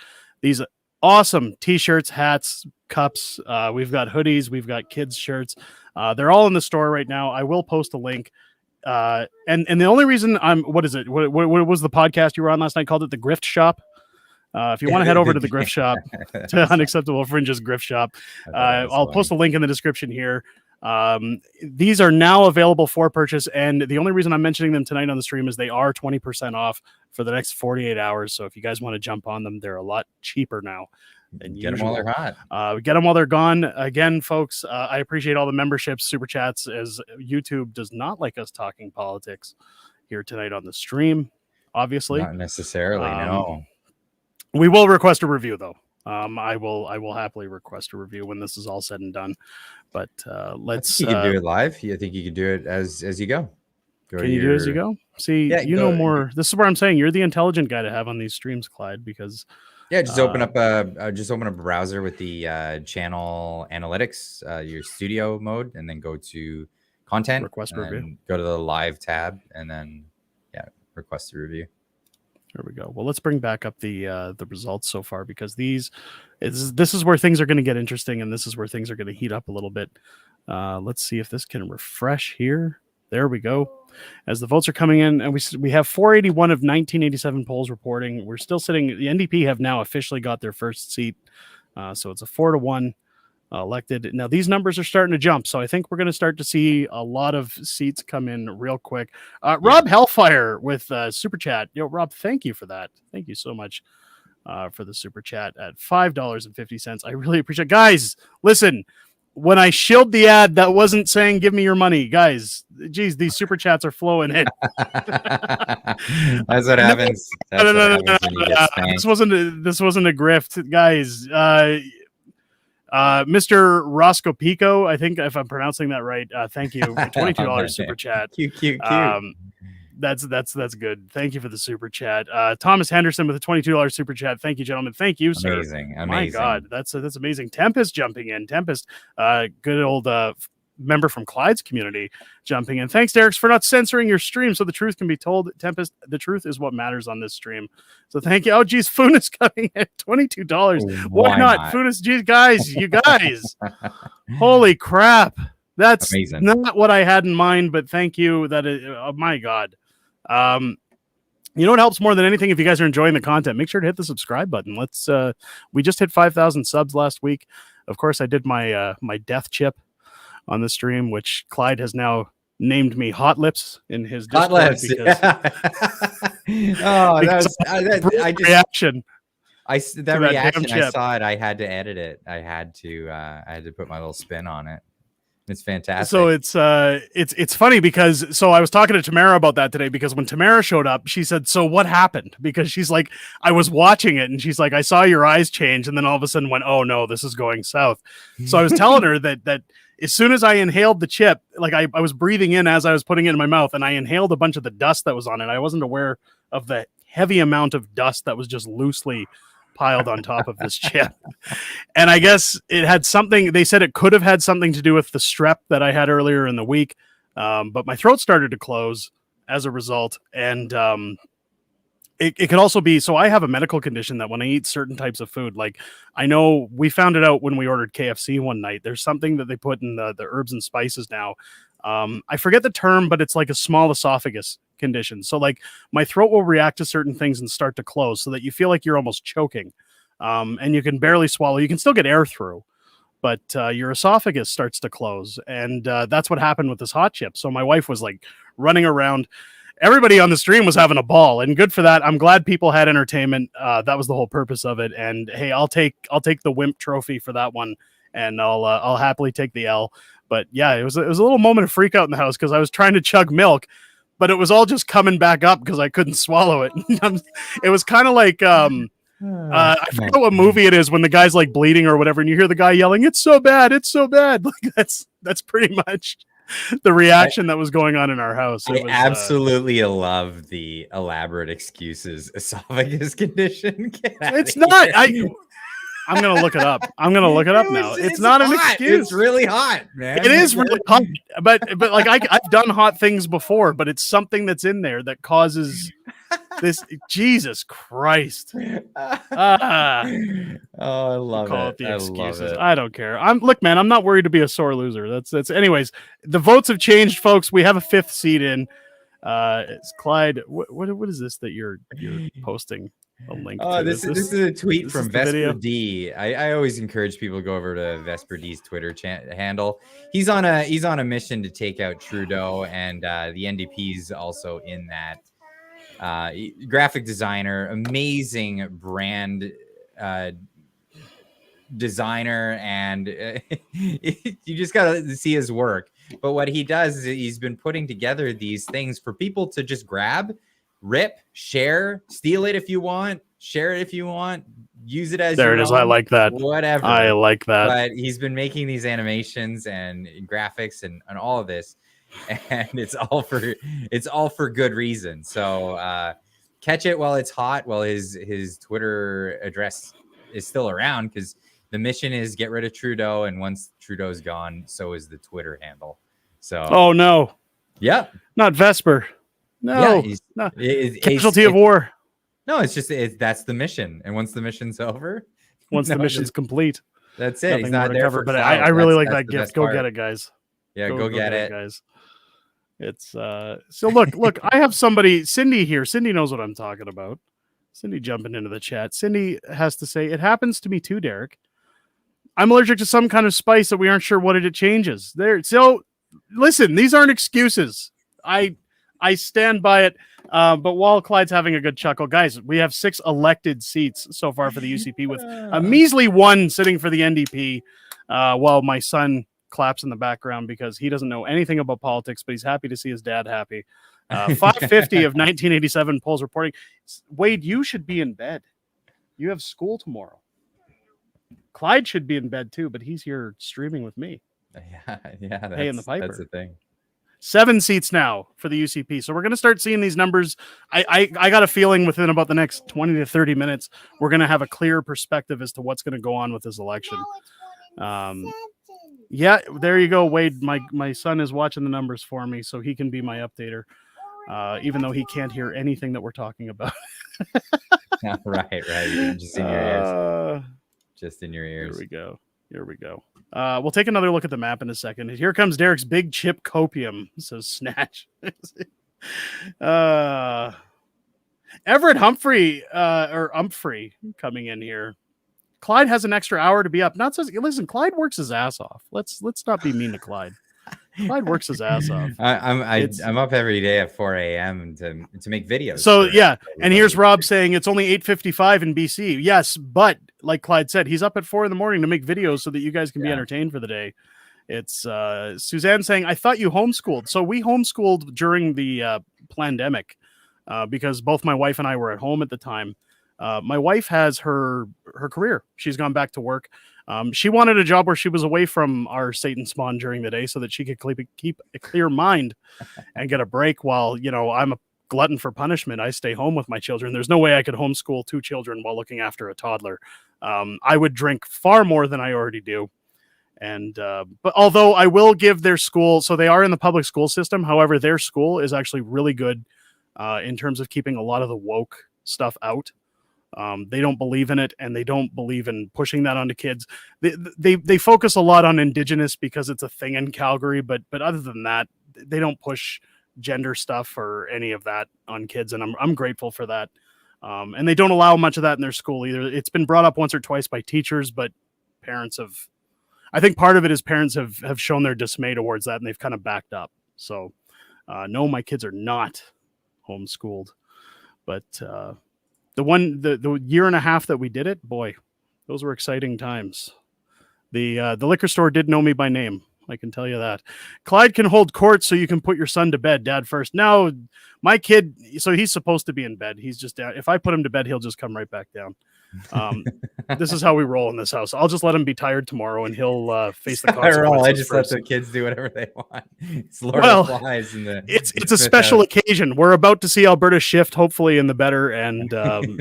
These awesome t-shirts, hats, cups. We've got hoodies. We've got kids shirts. They're all in the store right now. I will post a link. And the only reason what is it? What was the podcast you were on last night? Called it the Grift Shop. If you want to head over to the Grift Shop, to Unacceptable Fringe's Grift Shop, I'll post a link in the description here. These are now available for purchase, and the only reason I'm mentioning them tonight on the stream is they are 20% off for the next 48 hours. So if you guys want to jump on them, they're a lot cheaper now than Get usual. them while they're hot. Get them while they're gone. Again, folks, I appreciate all the memberships, super chats, as YouTube does not like us talking politics here tonight on the stream, obviously. Not necessarily, no. We will request a review, though. I will happily request a review when this is all said and done. But let's. You can do it live. I think you can do it as you go. Can you do it as you go? See, you know more. This is where I'm saying you're the intelligent guy to have on these streams, Clyde, because. Yeah, just open up a browser with the channel analytics, your studio mode, and then go to content. Request a review. Go to the live tab, and then request a review. There we go. Well, let's bring back up the results so far, because this is where things are going to get interesting, and this is where things are going to heat up a little bit. Let's see if this can refresh here. There we go. As the votes are coming in, and we have 481 of 1987 polls reporting. We're still sitting. The NDP have now officially got their first seat, so it's a 4-1 elected. Now these numbers are starting to jump, so I think we're going to start to see a lot of seats come in real quick. Rob Hellfire with super chat. Rob, thank you for that. Thank you so much for the super chat at $5.50. I really appreciate it. Guys, listen, when I shilled the ad, that wasn't saying give me your money, guys. Geez, these super chats are flowing in. That's what happens. That's what happens when you get spanked. This wasn't a grift, guys. Mr. Roscoe Pico, I think if I'm pronouncing that right, thank you. $22 super chat. Cute. That's good. Thank you for the super chat. Thomas Henderson with a $22 super chat. Thank you, gentlemen. Thank you, sir. Amazing. My God, that's amazing. Tempest jumping in. Tempest, good old member from Clyde's community jumping in. Thanks, Derek, for not censoring your stream so the truth can be told. Tempest, the truth is what matters on this stream. So thank you. Oh, geez, Funis coming at $22. Why not? Funis, geez, guys, you guys. Holy crap. That's amazing. Not what I had in mind, but thank you. Oh my God. You know what helps more than anything? If you guys are enjoying the content, make sure to hit the subscribe button. We just hit 5,000 subs last week. Of course, I did my death chip on the stream, which Clyde has now named me Hot Lips in his Discord. Hot Lips. Reaction. That reaction, I saw it. I had to edit it. I had to put my little spin on it. It's fantastic. So it's funny because I was talking to Tamara about that today, because when Tamara showed up, she said, "So what happened?" Because she's like, I was watching it and she's like, I saw your eyes change, and then all of a sudden went, oh no, this is going south. So I was telling her that as soon as I inhaled the chip, like I was breathing in as I was putting it in my mouth, and I inhaled a bunch of the dust that was on it. I wasn't aware of the heavy amount of dust that was just loosely piled on top of this chip. And I guess it had something, they said it could have had something to do with the strep that I had earlier in the week. But my throat started to close as a result. And it could also be, so I have a medical condition that when I eat certain types of food, like I know we found it out when we ordered KFC one night, there's something that they put in the herbs and spices now. I forget the term, but it's like a small esophagus condition. So like my throat will react to certain things and start to close so that you feel like you're almost choking. And you can barely swallow. You can still get air through, but your esophagus starts to close. And that's what happened with this hot chip. So my wife was like running around. Everybody on the stream was having a ball, and good for that. I'm glad people had entertainment. That was the whole purpose of it. And hey, I'll take the wimp trophy for that one, and I'll happily take the L. But yeah, it was a little moment of freak out in the house because I was trying to chug milk, but it was all just coming back up because I couldn't swallow it. It was kind of like I forget what movie it is when the guy's like bleeding or whatever, and you hear the guy yelling, "It's so bad, it's so bad." Like that's pretty much the reaction that was going on in our house. I absolutely love the elaborate excuses esophagus condition. It's not. I'm gonna look it up. I'm gonna look it up now. It's not an excuse. It's really hot, man. It is really hot, but like I've done hot things before, but it's something that's in there that causes this. Jesus Christ! Oh, I love call it. The I excuses. love it. I don't care. Look, man. I'm not worried to be a sore loser. That's. Anyways, the votes have changed, folks. We have a fifth seat in. It's Clyde. What is this that you're posting? A link to. This is a tweet from Vesper D. I always encourage people to go over to Vesper D's Twitter handle. He's on a mission to take out Trudeau, and the NDP's also in that. Graphic designer, amazing brand designer, and you just gotta see his work. But what he does is he's been putting together these things for people to just grab, rip, share, steal it if you want, share it if you want, use it as there it is. I like that. Whatever. I like that. But he's been making these animations and graphics and all of this, and it's all for good reason. So catch it while it's hot, while his Twitter address is still around, because the mission is get rid of Trudeau, and once Trudeau's gone, so is the Twitter handle. So oh no. Yeah. Not Vesper. No, yeah, no. Casualty of war. No, it's just that's the mission, and once the mission's over, Once the mission's complete, that's it. nothing He's more not to there cover. for But clout. I really like That's that the gift. best Go part. get it, guys. Yeah, go get it. guys. It's so look, I have somebody, Cindy here. Cindy knows what I'm talking about. Cindy jumping into the chat. Cindy has to say, it happens to me too, Derek. I'm allergic to some kind of spice that we aren't sure what it changes. There. So listen, these aren't excuses. I stand by it. But while Clyde's having a good chuckle, guys, we have 6 elected seats so far for the UCP with a measly 1 sitting for the NDP, while my son claps in the background because he doesn't know anything about politics, but he's happy to see his dad happy. 550 of 1987 polls reporting. Wade, you should be in bed. You have school tomorrow. Clyde should be in bed too, but he's here streaming with me. Yeah. Paying the piper. That's the thing. 7 seats now for the UCP. So we're going to start seeing these numbers. I got a feeling within about the next 20 to 30 minutes, we're going to have a clear perspective as to what's going to go on with this election. Yeah, there you go, Wade. My son is watching the numbers for me, so he can be my updater, even though he can't hear anything that we're talking about. Right. Just in your ears. Just in your ears. Here we go. We'll take another look at the map in a second. Here comes Derek's big chip copium. Says Snatch. Everett Humphrey coming in here. Clyde has an extra hour to be up. Listen, Clyde works his ass off. Let's not be mean to Clyde. Clyde works his ass off. I'm up every day at 4 a.m. to make videos. So yeah, and here's Rob saying it's only 8:55 in BC. Yes, but like Clyde said, he's up at 4 a.m. to make videos so that you guys can be entertained for the day. It's Suzanne saying, I thought you homeschooled. So we homeschooled during the pandemic because both my wife and I were at home at the time. My wife has her career. She's gone back to work. She wanted a job where she was away from our Satan spawn during the day so that she could keep a clear mind and get a break while, I'm a glutton for punishment. I stay home with my children. There's no way I could homeschool 2 children while looking after a toddler. I would drink far more than I already do. And but although I will give their school, so they are in the public school system. However, their school is actually really good in terms of keeping a lot of the woke stuff out. They don't believe in it, and they don't believe in pushing that onto kids. They focus a lot on Indigenous because it's a thing in Calgary, but other than that, they don't push gender stuff or any of that on kids, and I'm grateful for that. And they don't allow much of that in their school either. It's been brought up once or twice by teachers, but parents have. I think part of it is parents have shown their dismay towards that, and they've kind of backed up. So, no, my kids are not homeschooled, but. The year and a half that we did it, boy, those were exciting times. The liquor store did know me by name. I can tell you that. Clyde can hold court so you can put your son to bed, Dad first. No, my kid, so he's supposed to be in bed. He's just down. If I put him to bed, he'll just come right back down. This is how we roll in this house. I'll just let him be tired tomorrow, and he'll face the consequences. I just let the kids do whatever they want. It's Lord of the Flies. It's a special occasion. We're about to see Alberta shift, hopefully in the better. And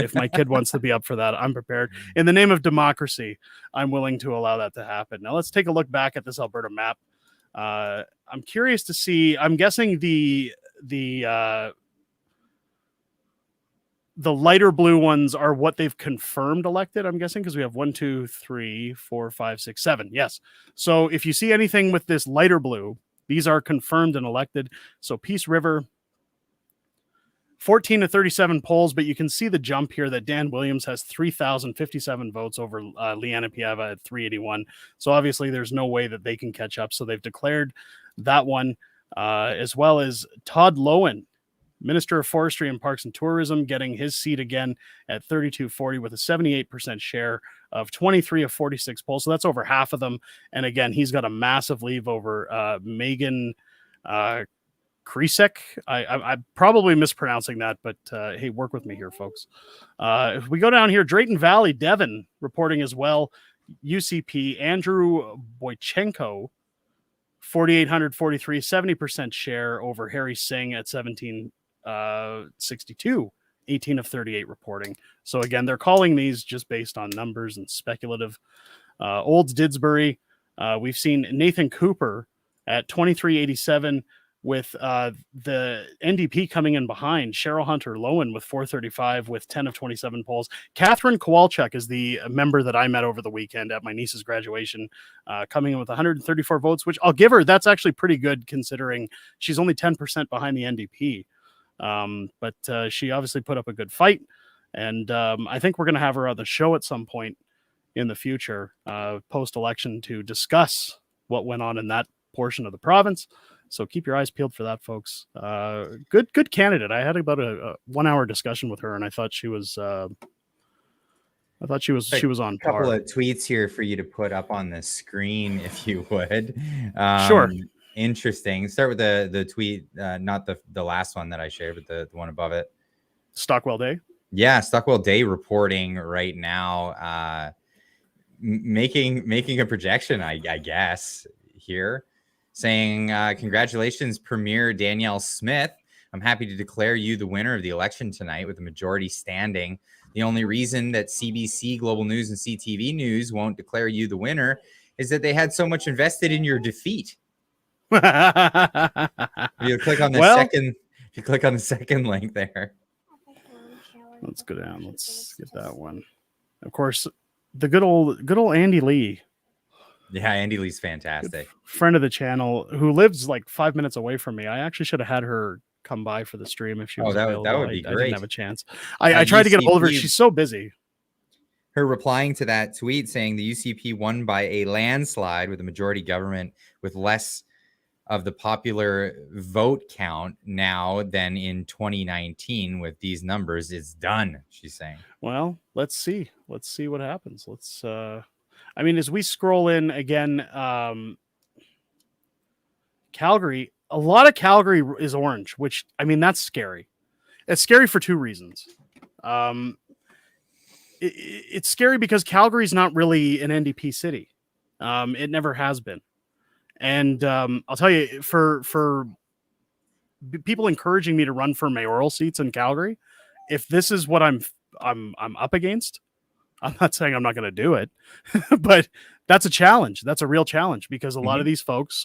if my kid wants to be up for that, I'm prepared. In the name of democracy, I'm willing to allow that to happen. Now let's take a look back at this Alberta map. I'm curious to see. I'm guessing the lighter blue ones are what they've confirmed elected, I'm guessing, because we have 1, 2, 3, 4, 5, 6, 7. Yes. So if you see anything with this lighter blue, these are confirmed and elected. So Peace River, 14 to 37 polls, but you can see the jump here that Dan Williams has 3,057 votes over Liana Piava at 381. So obviously there's no way that they can catch up. So they've declared that one, as well as Todd Lowen, Minister of Forestry and Parks and Tourism, getting his seat again at 3240 with a 78% share of 23 of 46 polls. So that's over half of them. And again, he's got a massive lead over Megan Krisek. I'm probably mispronouncing that, but hey, work with me here, folks. If we go down here, Drayton Valley, Devon reporting as well. UCP, Andrew Boychenko, 4,843, 70% share over Harry Singh at 1762, 18 of 38 reporting. So again, they're calling these just based on numbers and speculative. Olds Didsbury, we've seen Nathan Cooper at 2387, with the NDP coming in behind. Cheryl Hunter-Lowen with 435 with 10 of 27 polls. Catherine Kowalczyk is the member that I met over the weekend at my niece's graduation, coming in with 134 votes, which I'll give her. That's actually pretty good considering she's only 10% behind the NDP. But she obviously put up a good fight. And I think we're going to have her on the show at some point in the future, post-election, to discuss what went on in that portion of the province. So keep your eyes peeled for that, folks. Good candidate. I had about a 1 hour discussion with her, and I thought she was on A couple par. of tweets here for you to put up on the screen, if you would. Sure. Interesting. Start with the tweet, not the last one that I shared, but the one above it. Stockwell Day. Yeah, Stockwell Day reporting right now, making a projection, I guess, here, saying, congratulations, Premier Danielle Smith. I'm happy to declare you the winner of the election tonight with the majority standing. The only reason that CBC, Global News, and CTV News won't declare you the winner is that they had so much invested in your defeat. If you click on the second link there. Let's go down. Let's get that one. Of course, the good old Andy Lee. Yeah, Andy Lee's fantastic. Friend of the channel who lives like 5 minutes away from me. I actually should have had her come by for the stream if she was available. That would be I great. didn't have a chance. I tried to get a hold of her. She's so busy. Her replying to that tweet saying the UCP won by a landslide with a majority government with less of the popular vote count now than in 2019 with these numbers is done, she's saying. Well, let's see. Let's see what happens. Let's I mean, as we scroll in again, Calgary, a lot of Calgary is orange, which, I mean, that's scary. It's scary for two reasons. It's scary because Calgary's not really an NDP city. It never has been. And I'll tell you, for people encouraging me to run for mayoral seats in Calgary, if this is what I'm up against, I'm not saying I'm not going to do it, but that's a challenge. That's a real challenge because a lot of these folks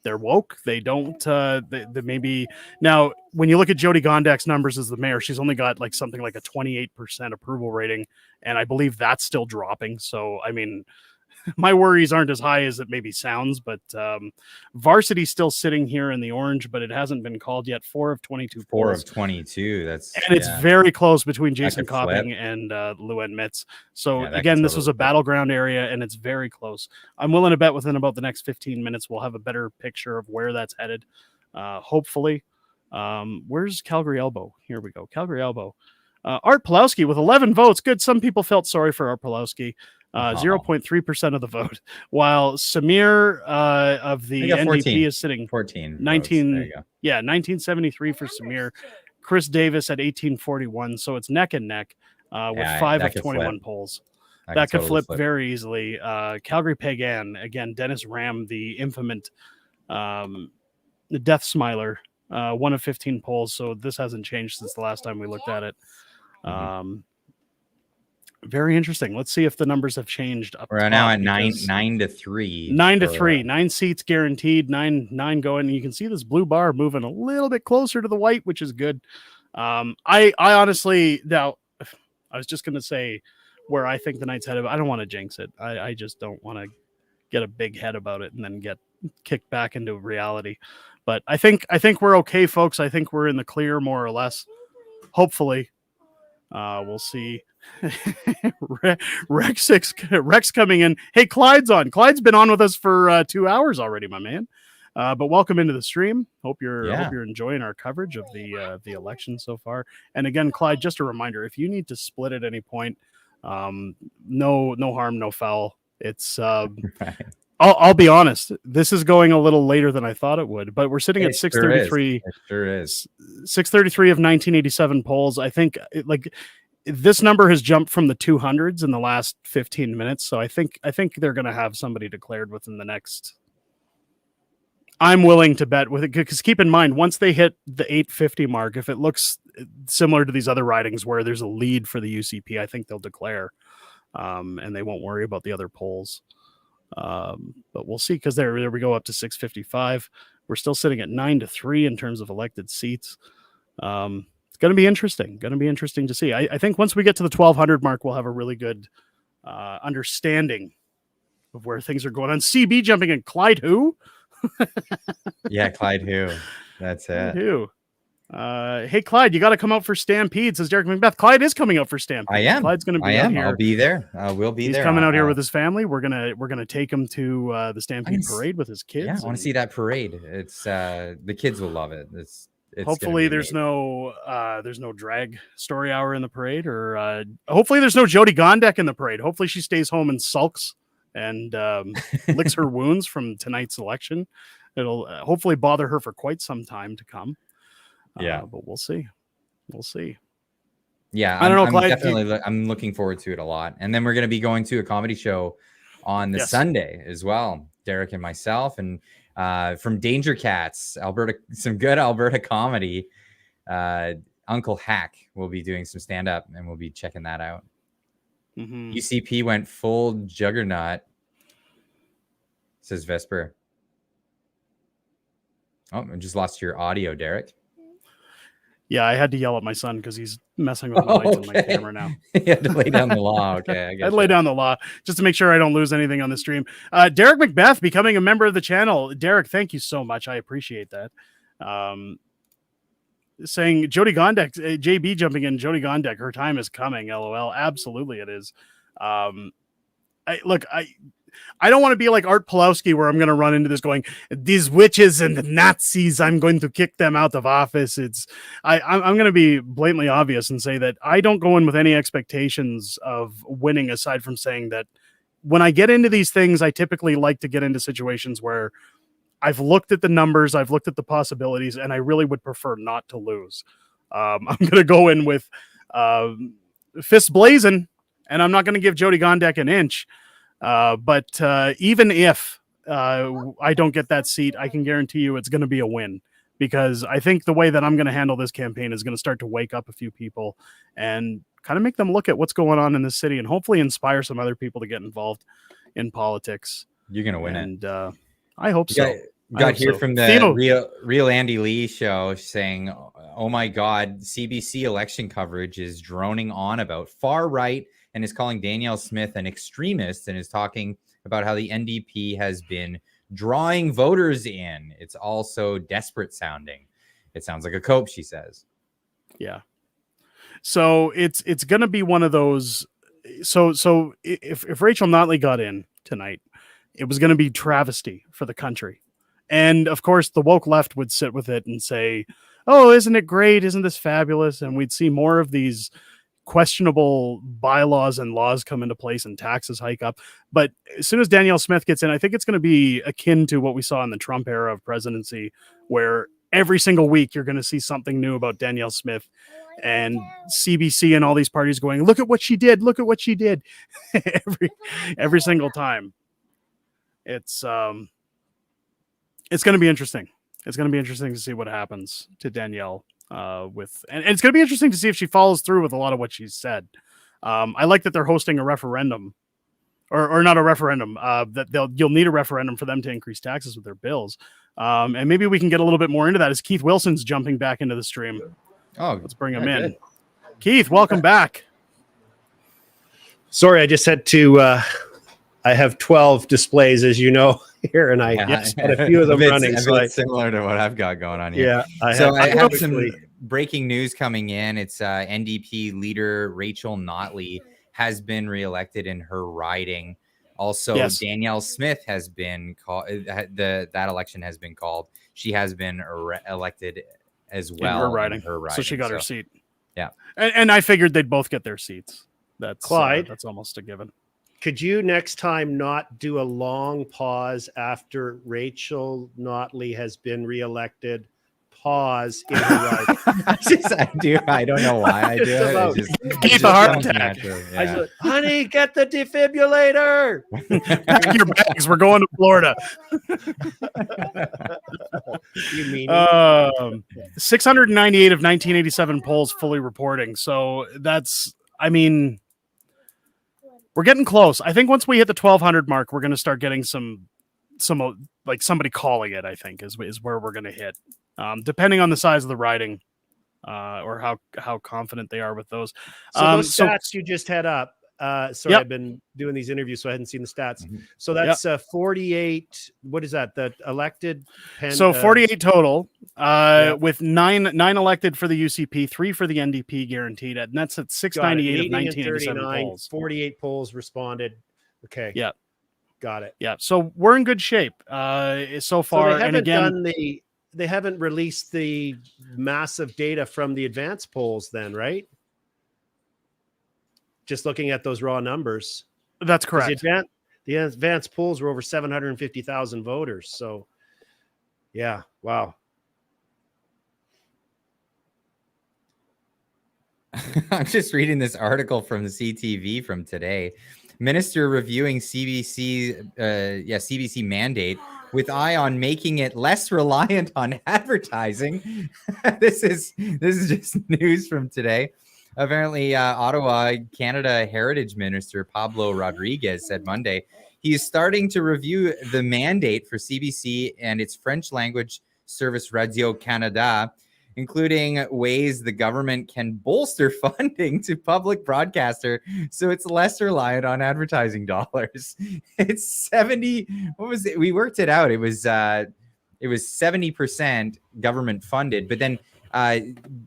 they're woke. They don't, they maybe now when you look at Jody Gondak's numbers as the mayor, she's only got like something like a 28% approval rating. And I believe that's still dropping. So, I mean, my worries aren't as high as it maybe sounds, but Varsity's still sitting here in the orange, but it hasn't been called yet. 4 of 22 4 polls. of 22. It's very close between Jason could flip. Copping and Luann Mitz. So Yeah, again, this totally was a battleground area, and it's very close. I'm willing to bet within about the next 15 minutes we'll have a better picture of where that's headed. Hopefully. Where's Calgary Elbow? Here we go. Calgary Elbow. Art Pawlowski with 11 votes. Good. Some people felt sorry for Art Pawlowski. 0.3% of the vote, while Samir of the NDP 14. is sitting 14 19. There you go. Yeah, 1973 for Samir. Chris Davis at 1841. So it's neck and neck with 5 of 21 polls. That could totally flip very easily. Calgary Pagan, again, Dennis Ram, the infamous the Death Smiler, 1 of 15 polls. So this hasn't changed since the last time we looked at it. Very interesting. Let's see if the numbers have changed. We're now at 9 to 3. 9 to 3. 9 seats guaranteed. 9 going. You can see this blue bar moving a little bit closer to the white, which is good. I honestly, now I was just going to say where I think the Knights headed. I don't want to jinx it. I just don't want to get a big head about it and then get kicked back into reality. But I think we're okay, folks. I think we're in the clear more or less. Hopefully, we'll see. Rex coming in. Hey, Clyde's on. Clyde's been on with us for 2 hours already, my man. But welcome into the stream. Hope you're enjoying our coverage of the election so far. And again, Clyde, just a reminder: if you need to split at any point, no harm, no foul. It's I'll be honest. This is going a little later than I thought it would, but we're sitting at 633. It sure is. 633 of 1987 polls. I think this number has jumped from the 200s in the last 15 minutes. So I think they're going to have somebody declared within the next. I'm willing to bet with it because keep in mind, once they hit the 850 mark, if it looks similar to these other ridings where there's a lead for the UCP, I think they'll declare, and they won't worry about the other polls. But we'll see because there we go up to 655. We're still sitting at 9-3 in terms of elected seats. It's going to be interesting. Going to be interesting to see. I think once we get to the 1,200 mark, we'll have a really good understanding of where things are going on. CB jumping in. Clyde who? Yeah, Clyde who? That's it. Clyde who? Hey, Clyde, you got to come out for Stampede, says Derek Macbeth. Clyde is coming out for Stampede. I am. Clyde's going to be I out am. here. I'll be there. We'll be He's there. coming out here with his family. We're gonna take him to the Stampede parade with his kids. Yeah, I want to see that parade. It's the kids will love it. It's hopefully there's no drag story hour in the parade, or hopefully there's no Jody Gondek in the parade. Hopefully she stays home and sulks and licks her wounds from tonight's election. It'll hopefully bother her for quite some time to come. Yeah, but we'll see. We'll see. Yeah, I don't know. Clyde, I'm looking forward to it a lot. And then we're going to be going to a comedy show on the Sunday as well. Derek and myself, and from Danger Cats, Alberta, some good Alberta comedy. Uncle Hack will be doing some stand up, and we'll be checking that out. Mm-hmm. UCP went full juggernaut, says Vesper. Oh, I just lost your audio, Derek. Yeah, I had to yell at my son because he's messing with my lights and my camera now. You had to lay down the law. Okay, I I'd lay down the law just to make sure I don't lose anything on the stream. Derek Macbeth becoming a member of the channel. Derek, thank you so much. I appreciate that. Saying Jody Gondek, JB jumping in, Jody Gondek, her time is coming. LOL. Absolutely, it is. I don't want to be like Art Pawlowski, where I'm going to run into this going, these witches and the Nazis, I'm going to kick them out of office. I'm going to be blatantly obvious and say that I don't go in with any expectations of winning, aside from saying that when I get into these things, I typically like to get into situations where I've looked at the numbers, I've looked at the possibilities, and I really would prefer not to lose. I'm going to go in with fists blazing, and I'm not going to give Jody Gondek an inch. But even if I don't get that seat, I can guarantee you it's going to be a win, because I think the way that I'm going to handle this campaign is going to start to wake up a few people and kind of make them look at what's going on in the city, and hopefully inspire some other people to get involved in politics. You're going to win it. And I hope so. Got here from the real Andy Lee show saying, oh my God, CBC election coverage is droning on about far right and is calling Danielle Smith an extremist, and is talking about how the NDP has been drawing voters in. It's also desperate sounding. It sounds like a cope, she says. Yeah. So it's going to be one of those. So if Rachel Notley got in tonight, it was going to be travesty for the country. And of course, the woke left would sit with it and say, oh, isn't it great? Isn't this fabulous? And we'd see more of these questionable bylaws and laws come into place and taxes hike up. But as soon as Danielle Smith gets in, I think it's going to be akin to what we saw in the Trump era of presidency, where every single week you're going to see something new about Danielle Smith, and CBC and all these parties going, look at what she did. Look at what she did. every single time. It's going to be interesting. It's going to be interesting to see what happens to Danielle. And it's going to be interesting to see if she follows through with a lot of what she's said. I like that they're hosting a referendum, or not a referendum. That you'll need a referendum for them to increase taxes with their bills. And maybe we can get a little bit more into that as Keith Wilson's jumping back into the stream. Oh, let's bring him in. Good. Keith, welcome back. Sorry, I just had to. I have 12 displays, as you know, here, and I had a few of them running. It's similar to what I've got going on here. Yeah, I have some breaking news coming in. It's NDP leader Rachel Notley has been reelected in her riding. Also, Danielle Smith has been called. That election has been called. She has been elected as well in her riding. So she got her seat. Yeah, and I figured they'd both get their seats. That's Clyde. That's almost a given. Could you next time not do a long pause after Rachel Notley has been reelected? Pause in her ride. I don't know why I do it. Keep a heart attack. Yeah. Honey, get the defibrillator. Pack your bags. We're going to Florida. You mean 698 of 1987 polls fully reporting. So that's, we're getting close. I think once we hit the 1,200 mark, we're going to start getting some like somebody calling it, I think is where we're going to hit, depending on the size of the riding, or how confident they are with those. So those stats you just had up. Sorry, Yep. I've been doing these interviews, so I hadn't seen the stats. Mhm. So that's 48. What is that? The elected. So 48 total, Yeah. with nine elected for the UCP, 3 for the NDP guaranteed, and that's at 698 of 1987 polls. 48 polls responded. Okay. Yeah. Got it. Yeah, so we're in good shape so far. So they haven't and again, done they haven't released the massive data from the advance polls then, right? Just looking at those raw numbers. that's 'Cause correct. The advance polls were over 750,000 voters. So yeah, wow. I'm just reading this article from the CTV from today. Minister reviewing CBC mandate with eye on making it less reliant on advertising. This is just news from today. Apparently, Ottawa, Canada Heritage Minister Pablo Rodriguez said Monday he is starting to review the mandate for CBC and its French language service Radio Canada, including ways the government can bolster funding to public broadcaster so it's less reliant on advertising dollars. It's 70. What was it? We worked it out. It was 70% government funded, but then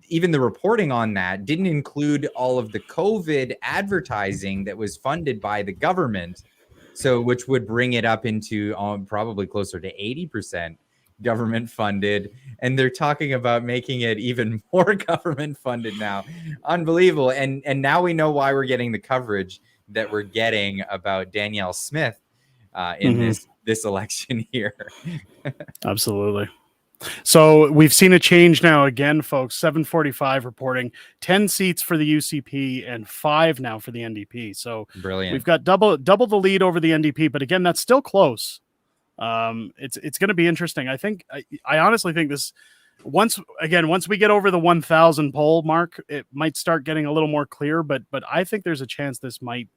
even the reporting on that didn't include all of the COVID advertising that was funded by the government. So which would bring it up into probably closer to 80% government funded, and they're talking about making it even more government funded now. Unbelievable. And now we know why we're getting the coverage that we're getting about Danielle Smith in this election here. Absolutely. So we've seen a change now again, folks. 745 reporting 10 seats for the UCP and 5 now for the NDP. So Brilliant. we've got double the lead over the NDP, but again, that's still close. It's going to be interesting. I think I honestly think this once we get over the 1,000 poll mark, it might start getting a little more clear. But I think there's a chance this might.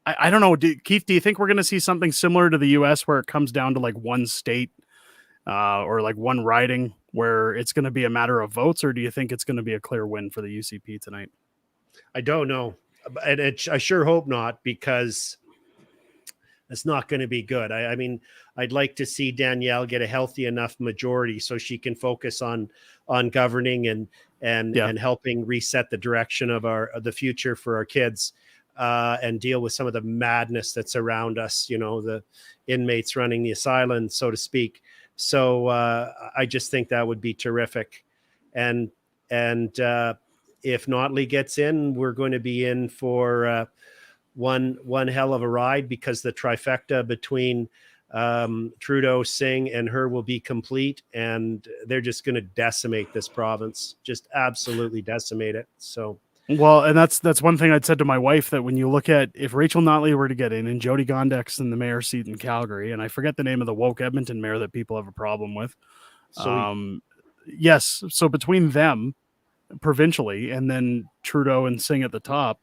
I don't know, Keith. Do you think we're going to see something similar to the U.S. where it comes down to like one state or like one riding where it's going to be a matter of votes, or do you think it's going to be a clear win for the UCP tonight? I don't know, and I sure hope not, because it's not going to be good. I mean, I'd like to see Danielle get a healthy enough majority so she can focus on governing and helping reset the direction of the future for our kids, and deal with some of the madness that's around us. You know, the inmates running the asylum, so to speak. So I just think that would be terrific, and if Notley gets in, we're going to be in for one hell of a ride, because the trifecta between Trudeau, Singh, and her will be complete, and they're just going to decimate this province, just absolutely decimate it. So, well, and that's one thing I'd said to my wife, that when you look at if Rachel Notley were to get in and Jody Gondek's in the mayor seat in Calgary, and I forget the name of the woke Edmonton mayor that people have a problem with. so Yes, so between them provincially and then Trudeau and Singh at the top,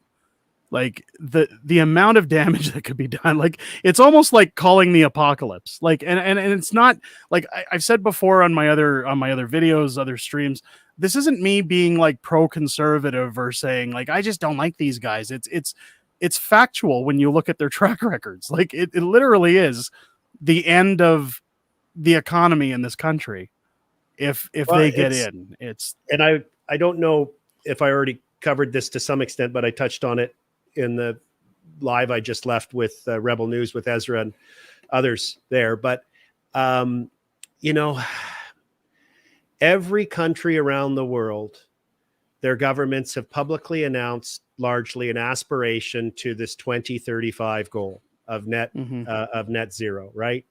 like the amount of damage that could be done, like it's almost like calling the apocalypse. Like and it's not like I've said before on my other videos, other streams, this isn't me being like pro-conservative or saying like I just don't like these guys. It's factual when you look at their track records. Like it literally is the end of the economy in this country if they get in. It's and I don't know if I already covered this to some extent, but I touched on it in the live I just left with Rebel News with Ezra and others there. But, you know, every country around the world, their governments have publicly announced largely an aspiration to this 2035 goal of net zero, right?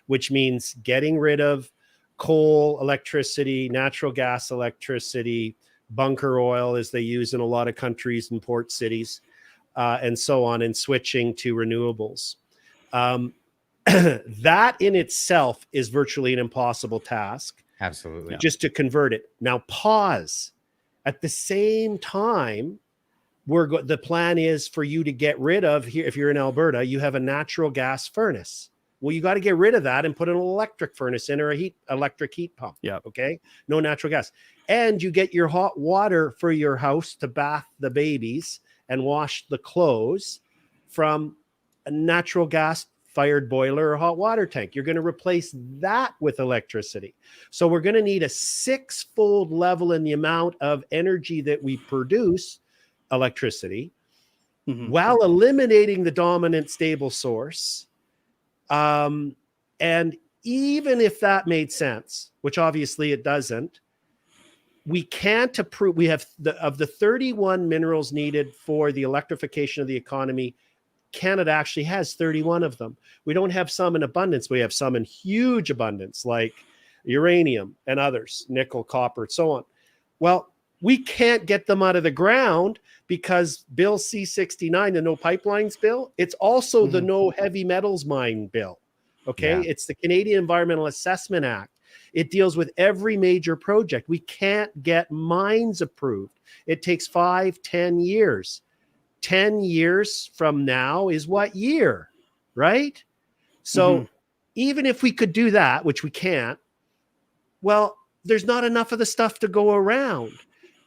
Which means getting rid of coal, electricity, natural gas electricity, bunker oil, as they use in a lot of countries and port cities, and so on, and switching to renewables. That in itself is virtually an impossible task. Absolutely. Just to convert it. Now pause. At the same time, the plan is for you to get rid of, here, if you're in Alberta, you have a natural gas furnace Well, you got to get rid of that and put an electric furnace in or a electric heat pump. Yeah. Okay. No natural gas. And you get your hot water for your house to bath the babies and wash the clothes from a natural gas fired boiler or hot water tank. You're going to replace that with electricity. So we're going to need a 6-fold level in the amount of energy that we produce, electricity, while eliminating the dominant stable source. And even if that made sense, which obviously it doesn't, we can't approve. We have of the 31 minerals needed for the electrification of the economy, Canada actually has 31 of them. We don't have some in abundance. We have some in huge abundance, like uranium and others, nickel, copper, and so on. Well, we can't get them out of the ground because Bill C-69, the No Pipelines bill, it's also the No Heavy Metals Mine bill. Okay. Yeah. It's the Canadian Environmental Assessment Act. It deals with every major project. We can't get mines approved. It takes 5-10 years. 10 years from now is what year, right? So even if we could do that, which we can't, well, there's not enough of the stuff to go around.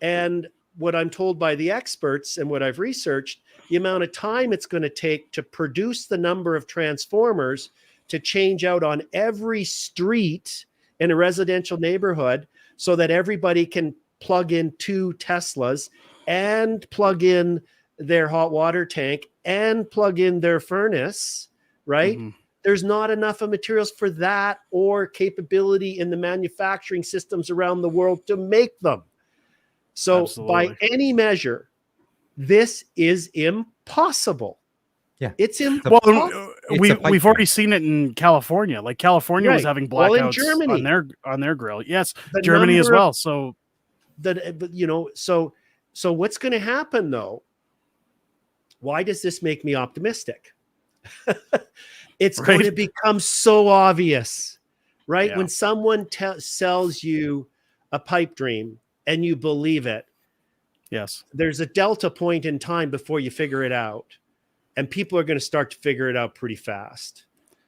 And what I'm told by the experts and what I've researched, the amount of time it's going to take to produce the number of transformers to change out on every street in a residential neighborhood so that everybody can plug in 2 Teslas and plug in their hot water tank and plug in their furnace, right? There's not enough of materials for that or capability in the manufacturing systems around the world to make them. So by any measure, this is impossible. Yeah, it's impossible. Well, we've already seen it in California. Like California was having blackouts in Germany on their grill. Yes, the Germany as well. So so what's going to happen though? Why does this make me optimistic? It's going to become so obvious, right? Yeah. When someone sells you a pipe dream and you believe it, yes, there's a delta point in time before you figure it out. And people are going to start to figure it out pretty fast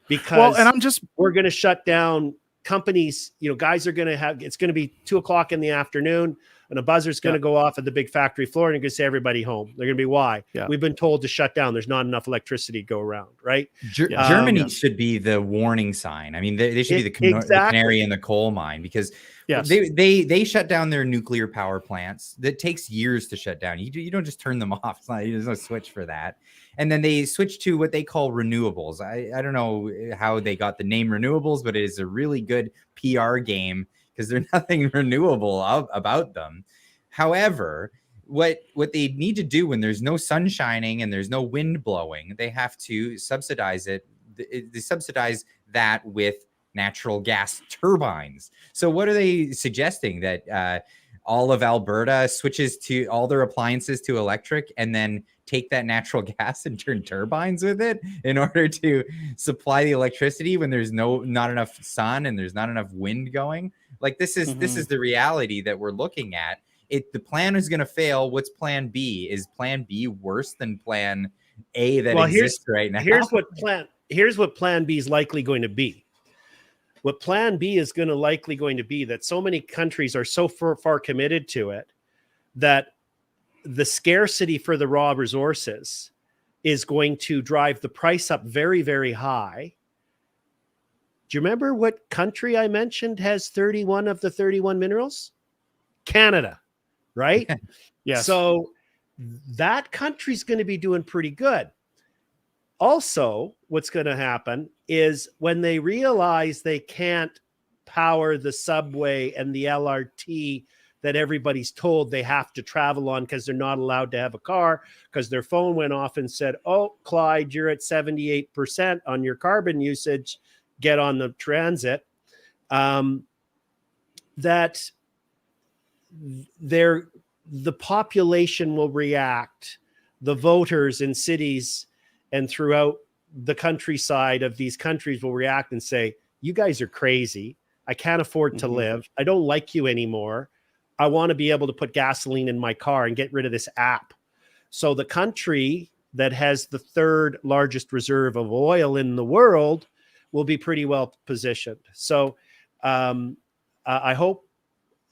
because we're going to shut down companies. Guys are going to have, it's going to be 2:00 in the afternoon and a buzzer's going to go off at the big factory floor and you're going to say everybody home. They're going to be, why? Yeah. We've been told to shut down. There's not enough electricity to go around, right? Germany should be the warning sign. I mean, they should be the canary in the coal mine because they shut down their nuclear power plants. That takes years to shut down. You don't just turn them off. There's no switch for that. And then they switch to what they call renewables. I don't know how they got the name renewables, but it is a really good PR game because there's nothing renewable about them. However, what they need to do when there's no sun shining and there's no wind blowing, they have to subsidize it. They subsidize that with natural gas turbines. So what are they suggesting? That all of Alberta switches to all their appliances to electric and then take that natural gas and turn turbines with it in order to supply the electricity when there's not enough sun and there's not enough wind going? Like this is the reality that we're looking at. The plan is going to fail. What's plan B? Is plan B worse than plan A that exists right now? Here's what plan B is likely going to be. What plan B is likely going to be that so many countries are so far committed to it that the scarcity for the raw resources is going to drive the price up very, very high. Do you remember what country I mentioned has 31 of the 31 minerals? Canada, right? Yes. So that country's going to be doing pretty good. Also, what's going to happen is when they realize they can't power the subway and the LRT that everybody's told they have to travel on because they're not allowed to have a car because their phone went off and said, oh, Clyde, you're at 78% on your carbon usage. Get on the transit. That the population will react. The voters in cities and throughout the countryside of these countries will react and say, you guys are crazy. I can't afford to live. I don't like you anymore. I want to be able to put gasoline in my car and get rid of this app. So the country that has the 3rd largest reserve of oil in the world will be pretty well positioned. So I hope,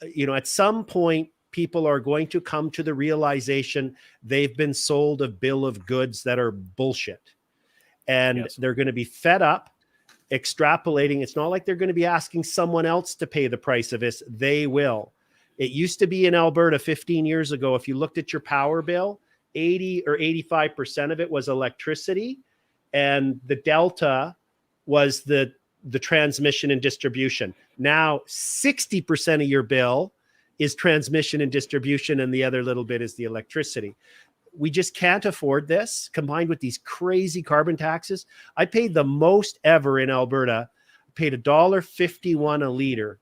at some point, people are going to come to the realization they've been sold a bill of goods that are bullshit. And they're going to be fed up, extrapolating. It's not like they're going to be asking someone else to pay the price of this. They will. It used to be in Alberta 15 years ago, if you looked at your power bill, 80 or 85% of it was electricity. And the delta was the transmission and distribution. Now, 60% of your bill is transmission and distribution, and the other little bit is the electricity. We just can't afford this, combined with these crazy carbon taxes. I paid the most ever in Alberta. I paid $1.51 a liter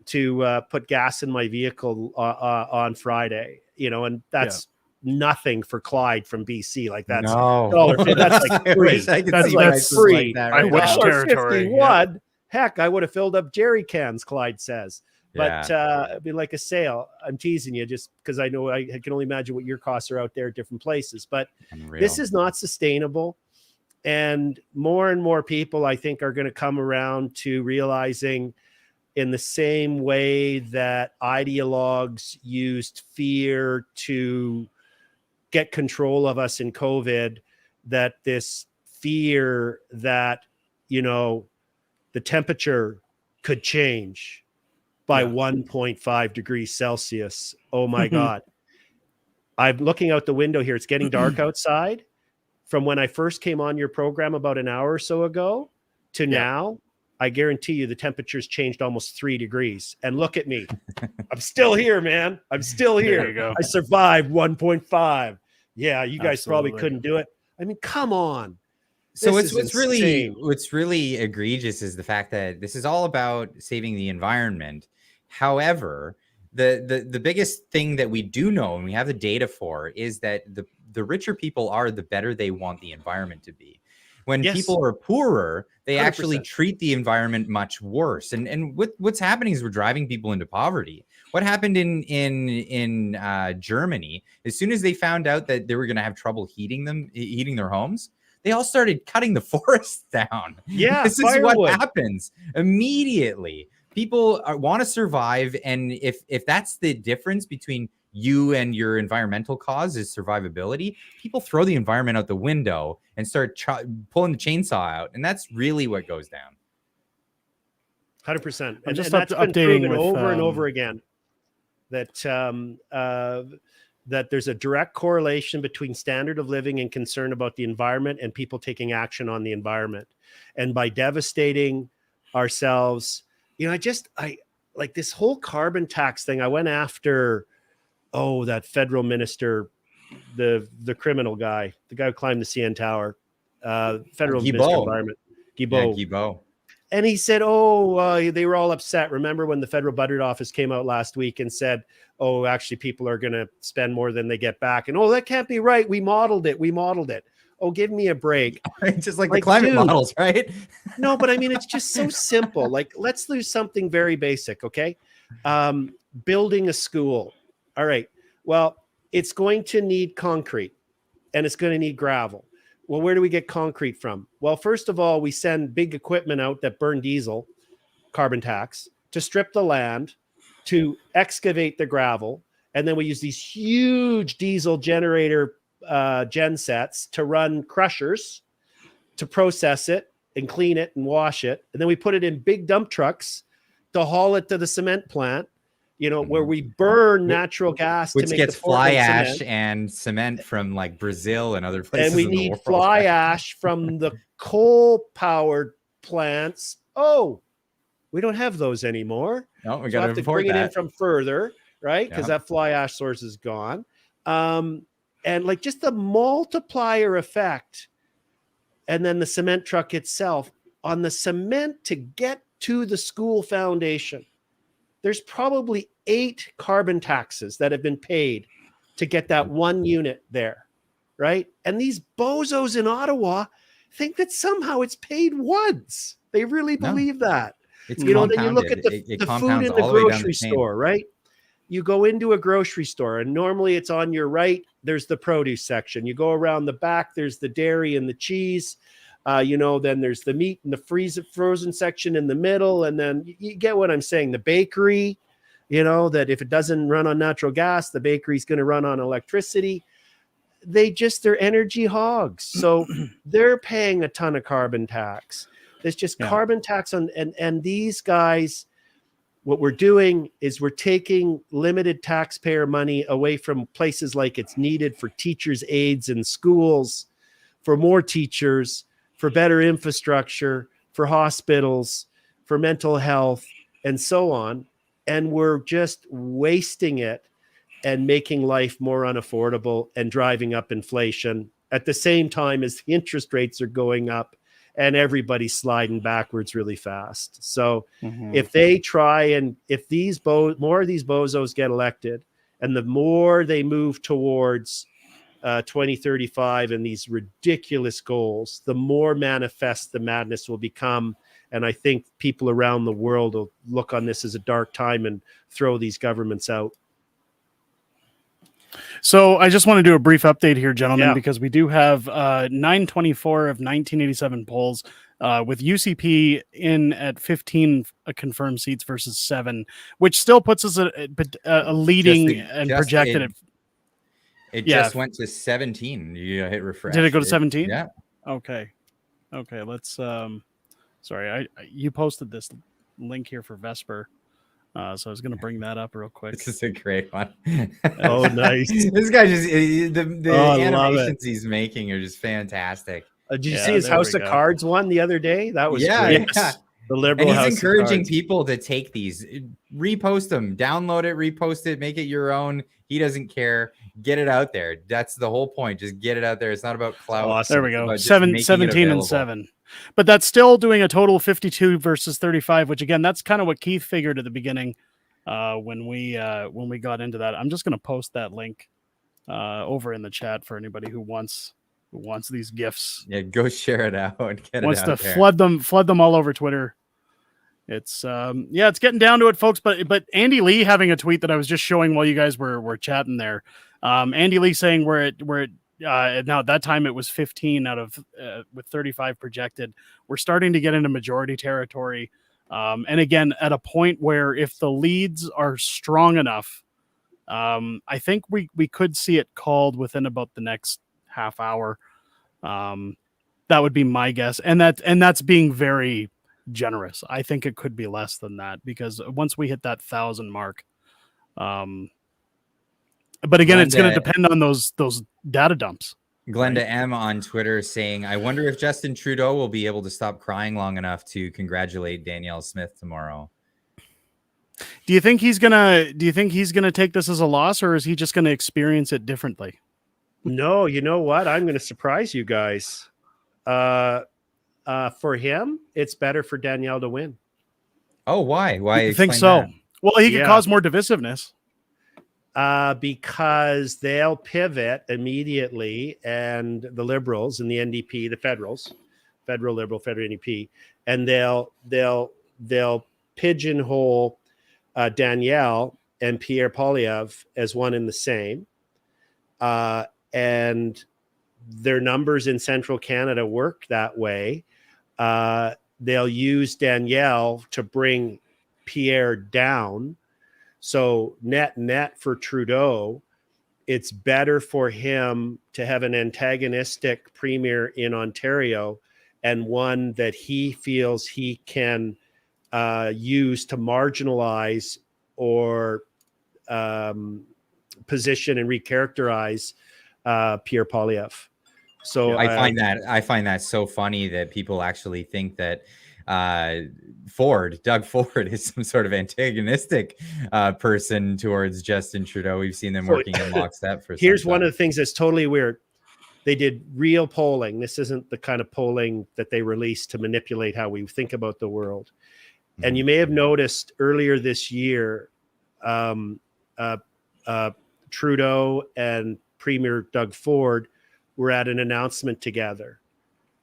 to put gas in my vehicle on Friday, and that's nothing for Clyde from BC. Like that's that's like free. That's like free. I wish territory. $1.51. Heck, I would have filled up jerry cans, Clyde says. But it'd be like a sale. I'm teasing you just because I know I can only imagine what your costs are out there at different places. But this is not sustainable. And more people, I think, are going to come around to realizing, in the same way that ideologues used fear to get control of us in COVID, that this fear that, the temperature could change by 1.5 degrees Celsius. Oh my God. I'm looking out the window here. It's getting dark outside. From when I first came on your program about an hour or so ago to now, I guarantee you the temperature's changed almost 3 degrees. And look at me. I'm still here, man. I'm still here. There you go. I survived 1.5. Yeah, you guys probably couldn't do it. I mean, come on. So what's really egregious is the fact that this is all about saving the environment. However, the biggest thing that we do know, and we have the data for, is that the richer people are, the better they want the environment to be. When people are poorer, they 100%. Actually treat the environment much worse. And what's happening is we're driving people into poverty. What happened in Germany, as soon as they found out that they were going to have trouble heating their homes, they all started cutting the forests down. Yeah, this is what happens immediately. People want to survive, and if that's the difference between you and your environmental cause is survivability, people throw the environment out the window and start pulling the chainsaw out, and that's really what goes down. 100%. And just that's been updating proven with, over and over again that that there's a direct correlation between standard of living and concern about the environment and people taking action on the environment. And by devastating ourselves, I like this whole carbon tax thing. I went after, that federal minister, the criminal guy, the guy who climbed the CN Tower, federal minister of environment, Guilbeault. And he said, they were all upset. Remember when the federal budget office came out last week and said, actually people are going to spend more than they get back. And, that can't be right. We modeled it. Oh, give me a break. Just like the climate models, right? No, but I mean, it's just so simple. Like, let's do something very basic. Okay. Building a school. All right. Well, it's going to need concrete and it's going to need gravel. Well, where do we get concrete from? Well, first of all, we send big equipment out that burn diesel, carbon tax, to strip the land, to excavate the gravel. And then we use these huge diesel generator gen sets to run crushers to process it and clean it and wash it. And then we put it in big dump trucks to haul it to the cement plant, where we burn natural gas, which to make gets the fly ash cement. And cement from like Brazil and other places. And we need fly ash from the coal powered plants. We don't have those anymore. No, we so got have to bring it in from further, right? Because that fly ash source is gone. And like just the multiplier effect. And then the cement truck itself on the cement to get to the school foundation. There's probably 8 carbon taxes that have been paid to get that one unit there, right? And these bozos in Ottawa think that somehow it's paid once. They really believe that. It's then you look at the food in the grocery store, right? You go into a grocery store and normally it's on your right. There's the produce section. You go around the back. There's the dairy and the cheese. Then there's the meat and the frozen section in the middle. And then you get what I'm saying. The bakery, that if it doesn't run on natural gas, the bakery's going to run on electricity. They're energy hogs. So they're paying a ton of carbon tax. There's just carbon tax on, and these guys, what we're doing is we're taking limited taxpayer money away from places like it's needed for teachers' aides in schools, for more teachers, for better infrastructure, for hospitals, for mental health, and so on. And we're just wasting it and making life more unaffordable and driving up inflation at the same time as the interest rates are going up and everybody's sliding backwards really fast. So if they try and if more of these bozos get elected, and the more they move towards 2035 and these ridiculous goals, the more manifest the madness will become. And I think people around the world will look on this as a dark time and throw these governments out. So I just want to do a brief update here, gentlemen, because we do have 924 of 1987 polls with UCP in at 15 confirmed seats versus 7, which still puts us a leading and projected. It just went to 17. You hit refresh. Did it go to 17? Yeah. Okay. Let's. Sorry, you posted this link here for Vesper. So I was going to bring that up real quick. This is a great one. Oh, nice. This guy just, the animations he's making are just fantastic. Did you see his House of Cards one the other day? That was great. Yeah. The Liberal and he's House encouraging people to take these, repost them, download it, repost it, make it your own. He doesn't care. Get it out there. That's the whole point. Just get it out there. It's not about clout. Awesome. There we go. 17 and 7. But that's still doing a total of 52 versus 35, which again, that's kind of what Keith figured at the beginning when we got into that. I'm just going to post that link over in the chat for anybody who wants these gifts. Yeah, go share it out and get wants it out to there. flood them all over Twitter. It's it's getting down to it, folks. But Andy Lee having a tweet that I was just showing while you guys were chatting there. Andy Lee saying we're at now at that time it was 15 out of with 35 projected. We're starting to get into majority territory, and again at a point where if the leads are strong enough, I think we could see it called within about the next half hour. That would be my guess, and that's being very generous. I think it could be less than that because once we hit that 1,000 mark, but again, it's going to depend on those data dumps. Glenda M on Twitter saying, "I wonder if Justin Trudeau will be able to stop crying long enough to congratulate Danielle Smith tomorrow." Do you think he's gonna take this as a loss, or is he just gonna experience it differently? No, you know what? I'm going to surprise you guys. For him, it's better for Danielle to win. Oh, why? Why? You think so? That? Well, he could cause more divisiveness. Because they'll pivot immediately, and the Liberals and the NDP, the federal Liberal, federal NDP, and they'll pigeonhole Danielle and Pierre Poilievre as one and the same. And their numbers in central Canada work that way. They'll use Danielle to bring Pierre down. So net for Trudeau, it's better for him to have an antagonistic premier in Ontario and one that he feels he can use to marginalize or position and recharacterize Pierre Poilievre. So I find that so funny that people actually think that Doug Ford is some sort of antagonistic person towards Justin Trudeau. We've seen them working in lockstep for here's one of the things that's totally weird. They did real polling. This isn't the kind of polling that they released to manipulate how we think about the world. Mm-hmm. And you may have noticed earlier this year, Trudeau and Premier Doug Ford were at an announcement together,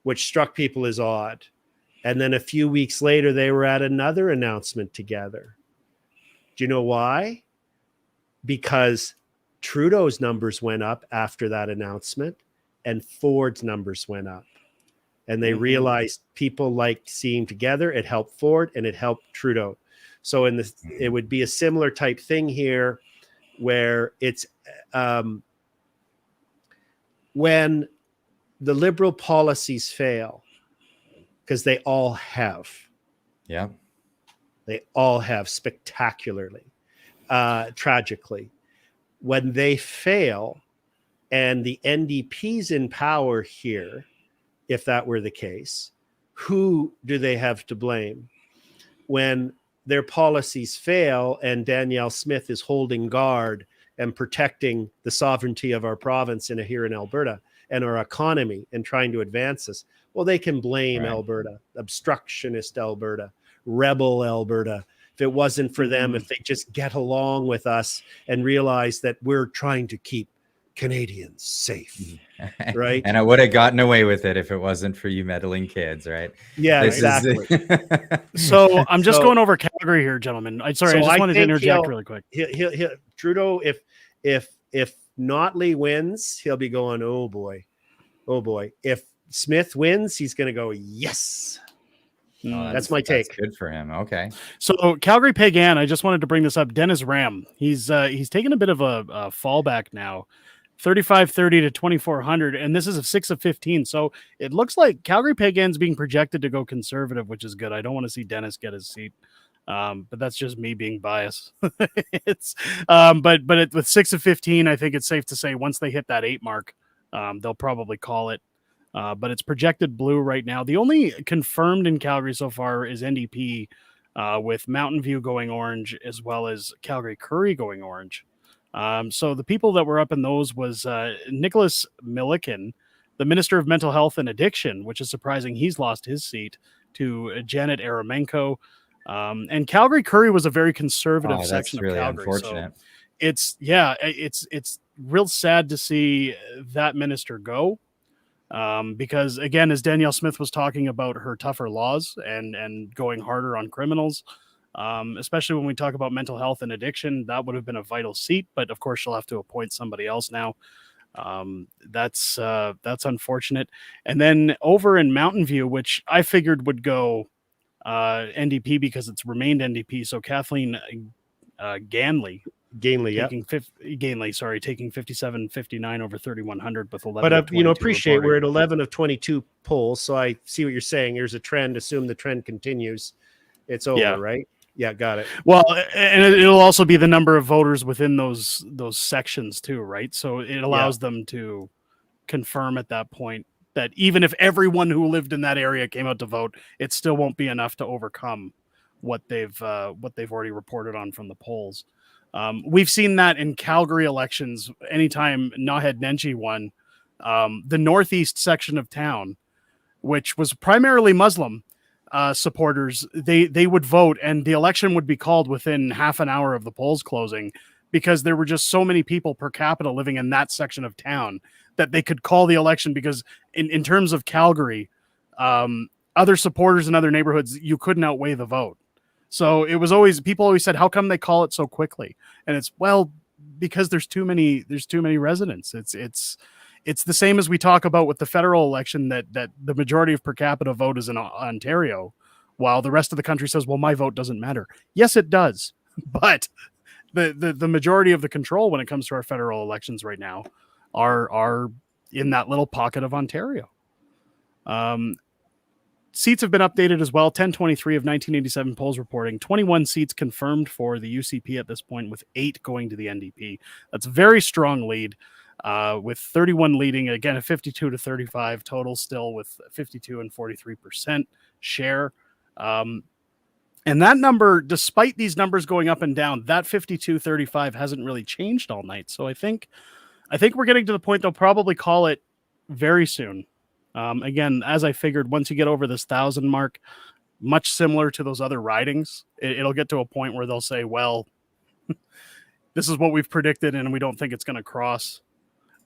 which struck people as odd. And then a few weeks later, they were at another announcement together. Do you know why? Because Trudeau's numbers went up after that announcement and Ford's numbers went up. and they realized people liked seeing together. It helped Ford and it helped Trudeau. So it would be a similar type thing here, where it's when the Liberal policies fail, because they all have. Yeah. They all have spectacularly, tragically. When they fail and the NDP's in power here, if that were the case, who do they have to blame? When their policies fail and Danielle Smith is holding guard and protecting the sovereignty of our province here in Alberta and our economy and trying to advance us, well, they can blame Alberta, obstructionist Alberta, rebel Alberta. If it wasn't for them, if they just get along with us and realize that we're trying to keep Canadians safe, right? And I would have gotten away with it if it wasn't for you meddling kids, right? Yeah, exactly. So I'm just going over Calgary here, gentlemen. I just wanted to interject really quick. He'll Trudeau, if Notley wins, he'll be going, oh boy. If Smith wins, he's going to go, yes. That's my take. That's good for him. Okay. So Calgary Pagan, I just wanted to bring this up. Dennis Ram, he's taken a bit of a fallback now. 3530 to 2400, and this is a 6 of 15. So it looks like Calgary Pagan's being projected to go conservative, which is good. I don't want to see Dennis get his seat, but that's just me being biased. It's with 6 of 15, I think it's safe to say once they hit that 8 mark, they'll probably call it. But it's projected blue right now. The only confirmed in Calgary so far is NDP, with Mountain View going orange as well as Calgary Curry going orange. So the people that were up in those was Nicholas Milliken, the Minister of Mental Health and Addiction, which is surprising. He's lost his seat to Janet Aramenko. And Calgary Curry was a very conservative section of Calgary. Unfortunate. So it's real sad to see that minister go. Because again, as Danielle Smith was talking about her tougher laws and going harder on criminals, especially when we talk about mental health and addiction, that would have been a vital seat. But of course, she'll have to appoint somebody else now. That's unfortunate. And then over in Mountain View, which I figured would go NDP because it's remained NDP. So Kathleen Ganley, taking 57-59 over 3100 with 11. But appreciate reporting. We're at 11 of 22 polls, so I see what you're saying. There's a trend. Assume the trend continues. It's over, right? Yeah, got it. Well, and it'll also be the number of voters within those sections too, right? So it allows them to confirm at that point that even if everyone who lived in that area came out to vote, it still won't be enough to overcome what they've already reported on from the polls. We've seen that in Calgary elections. Anytime Naheed Nenshi won, the northeast section of town, which was primarily Muslim supporters, they would vote, and the election would be called within half an hour of the polls closing, because there were just so many people per capita living in that section of town that they could call the election. Because in terms of Calgary, other supporters in other neighborhoods, you couldn't outweigh the vote. So it was people always said, how come they call it so quickly? And it's, well, because there's too many residents. It's the same as we talk about with the federal election, that the majority of per capita vote is in Ontario, while the rest of the country says, well, my vote doesn't matter. Yes, it does. But the majority of the control when it comes to our federal elections right now are in that little pocket of Ontario. Seats have been updated as well. 1023 of 1987 polls reporting 21 seats confirmed for the UCP at this point, with 8 going to the NDP. That's a very strong lead, with 31 leading, again, a 52 to 35 total, still with 52 and 43% share. And that number, despite these numbers going up and down, that 52-35 hasn't really changed all night. So I think we're getting to the point they'll probably call it very soon. Again, as I figured, once you get over this 1,000 mark, much similar to those other ridings, it'll get to a point where they'll say, well, this is what we've predicted and we don't think it's going to cross.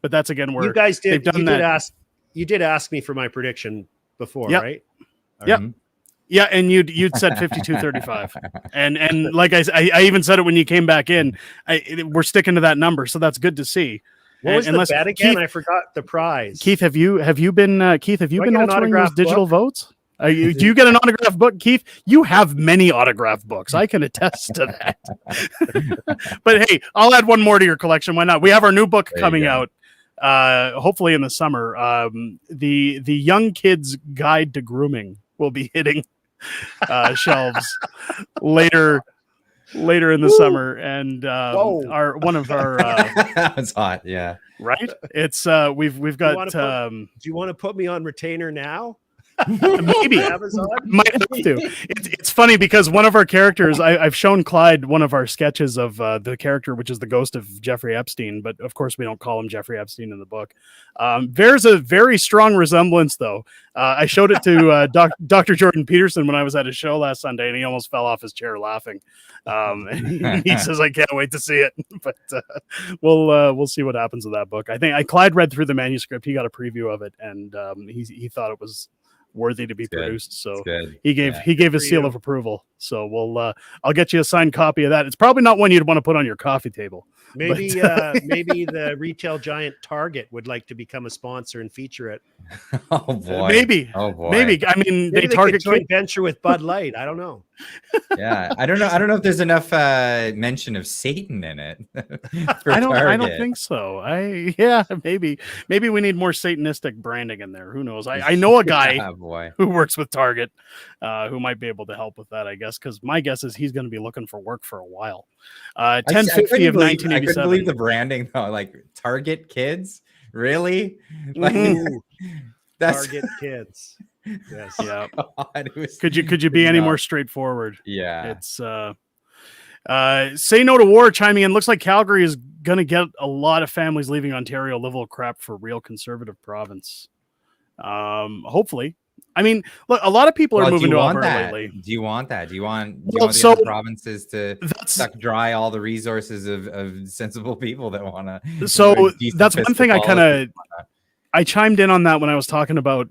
But that's, again, where you guys did. You did ask me for my prediction before, right? Yeah. Yeah, and you'd said 52-35, and like I even said it when you came back in. We're sticking to that number, so that's good to see. What was unless the bet again? Keith, I forgot the prize. Keith, have you been Keith? Have you Do I been get an altering those autographed digital book? votes? Do you get an autograph book, Keith? You have many autograph books. I can attest to that. But hey, I'll add one more to your collection. Why not? We have our new book There you coming go. out, hopefully in the summer. The Young Kids Guide to Grooming will be hitting shelves later in the summer, and Whoa. one of our That's hot. Yeah. right. It's we've wanna got put- Do you want to put me on retainer now? maybe Amazon? might have to. It's funny because one of our characters, I've shown Clyde one of our sketches of the character, which is the ghost of Jeffrey Epstein, but of course we don't call him Jeffrey Epstein in the book. There's a very strong resemblance, though. I showed it to Dr. Jordan Peterson when I was at his show last Sunday, and he almost fell off his chair laughing. He says, "I can't wait to see it," but we'll see what happens with that book. I think Clyde read through the manuscript. He got a preview of it, and he thought it was worthy to be produced. So he gave a seal of approval. So I'll get you a signed copy of that. It's probably not one you'd want to put on your coffee table. Maybe maybe the retail giant Target would like to become a sponsor and feature it. Oh boy. Maybe. Oh boy. Maybe. I mean, Maybe they target could joint venture with Bud Light. I don't know. Yeah. I don't know if there's enough mention of Satan in it. For I don't Target. think so. Maybe we need more Satanistic branding in there. Who knows? I know a guy Oh boy. who works with Target who might be able to help with that, I guess, because my guess is he's going to be looking for work for a while. 1050 of 1987. I couldn't believe the branding though. Like Target Kids, really? Like Ooh, that's Target Kids. Yes. Yeah. God, Could you be any more straightforward? Yeah. It's say no to war chiming in. Looks like Calgary is going to get a lot of families leaving Ontario. Level of crap for real conservative province. Hopefully. I mean, look, a lot of people are moving to Alberta lately. Do you want that? Do you want Well, the other provinces to That's suck dry all the resources of sensible people that want to? so that's one thing I chimed in on that when I was talking about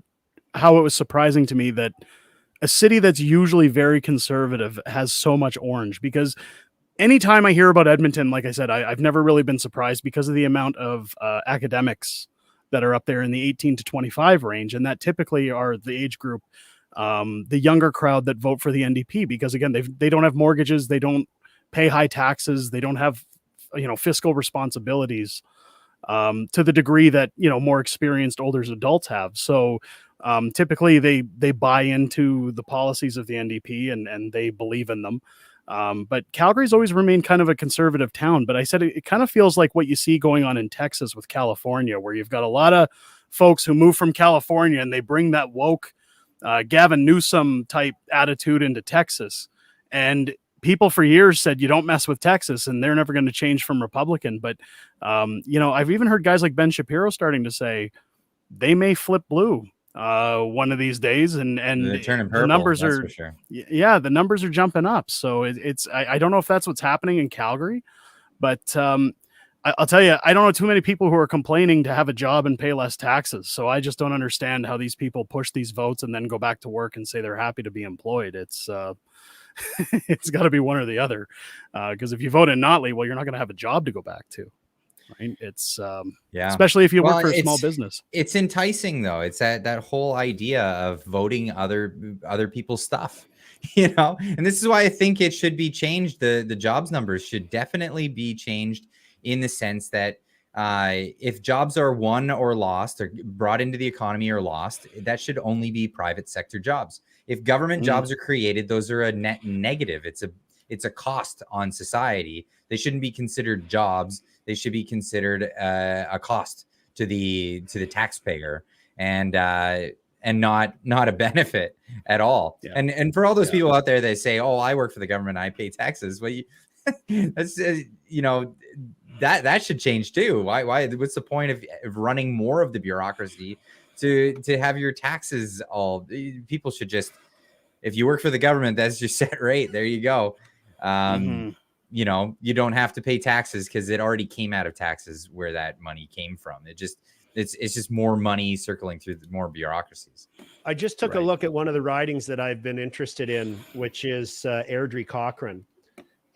how it was surprising to me that a city that's usually very conservative has so much orange, because anytime I hear about Edmonton, like I said, I've never really been surprised because of the amount of academics that are up there in the 18 to 25 range. And that typically are the age group, the younger crowd that vote for the NDP, because again, they don't have mortgages. They don't pay high taxes. They don't have, fiscal responsibilities to the degree that, more experienced older adults have. So typically they buy into the policies of the NDP and they believe in them. But Calgary's always remained kind of a conservative town. But I said it kind of feels like what you see going on in Texas with California, where you've got a lot of folks who move from California and they bring that woke Gavin Newsom type attitude into Texas. And people for years said, you don't mess with Texas, and they're never going to change from Republican. But, I've even heard guys like Ben Shapiro starting to say they may flip blue one of these days, and they're turning purple, the numbers that's are for sure. the numbers are jumping up. So I don't know if that's what's happening in Calgary, but I'll tell you, I don't know too many people who are complaining to have a job and pay less taxes. So I just don't understand how these people push these votes and then go back to work and say they're happy to be employed. It's it's got to be one or the other, because if you vote in Notley, well, you're not going to have a job to go back to. Right? It's especially if you work for a small business. It's enticing though. It's that whole idea of voting other people's stuff, and this is why I think it should be changed. The jobs numbers should definitely be changed in the sense that if jobs are won or lost or brought into the economy or lost, that should only be private sector jobs. If government jobs are created, those are a net negative. It's a cost on society. They shouldn't be considered jobs. They should be considered a cost to the taxpayer and not a benefit at all. Yeah. And for all those people out there that say, "Oh, I work for the government, I pay taxes," well, that's that should change too. Why? What's the point of running more of the bureaucracy to have your taxes all? People should just, if you work for the government, that's your set rate. There you go. You don't have to pay taxes because it already came out of taxes where that money came from. It's just more money circling through more bureaucracies. I just took a look at one of the ridings that I've been interested in, which is Airdrie Cochrane.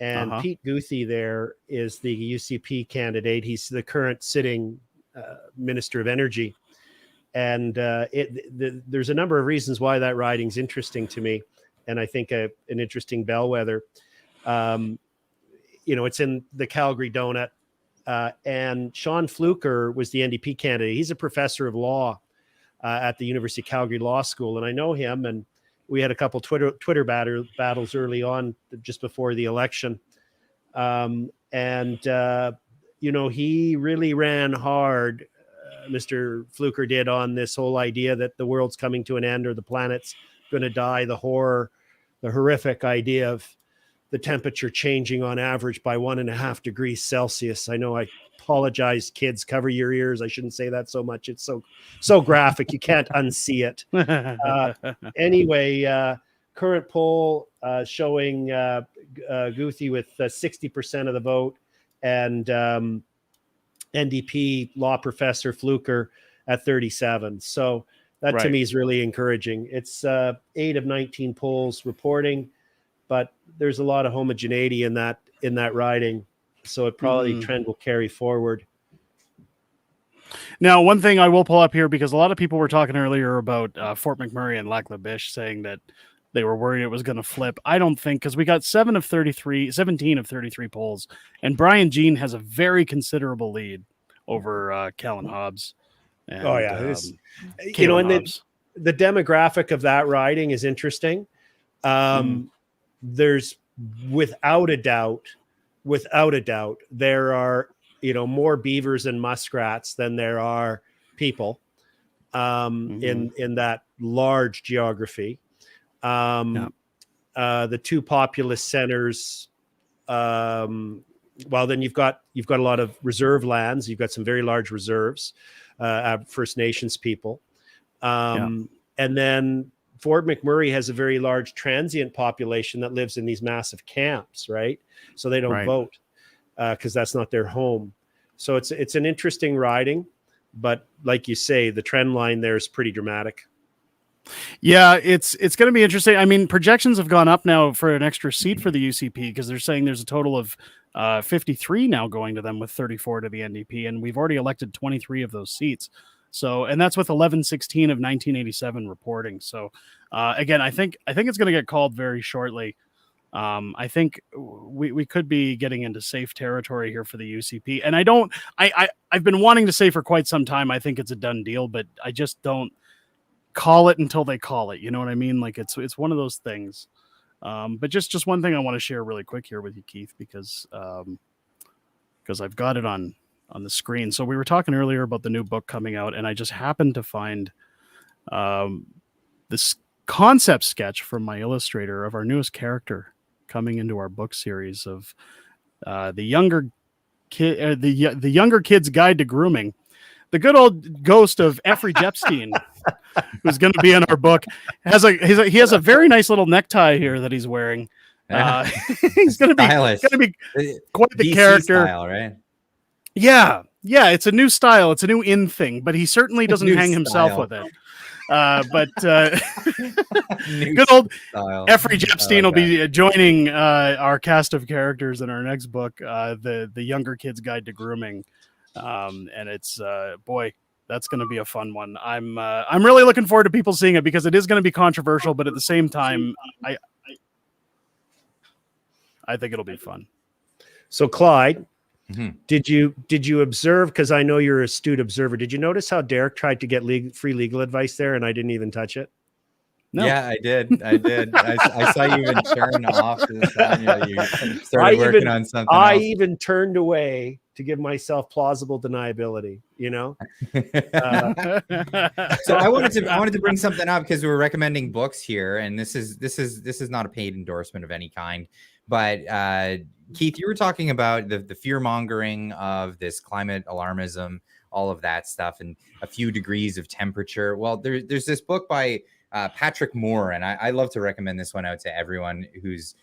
And Pete Guthey there is the UCP candidate. He's the current sitting Minister of Energy. And there's a number of reasons why that riding's interesting to me. And I think an interesting bellwether. It's in the Calgary donut. And Sean Fluker was the NDP candidate. He's a professor of law at the University of Calgary Law School. And I know him, and we had a couple Twitter battles early on just before the election. He really ran hard, Mr. Fluker did, on this whole idea that the world's coming to an end or the planet's going to die, the horrific idea of the temperature changing on average by 1.5 degrees Celsius. I know, I apologize, kids, cover your ears. I shouldn't say that so much. It's so graphic. You can't unsee it. Anyway, current poll showing Guthey with 60% of the vote, and NDP law professor Fluker at 37. So that to me is really encouraging. It's 8 of 19 polls reporting, but there's a lot of homogeneity in that riding. So it probably trend will carry forward. Now, one thing I will pull up here, because a lot of people were talking earlier about Fort McMurray and Lac La Biche, saying that they were worried it was going to flip. I don't think, because we got 17 of 33 polls, and Brian Jean has a very considerable lead over Callan Hobbs. And, the demographic of that riding is interesting. There's without a doubt, there are more beavers and muskrats than there are people in that large geography. The two populous centers. Then you've got a lot of reserve lands. You've got some very large reserves, First Nations people, and then Fort McMurray has a very large transient population that lives in these massive camps, right? So they don't vote because that's not their home. So it's an interesting riding, but like you say, the trend line there is pretty dramatic. Yeah, it's going to be interesting. I mean, projections have gone up now for an extra seat for the UCP, because they're saying there's a total of 53 now going to them, with 34 to the NDP, and we've already elected 23 of those seats. So, and that's with 1116 of 1987 reporting. So, again, I think it's going to get called very shortly. I think we could be getting into safe territory here for the UCP. And I've been wanting to say for quite some time, I think it's a done deal, but I just don't call it until they call it. You know what I mean? Like it's one of those things. But just one thing I want to share really quick here with you, Keith, because I've got it on the screen. So we were talking earlier about the new book coming out, and I just happened to find this concept sketch from my illustrator of our newest character coming into our book series of the younger kid's guide to grooming. The good old ghost of Effrey Jepstein, who's going to be in our book, he has a very nice little necktie here that he's wearing. He's going to be quite the DC character, style, right? Yeah, it's a new style. It's a new in thing, but he certainly doesn't hang himself with it. But good old Effrey Jepstein will be joining our cast of characters in our next book, the Younger Kid's Guide to Grooming. And it's boy, that's going to be a fun one. I'm really looking forward to people seeing it, because it is going to be controversial, but at the same time, I think it'll be fun. So, Clyde, did you observe? Because I know you're an astute observer. Did you notice how Derek tried to get free legal advice there, and I didn't even touch it? No. Yeah, I did. I saw you even turn off to the side. You started working on something else. I even turned away to give myself plausible deniability, So I wanted to bring something up, because we were recommending books here, and this is not a paid endorsement of any kind. But Keith, you were talking about the fear mongering of this climate alarmism, all of that stuff, and a few degrees of temperature. Well, there's this book by Patrick Moore, and I love to recommend this one out to everyone who's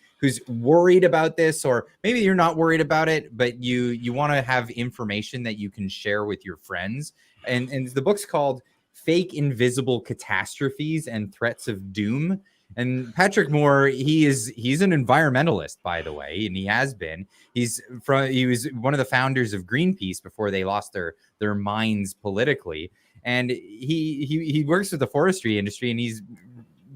worried about this, or maybe you're not worried about it, but you want to have information that you can share with your friends. And the book's called Fake Invisible Catastrophes and Threats of Doom. And Patrick Moore, he's an environmentalist, by the way, and he has been. He was one of the founders of Greenpeace before they lost their minds politically. And he works with the forestry industry, and he's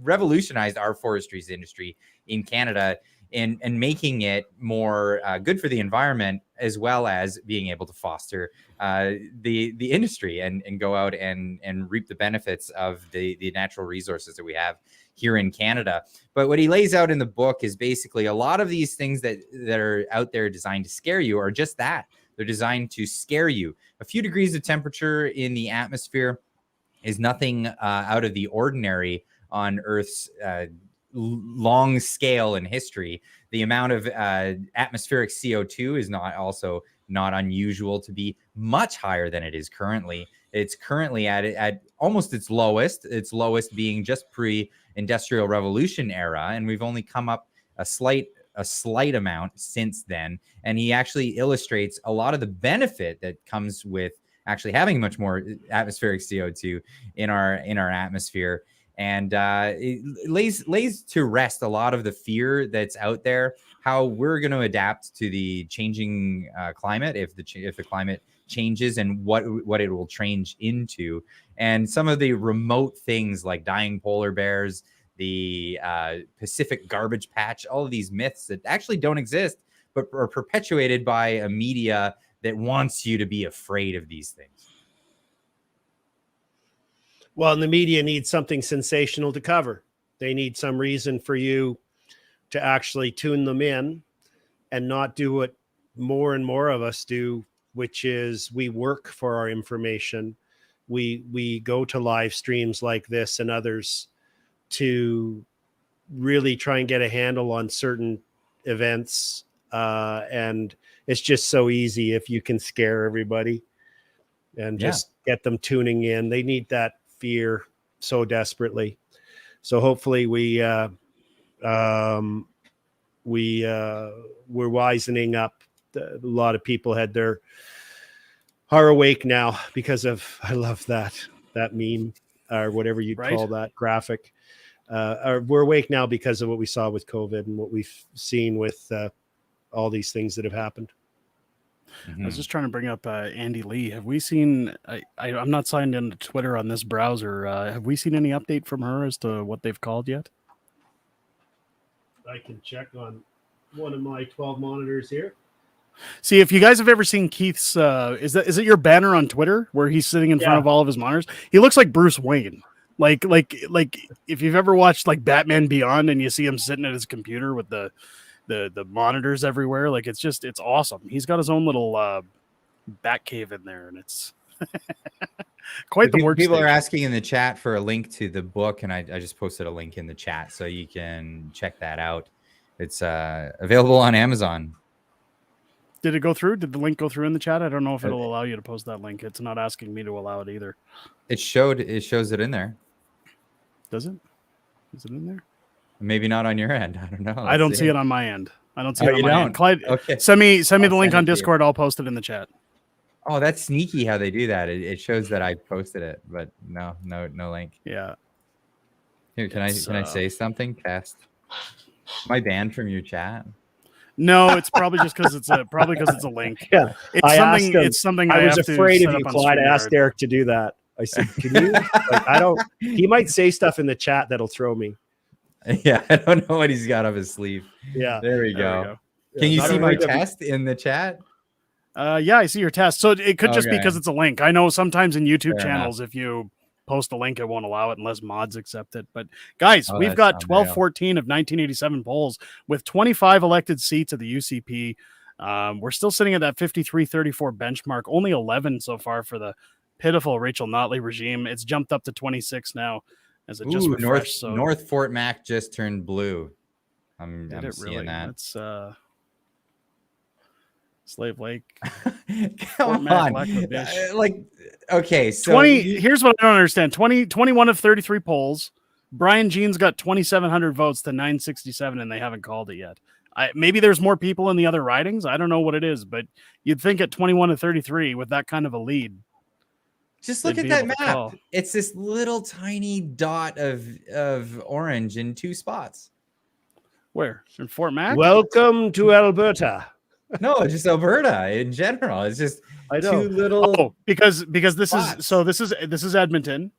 revolutionized our forestry industry in Canada and making it more good for the environment, as well as being able to foster the industry and go out and reap the benefits of the natural resources that we have here in Canada. But what he lays out in the book is basically a lot of these things that are out there designed to scare you are just that. They're designed to scare you. A few degrees of temperature in the atmosphere is nothing out of the ordinary on Earth's long scale in history. The amount of atmospheric CO2 is not unusual to be much higher than it is currently. It's currently at almost its lowest being just pre-industrial revolution era, and we've only come up a slight amount since then. And he actually illustrates a lot of the benefit that comes with actually having much more atmospheric CO2 in our atmosphere. And it lays to rest a lot of the fear that's out there, how we're going to adapt to the changing climate if the climate changes, and what it will change into, and some of the remote things like dying polar bears, the Pacific garbage patch, all of these myths that actually don't exist, but are perpetuated by a media that wants you to be afraid of these things. Well, and the media needs something sensational to cover. They need some reason for you to actually tune them in and not do what more and more of us do, which is we work for our information. We go to live streams like this and others to really try and get a handle on certain events. And it's just so easy if you can scare everybody and just get them tuning in. They need that fear so desperately. So hopefully we're wisening up. A lot of people are awake now because of, I love that meme or whatever you'd call that graphic. We're awake now because of what we saw with COVID and what we've seen with all these things that have happened. I was just trying to bring up Andy Lee. Have we seen? I'm not signed into Twitter on this browser. Have we seen any update from her as to what they've called yet? I can check on one of my 12 monitors here. See, if you guys have ever seen Keith's, is it your banner on Twitter where he's sitting in front of all of his monitors? He looks like Bruce Wayne. Like if you've ever watched like Batman Beyond and you see him sitting at his computer with the monitors everywhere, like it's awesome. He's got his own little bat cave in there, and it's quite the work. People are asking in the chat for a link to the book, and I just posted a link in the chat so you can check that out. It's available on Amazon. Did it go through? Did the link go through in the chat? I don't know if it'll allow you to post that link. It's not asking me to allow it either. It shows it in there. Does it? Is it in there? Maybe not on your end. I don't know. I don't see it on my end. I don't see it on my end. Clyde, okay. Send me the link on Discord. I'll post it in the chat. Oh, that's sneaky how they do that. It shows that I posted it, but no link. Yeah. Here, can I say something? Test. Am I banned from your chat? No, it's probably just because it's a link. Yeah, it's something. I was afraid of you, Clyde. I asked Eric to do that. I said, "Can you?" He might say stuff in the chat that'll throw me. Yeah, I don't know what he's got up his sleeve. Yeah, there we go. Can you see my test in the chat? Yeah, I see your test. So it could just be because it's a link. I know sometimes in YouTube channels, if you post a link, it won't allow it unless mods accept it. But guys, we've got 1214 of 1987 polls with 25 elected seats at the UCP. We're still sitting at that 53-34 benchmark. Only 11 so far for the pitiful Rachel Notley regime. It's jumped up to 26 now as it just refreshed. North Fort Mac just turned blue. I'm seeing really? that. That's Slave Lake. Come on. Okay, so 20. Here's what I don't understand. 21 of 33 polls. Brian Jean's got 2,700 votes to 967, and they haven't called it yet. Maybe there's more people in the other ridings. I don't know what it is, but you'd think at 21 to 33 with that kind of a lead, Just look they'd at be that able to map. call. It's this little tiny dot of orange in 2 spots. Where? In Fort Mac? Welcome to Alberta. No, just Alberta in general. It's just I know. 2 little. Oh, because this spots. this is Edmonton,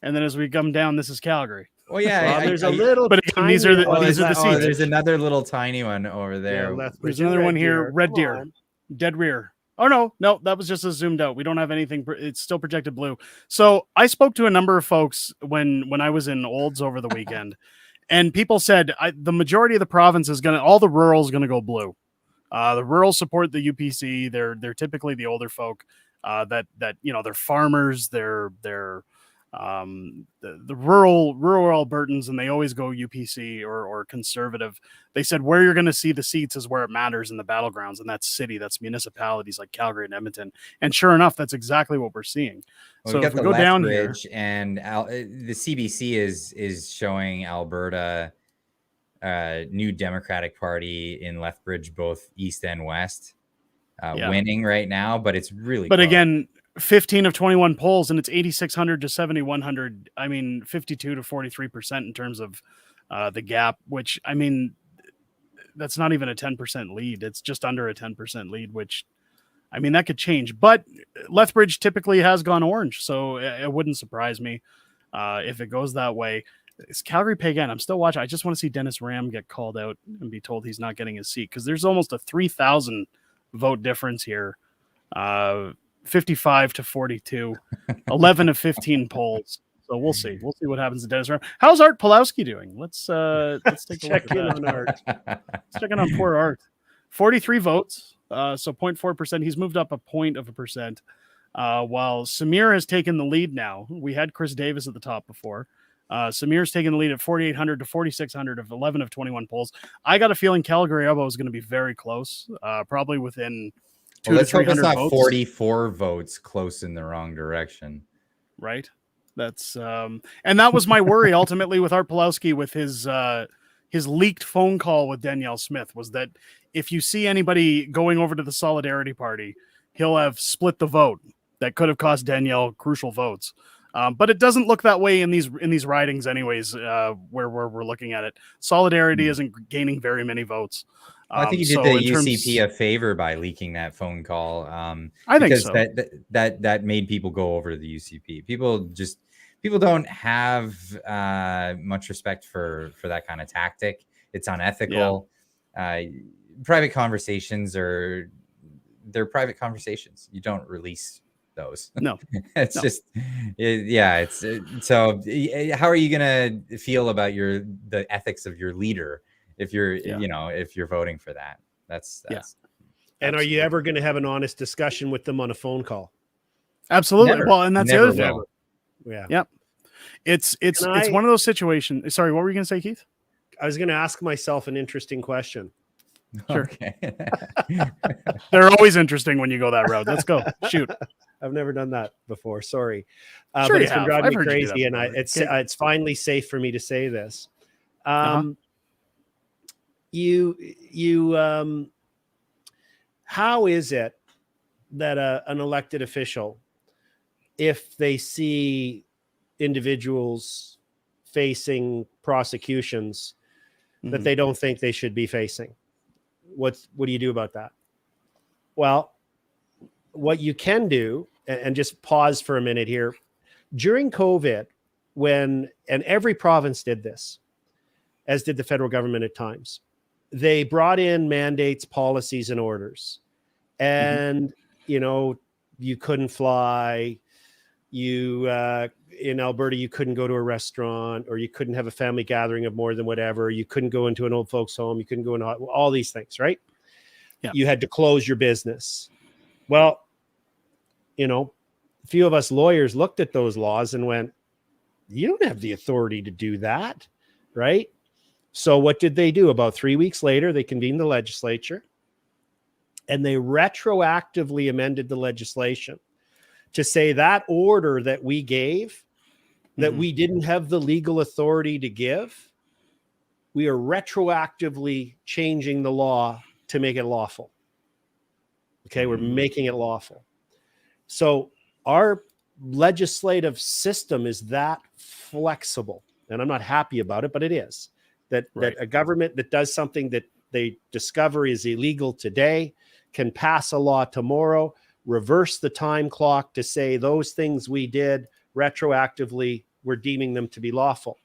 and then as we come down, this is Calgary. Oh yeah, Well, I- there's I- a little. But again, these are the- tiny one these are the left oh, seats. there's bridge. another little tiny one over there. Yeah, left There's bridge and another Red one here, Deer. Red Come Deer. on. Dead rear. Oh no, that was just a zoomed out. We don't have anything. It's still projected blue. So I spoke to a number of folks when I was in Olds over the weekend, and people said the majority of the province is all the rural is gonna go blue. The rural support the UPC. They're typically the older folk that they're farmers. They're the rural Albertans, and they always go UPC or conservative. They said where you're going to see the seats is where it matters in the battlegrounds, and that's municipalities like Calgary and Edmonton. And sure enough, that's exactly what we're seeing. Well, So we if got we the go down Lethbridge here, and the CBC is showing Alberta new Democratic Party in Lethbridge, both east and west, winning right now, but it's really but close. again, 15 of 21 polls, and it's 8,600 to 7,100. I mean, 52 to 43% in terms of the gap, which I mean, that's not even a 10% lead. It's just under a 10% lead, which I mean, that could change. But Lethbridge typically has gone orange, so it wouldn't surprise me if it goes that way. It's Calgary pay again. I'm still watching. I just want to see Dennis Ram get called out and be told he's not getting his seat, because there's almost a 3,000 vote difference here. 55 to 42, 11 of 15 polls. So we'll see. We'll see what happens to Dennis Ram. How's Art Pawlowski doing? Let's take a Check look in at on that. Art. Let's check in on poor Art. 43 votes, so 0.4%. He's moved up a 0.1%. While Samir has taken the lead now. We had Chris Davis at the top before. Samir's taking the lead at 4,800 to 4,600 of 11 of 21 polls. I got a feeling Calgary Elbow is going to be very close, probably within 200 let's to hope it's 300 not votes. 44 votes close in the wrong direction. Right. That's and that was my worry ultimately with Art Pawlowski with his leaked phone call with Danielle Smith, was that if you see anybody going over to the Solidarity Party, he'll have split the vote that could have cost Danielle crucial votes. But it doesn't look that way in these ridings anyways, where we're looking at it. Solidarity isn't gaining very many votes. I think he did the UCP a favor by leaking that phone call. I think because so. that made people go over to the UCP. People don't have much respect for that kind of tactic. It's unethical. Private conversations they're private conversations. You don't release those. No, it's just so how are you gonna feel about the ethics of your leader if you're if you're voting for that? That's And are you ever going to have an honest discussion with them on a phone call? absolutely. Never. Well, and that's Never the other will. thing. Yeah. Yep. It's one of those situations. Sorry, what were you going to say, Keith? I was going to ask myself an interesting question. Sure. Okay. They're always interesting when you go that route. Let's go. Shoot. I've never done that before. Sorry. Sure But you it's been have. driving I've me heard you do that crazy, and before. it's finally safe for me to say this. How is it that an elected official, if they see individuals facing prosecutions that they don't think they should be facing, what do you do about that? Well, what you can do, and just pause for a minute here, during COVID, and every province did this, as did the federal government at times, they brought in mandates, policies, and orders. And, you couldn't fly. In Alberta, you couldn't go to a restaurant, or you couldn't have a family gathering of more than whatever. You couldn't go into an old folks home. You couldn't go into all these things, right? Yeah. You had to close your business. Well, a few of us lawyers looked at those laws and went, you don't have the authority to do that, right? So what did they do? About 3 weeks later, they convened the legislature, and they retroactively amended the legislation to say that order that we gave, that we didn't have the legal authority to give, we are retroactively changing the law to make it lawful. Okay, we're making it lawful. So our legislative system is that flexible, and I'm not happy about it, but it is, that a government that does something that they discover is illegal today can pass a law tomorrow, reverse the time clock to say those things we did retroactively, we're deeming them to be lawful.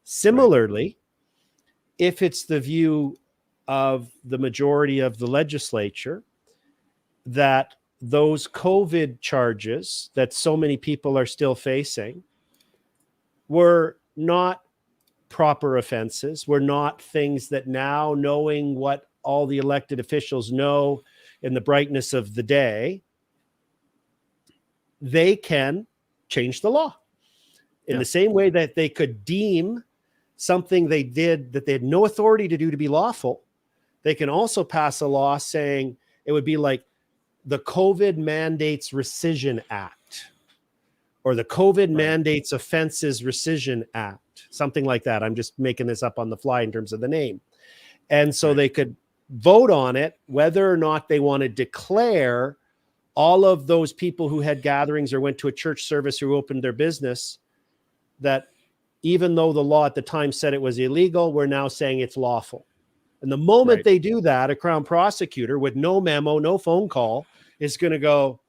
Similarly, if it's the view of the majority of the legislature that those COVID charges that so many people are still facing were not proper offenses, were not things that now, knowing what all the elected officials know in the brightness of the day, they can change the law in the same way that they could deem something they did that they had no authority to do to be lawful. They can also pass a law saying it would be like the COVID Mandates Rescission Act or the COVID Mandates Offenses Rescission Act, something like that. I'm just making this up on the fly in terms of the name. And so they could vote on it, whether or not they want to declare all of those people who had gatherings or went to a church service or opened their business, that even though the law at the time said it was illegal, we're now saying it's lawful. And the moment they do that, a Crown prosecutor with no memo, no phone call is going to go,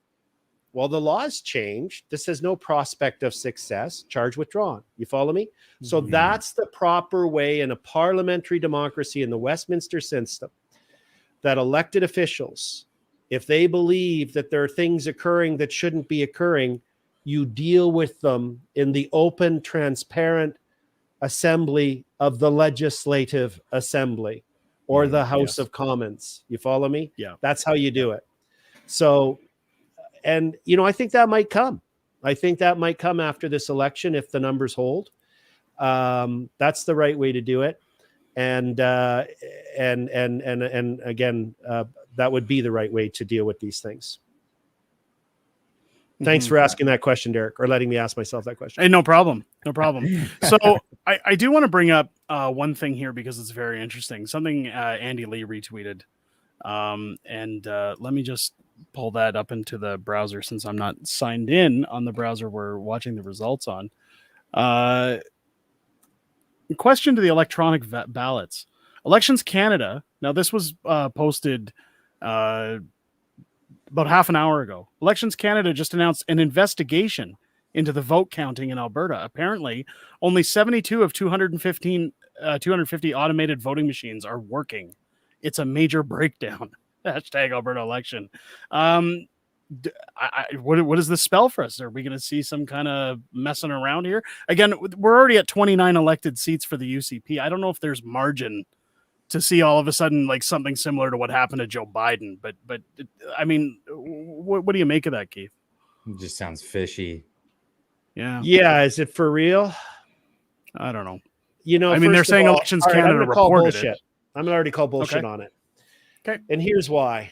well, the law's changed. This has no prospect of success. Charge withdrawn. You follow me? So that's the proper way in a parliamentary democracy in the Westminster system, that elected officials, if they believe that there are things occurring that shouldn't be occurring, you deal with them in the open, transparent assembly of the Legislative Assembly or the House of Commons. You follow me? Yeah. That's how you do it. So, and, I think that might come. I think that might come after this election if the numbers hold. That's the right way to do it. And again, that would be the right way to deal with these things. Thanks for asking that question, Derek, or letting me ask myself that question. Hey, no problem. No problem. So I do want to bring up one thing here because it's very interesting. Something Andy Lee retweeted. Let me just pull that up into the browser since I'm not signed in on the browser we're watching the results on. Question to the electronic ballots. Elections Canada. Now, this was posted about half an hour ago. Elections Canada just announced an investigation into the vote counting in Alberta. Apparently, only 72 of 250 automated voting machines are working. It's a major breakdown. Hashtag Alberta election. What does this spell for us? Are we going to see some kind of messing around here? Again, we're already at 29 elected seats for the UCP. I don't know if there's margin to see all of a sudden like something similar to what happened to Joe Biden. But I mean, what do you make of that, Keith? It just sounds fishy. Yeah. Yeah. Is it for real? I don't know. I mean, they're saying Elections Canada reported it. I'm going to already call bullshit on it. Okay. And here's why.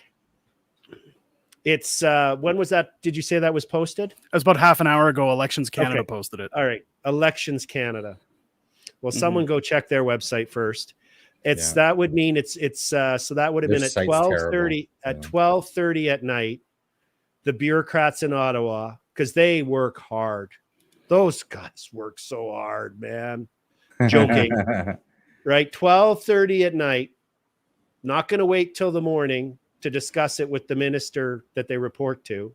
It's when was that? Did you say that was posted? It was about half an hour ago. Elections Canada posted it. All right. Elections Canada. Well, someone go check their website first. That would mean it's so that would have been at 12:30 at 12:30 at night. The bureaucrats in Ottawa, because they work hard. Those guys work so hard, man. Joking. Right? 12:30 at night. Not going to wait till the morning to discuss it with the minister that they report to,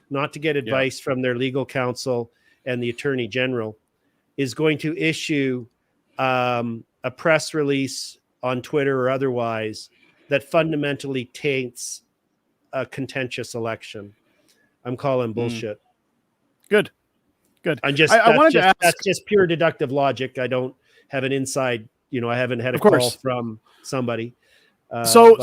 not to get advice from their legal counsel and the attorney general, is going to issue a press release on Twitter or otherwise that fundamentally taints a contentious election. I'm calling bullshit. Good. I'm just, that's just pure deductive logic. I don't have an inside, I haven't had a call from somebody. So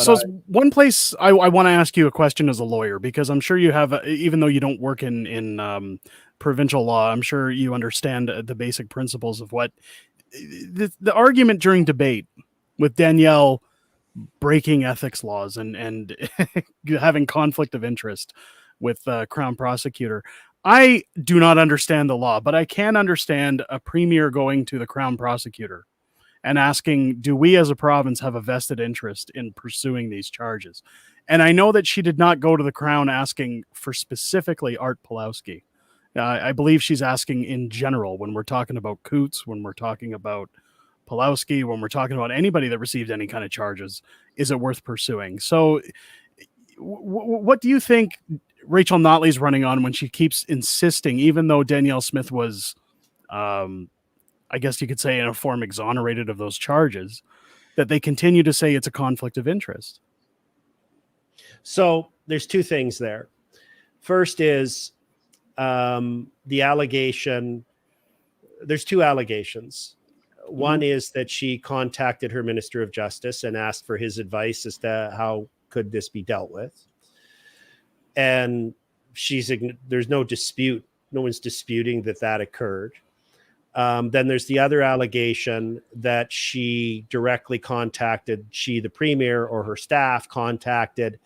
one place I want to ask you a question as a lawyer, because I'm sure you have, even though you don't work in provincial law, I'm sure you understand the basic principles of what the argument during debate with Danielle breaking ethics laws and having conflict of interest with Crown prosecutor. I do not understand the law, but I can understand a premier going to the Crown prosecutor and asking, do we as a province have a vested interest in pursuing these charges? And I know that she did not go to the Crown asking for specifically Art Pawlowski. I believe she's asking in general when we're talking about Coots, when we're talking about Pawlowski, when we're talking about anybody that received any kind of charges, is it worth pursuing? So what do you think Rachel Notley's running on when she keeps insisting, even though Danielle Smith was, I guess you could say in a form exonerated of those charges, that they continue to say it's a conflict of interest? So there's two things there. First is the allegation. There's two allegations. One is that she contacted her Minister of Justice and asked for his advice as to how could this be dealt with. And there's no dispute. No one's disputing that occurred. Then there's the other allegation that she directly contacted, the Premier or her staff contacted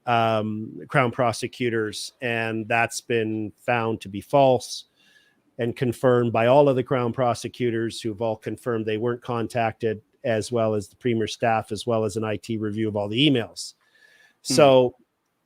Crown prosecutors, and that's been found to be false and confirmed by all of the Crown prosecutors, who've all confirmed they weren't contacted, as well as the Premier's staff, as well as an IT review of all the emails. So,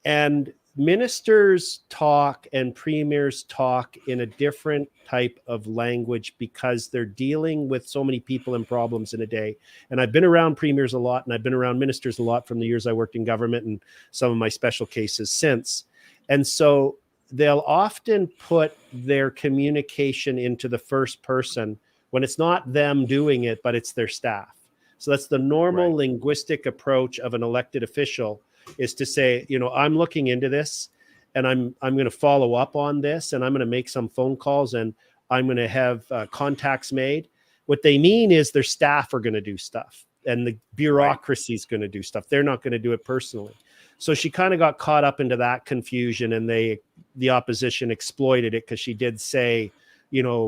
and ministers talk and premiers talk in a different type of language because they're dealing with so many people and problems in a day. And I've been around premiers a lot, and I've been around ministers a lot from the years I worked in government and some of my special cases since. And so they'll often put their communication into the first person when it's not them doing it, but it's their staff. So that's the normal linguistic approach of an elected official, is to say, I'm looking into this, and I'm going to follow up on this, and I'm going to make some phone calls, and I'm going to have contacts made. What they mean is their staff are going to do stuff, and the bureaucracy is going to do stuff. They're not going to do it personally. So she kind of got caught up into that confusion, and the opposition exploited it because she did say,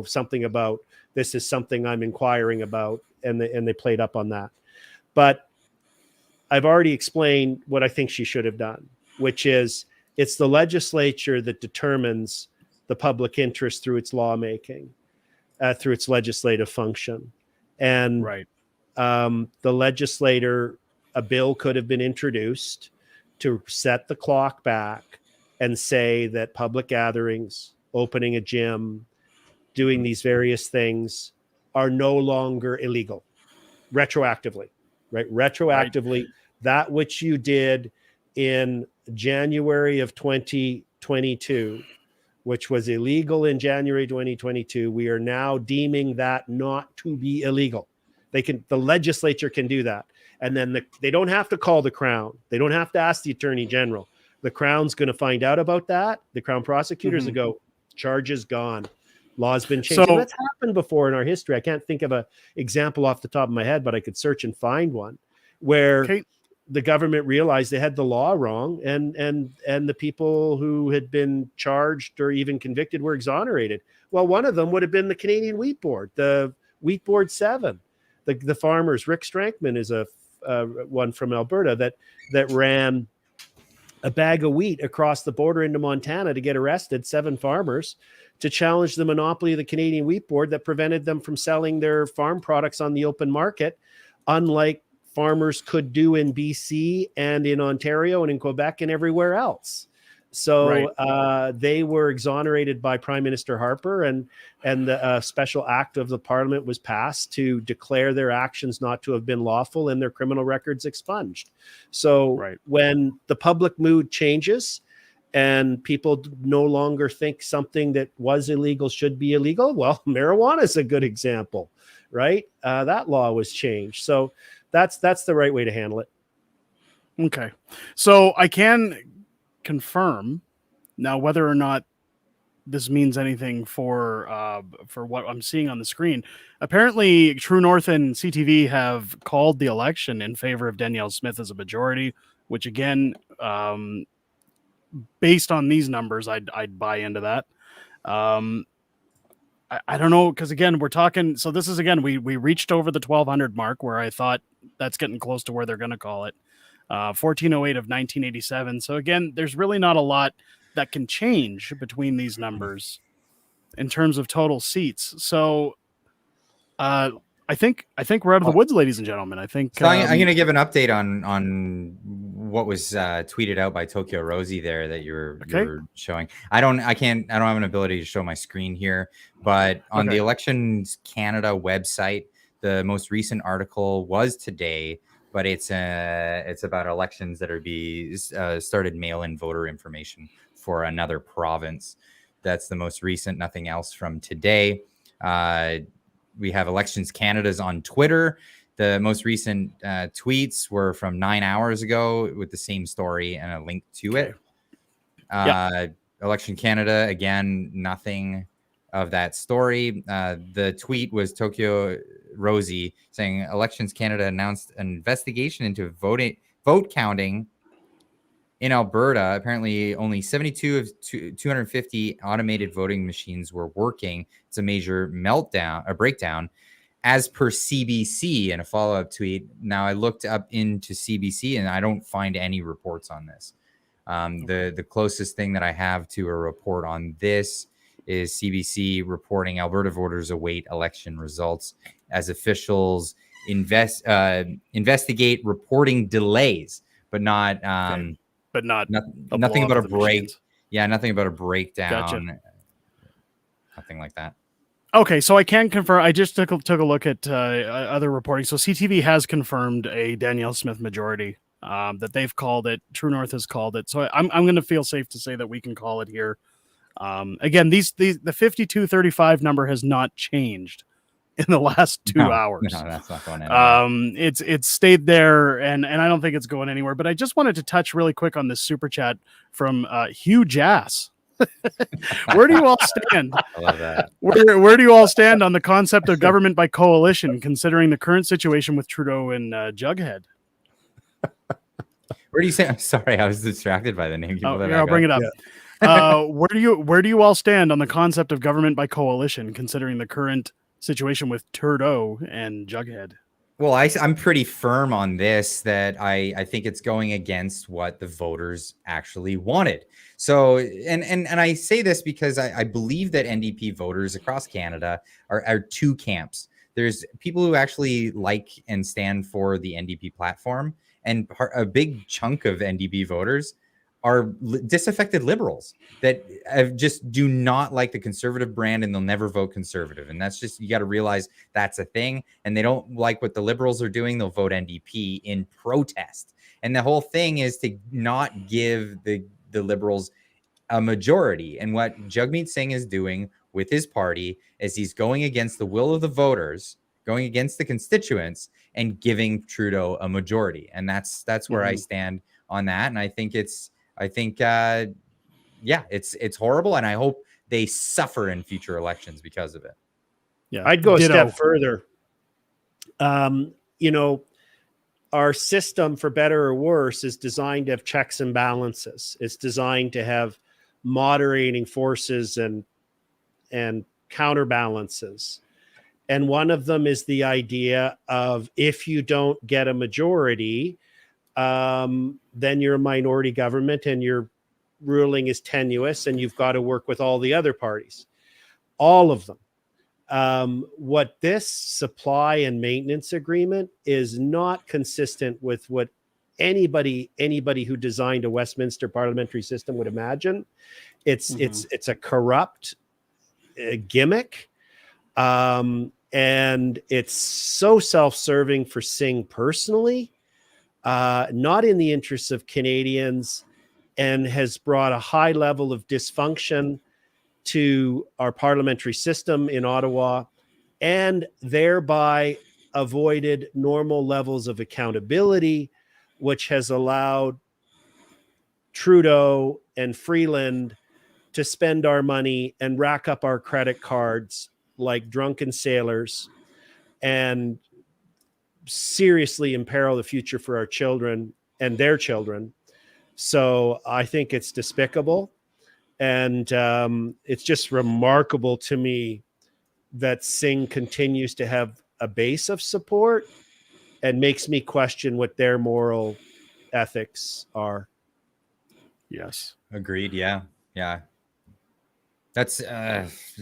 something about, this is something I'm inquiring about, and they played up on that. But I've already explained what I think she should have done, which is it's the legislature that determines the public interest through its lawmaking, through its legislative function. And the legislator, a bill could have been introduced to set the clock back and say that public gatherings, opening a gym, doing these various things are no longer illegal retroactively, right? Retroactively, that which you did in January of 2022, which was illegal in January 2022, we are now deeming that not to be illegal. The legislature can do that. And then they don't have to call the Crown. They don't have to ask the Attorney General. The Crown's going to find out about that. The Crown prosecutors will go, charges gone. Law's been changed. And that's happened before in our history. I can't think of an example off the top of my head, but I could search and find one where the government realized they had the law wrong, and the people who had been charged or even convicted were exonerated. Well, one of them would have been the Canadian Wheat Board, the Wheat Board 7. The farmers, Rick Strankman is a one from Alberta that ran a bag of wheat across the border into Montana to get arrested, 7 farmers, to challenge the monopoly of the Canadian Wheat Board that prevented them from selling their farm products on the open market, unlike farmers could do in BC and in Ontario and in Quebec and everywhere else. So they were exonerated by Prime Minister Harper, and the special act of the Parliament was passed to declare their actions not to have been lawful and their criminal records expunged. So when the public mood changes and people no longer think something that was illegal should be illegal, well, marijuana is a good example, right? That law was changed. So that's the right way to handle it. Okay. So I can confirm now whether or not this means anything for what I'm seeing on the screen. Apparently, True North and CTV have called the election in favor of Danielle Smith as a majority, which again, based on these numbers, I'd buy into that. I don't know, because again, we're talking. So this is again, we reached over the 1200 mark, where I thought that's getting close to where they're going to call it. 1408 of 1987. So again, there's really not a lot that can change between these numbers in terms of total seats. So I think we're out of the woods, ladies and gentlemen. I think so I'm going to give an update on what was tweeted out by Tokyo Rosie there that you're showing. I don't have an ability to show my screen here, but on the Elections Canada website, the most recent article was today, but it's about elections that are started mail-in voter information for another province. That's the most recent, nothing else from today. We have Elections Canada's on Twitter. The most recent tweets were from 9 hours ago with the same story and a link to it. Election Canada, again, nothing of that story. The tweet was Tokyo Rosie saying Elections Canada announced an investigation into vote counting in Alberta. Apparently only 72 of 250 automated voting machines were working. It's a major breakdown, as per CBC in a follow-up tweet. Now I looked up into CBC and I don't find any reports on this. The closest thing that I have to a report on this is CBC reporting Alberta voters await election results as officials investigate reporting delays, but not nothing about a break. Yeah, nothing about a breakdown. Gotcha. Nothing like that. Okay, so I can confirm. I just took a look at other reporting. So CTV has confirmed a Danielle Smith majority. That they've called it. True North has called it. So I'm going to feel safe to say that we can call it here. Again, the 52-35 number has not changed in the last 2 hours. No, that's not going anywhere. It's stayed there, and I don't think it's going anywhere. But I just wanted to touch really quick on this super chat from Hugh Jass. Where do you all stand? I love that. Where do you all stand on the concept of government by coalition, considering the current situation with Trudeau and Jughead? Where do you say? I'm sorry, I was distracted by the name. I'll bring it up. Yeah. Where do you all stand on the concept of government by coalition, considering the current situation with Trudeau and Jughead? Well, I'm pretty firm on this, that I think it's going against what the voters actually wanted. So, and I say this because I believe that NDP voters across Canada are two camps. There's people who actually like and stand for the NDP platform, and a big chunk of NDP voters are disaffected liberals that just do not like the conservative brand, and they'll never vote conservative. And that's just, you got to realize that's a thing. And they don't like what the liberals are doing. They'll vote NDP in protest. And the whole thing is to not give the liberals a majority. And what Jagmeet Singh is doing with his party is he's going against the will of the voters, going against the constituents, and giving Trudeau a majority. And that's where I stand on that. And I think it's horrible, and I hope they suffer in future elections because of it. Yeah, I'd go a step further. Our system, for better or worse, is designed to have checks and balances. It's designed to have moderating forces and counterbalances. And one of them is the idea of, if you don't get a majority, then you're a minority government and your ruling is tenuous, and you've got to work with all the other parties, all of them. What this supply and maintenance agreement is not consistent with what anybody who designed a Westminster parliamentary system would imagine. It's a corrupt gimmick, and it's so self-serving for Singh personally, not in the interests of Canadians, and has brought a high level of dysfunction to our parliamentary system in Ottawa, and thereby avoided normal levels of accountability, which has allowed Trudeau and Freeland to spend our money and rack up our credit cards like drunken sailors, and seriously imperil the future for our children and their children. So I think it's despicable. And it's just remarkable to me that Singh continues to have a base of support, and makes me question what their moral ethics are. Yes. Agreed. Yeah. That's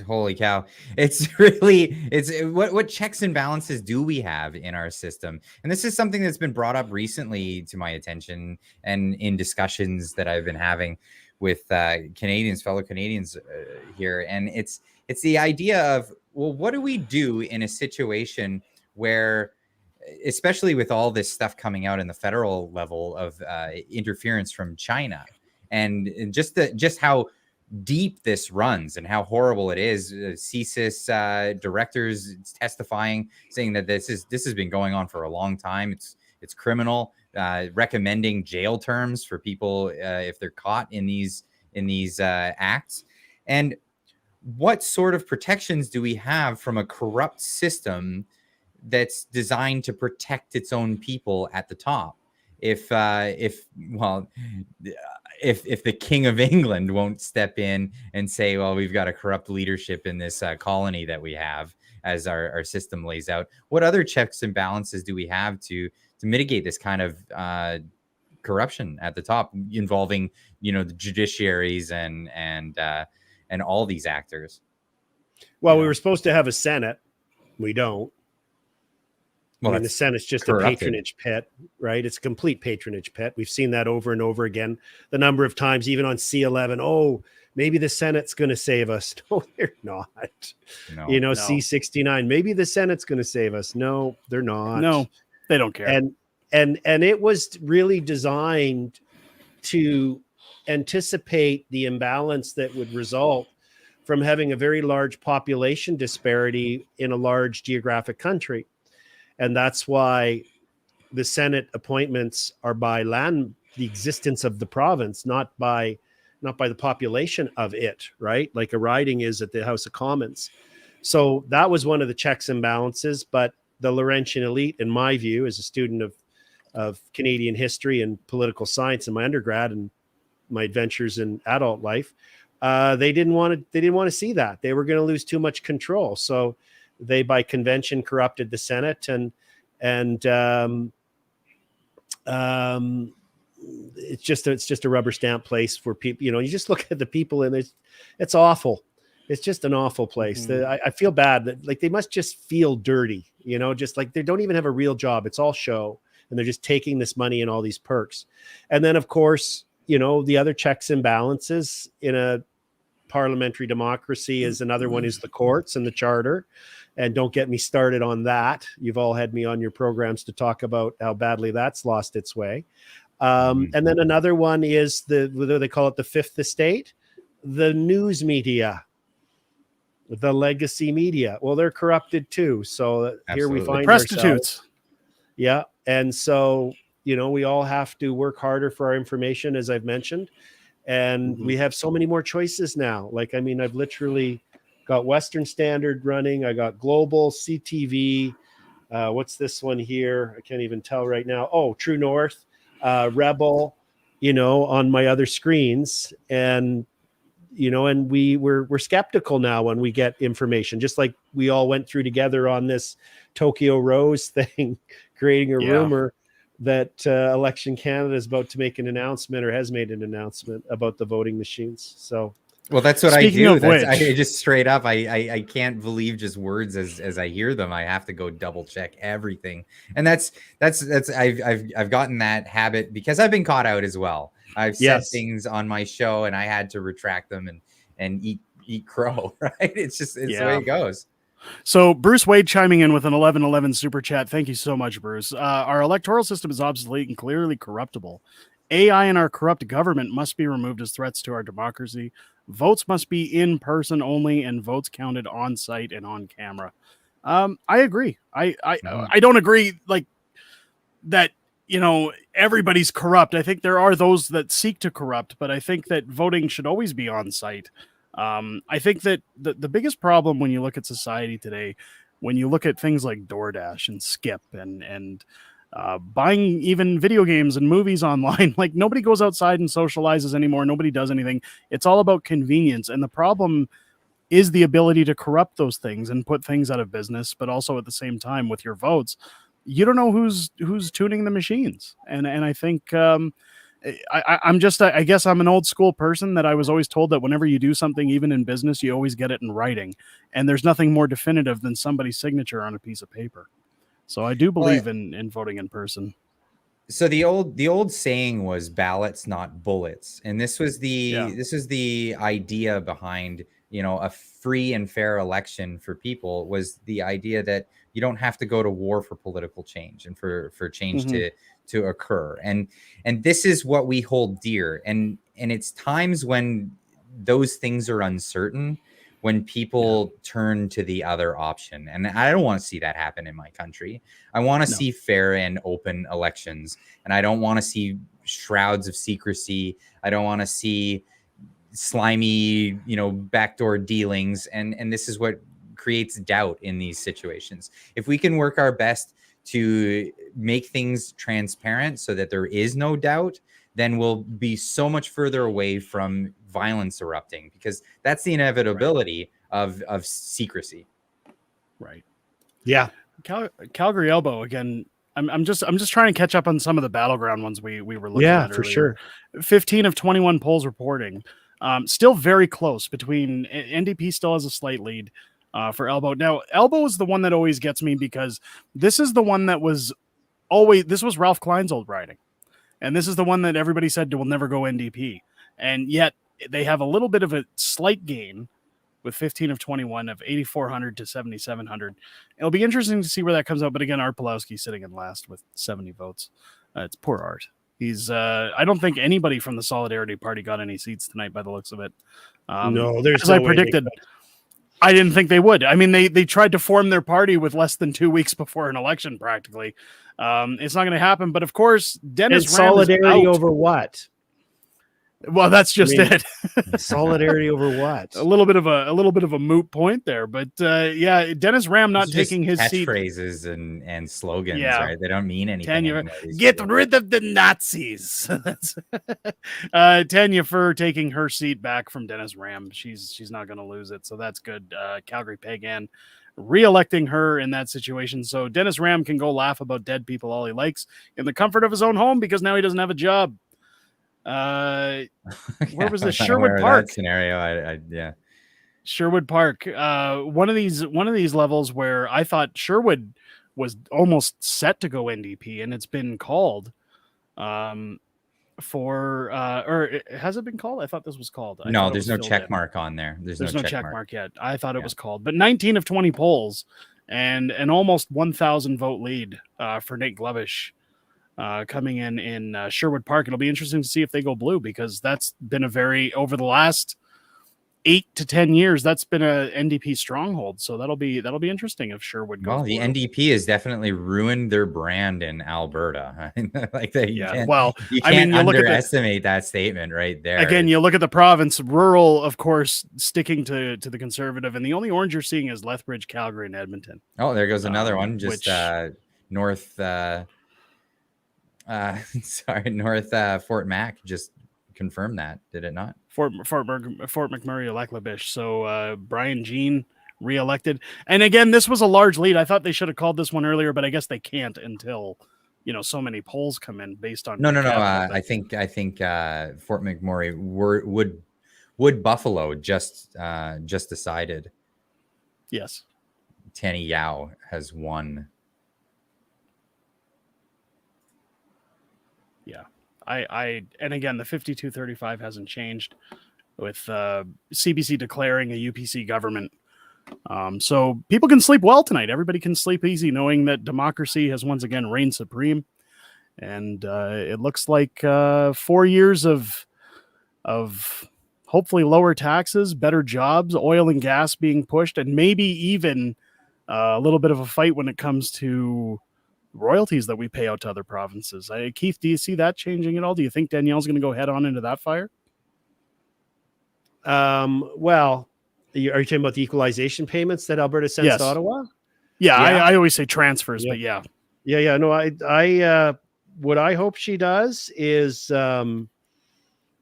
holy cow. It's really, it's what checks and balances do we have in our system? And this is something that's been brought up recently to my attention and in discussions that I've been having with fellow Canadians here. And it's the idea of, well, what do we do in a situation where, especially with all this stuff coming out in the federal level of interference from China, and just how deep this runs and how horrible it is. CSIS directors testifying, saying that this has been going on for a long time. It's criminal. Recommending jail terms for people if they're caught in these acts. And what sort of protections do we have from a corrupt system that's designed to protect its own people at the top? If the King of England won't step in and say, well, we've got a corrupt leadership in this colony that we have, as our system lays out, what other checks and balances do we have to mitigate this kind of corruption at the top, involving, the judiciaries and all these actors? Well, we were supposed to have a Senate. We don't. Well, the Senate's just corrupted. A patronage pit, right? It's a complete patronage pit. We've seen that over and over again. The number of times, even on C11, oh, maybe the Senate's going to save us. No, they're not. No. C69, maybe the Senate's going to save us. No, they're not. No, they don't care. And it was really designed to anticipate the imbalance that would result from having a very large population disparity in a large geographic country. And that's why the Senate appointments are by the existence of the province, not by the population of it, right? Like a riding is at the House of Commons. So that was one of the checks and balances. But the Laurentian elite, in my view, as a student of Canadian history and political science in my undergrad and my adventures in adult life, they didn't want to see that. They were going to lose too much control. So they, by convention, corrupted the Senate, and it's just a rubber stamp place for people. You just look at the people, and it's awful. It's just an awful place. I feel bad that they must just feel dirty. Just like they don't even have a real job. It's all show, and they're just taking this money and all these perks. And then, of course, the other checks and balances in a parliamentary democracy is another one is the courts and the charter. And don't get me started on that. You've all had me on your programs to talk about how badly that's lost its way. And then another one is whether they call it the fifth estate, the news media, the legacy media. Well, they're corrupted too. So Here we find prostitutes. Ourselves. Yeah. And so, we all have to work harder for our information, as I've mentioned. And we have so many more choices now. I've literally got Western Standard running. I got Global, CTV. What's this one here? I can't even tell right now. Oh, True North, Rebel, on my other screens. And, and we're skeptical now when we get information, just like we all went through together on this Tokyo Rose thing, creating a rumor that Election Canada is about to make an announcement, or has made an announcement about the voting machines. So, well, that's what Speaking I do. Which, I just straight up, I can't believe just words as I hear them. I have to go double check everything, and that's I've gotten that habit because I've been caught out as well. I've said things on my show, and I had to retract them and eat crow. Right? It's the way it goes. So Bruce Wade chiming in with an 1111 super chat. Thank you so much, Bruce. Our electoral system is obsolete and clearly corruptible. AI and our corrupt government must be removed as threats to our democracy. Votes must be in person only, and votes counted on site and on camera. I agree. I don't agree that everybody's corrupt. I think there are those that seek to corrupt, but I think that voting should always be on site. I think that the biggest problem when you look at society today, when you look at things like DoorDash and Skip and buying even video games and movies online, nobody goes outside and socializes anymore. Nobody does anything. It's all about convenience. And the problem is the ability to corrupt those things and put things out of business, but also at the same time with your votes, you don't know who's tuning the machines. And I think, I guess I'm an old school person that I was always told that whenever you do something, even in business, you always get it in writing. And there's nothing more definitive than somebody's signature on a piece of paper. So I do believe in voting in person. So the old saying was ballots, not bullets. And this was the idea behind, a free and fair election for people, was the idea that you don't have to go to war for political change and for change to occur. And this is what we hold dear. And it's times when those things are uncertain, when people turn to the other option. And I don't want to see that happen in my country. I want to see fair and open elections. And I don't want to see shrouds of secrecy. I don't want to see slimy, backdoor dealings. And this is what creates doubt in these situations. If we can work our best to make things transparent so that there is no doubt, then we'll be so much further away from violence erupting, because that's the inevitability of secrecy. Right. Yeah. Calgary elbow again. I'm just trying to catch up on some of the battleground ones we were looking at earlier. For sure. 15 of 21 polls reporting. Still very close between NDP still has a slight lead for Elbow. Now, Elbow is the one that always gets me, because this is the one that was this was Ralph Klein's old riding. And this is the one that everybody said will never go NDP. And yet they have a little bit of a slight gain with 15 of 21 of 8,400 to 7,700. It'll be interesting to see where that comes out. But again, Art Pawlowski sitting in last with 70 votes. It's poor Art. He's I don't think anybody from the Solidarity Party got any seats tonight by the looks of it. No, there's as no I way predicted. I didn't think they would. I mean, they tried to form their party with less than 2 weeks before an election, practically. It's not going to happen. But of course, Dennis and Ram solidarity is out. over what? Well, that's just it. Solidarity over what? A little bit of a moot point there, but Dennis Ram not It's just taking his seat. Catchphrases and slogans, right? They don't mean anything. Tanya, get rid of the Nazis. Tanya Fur taking her seat back from Dennis Ram. She's not going to lose it, so that's good. Calgary Pagan re-electing her in that situation, so Dennis Ram can go laugh about dead people all he likes in the comfort of his own home, because now he doesn't have a job. Where was the Sherwood Park scenario? Sherwood Park. One of these levels where I thought Sherwood was almost set to go NDP, and it's been called. Or has it been called? I thought this was called. No, there's no check mark on there. There's no check mark yet. I thought it was called. But 19 of 20 polls and an almost 1,000 vote lead for Nate Glovish. Coming in Sherwood Park. It'll be interesting to see if they go blue, because that's been over the last 8 to 10 years, that's been a NDP stronghold. So that'll be interesting if Sherwood goes. Well, the blue. NDP has definitely ruined their brand in Alberta. You can't underestimate that statement right there. Again, you look at the province, rural, of course, sticking to the Conservative, and the only orange you're seeing is Lethbridge, Calgary, and Edmonton. Oh, there goes another one, just north. North Fort Mac just confirmed that, did it not? Fort McMurray, Electlabish. So Brian Jean reelected, and again, this was a large lead. I thought they should have called this one earlier, but I guess they can't until so many polls come in based on. No. I think Fort McMurray Wood Buffalo just decided. Yes, Tanny Yao has won. Yeah, and again, the 52-35 hasn't changed with CBC declaring a UPC government. So people can sleep well tonight. Everybody can sleep easy knowing that democracy has once again reigned supreme. And it looks like 4 years of hopefully lower taxes, better jobs, oil and gas being pushed, and maybe even a little bit of a fight when it comes to royalties that we pay out to other provinces. Keith, do you see that changing at all? Do you think Danielle's going to go head on into that fire? Well, are you talking about the equalization payments that Alberta sends to Ottawa? Yeah. I always say transfers, but yeah. No, I what I hope she does is, I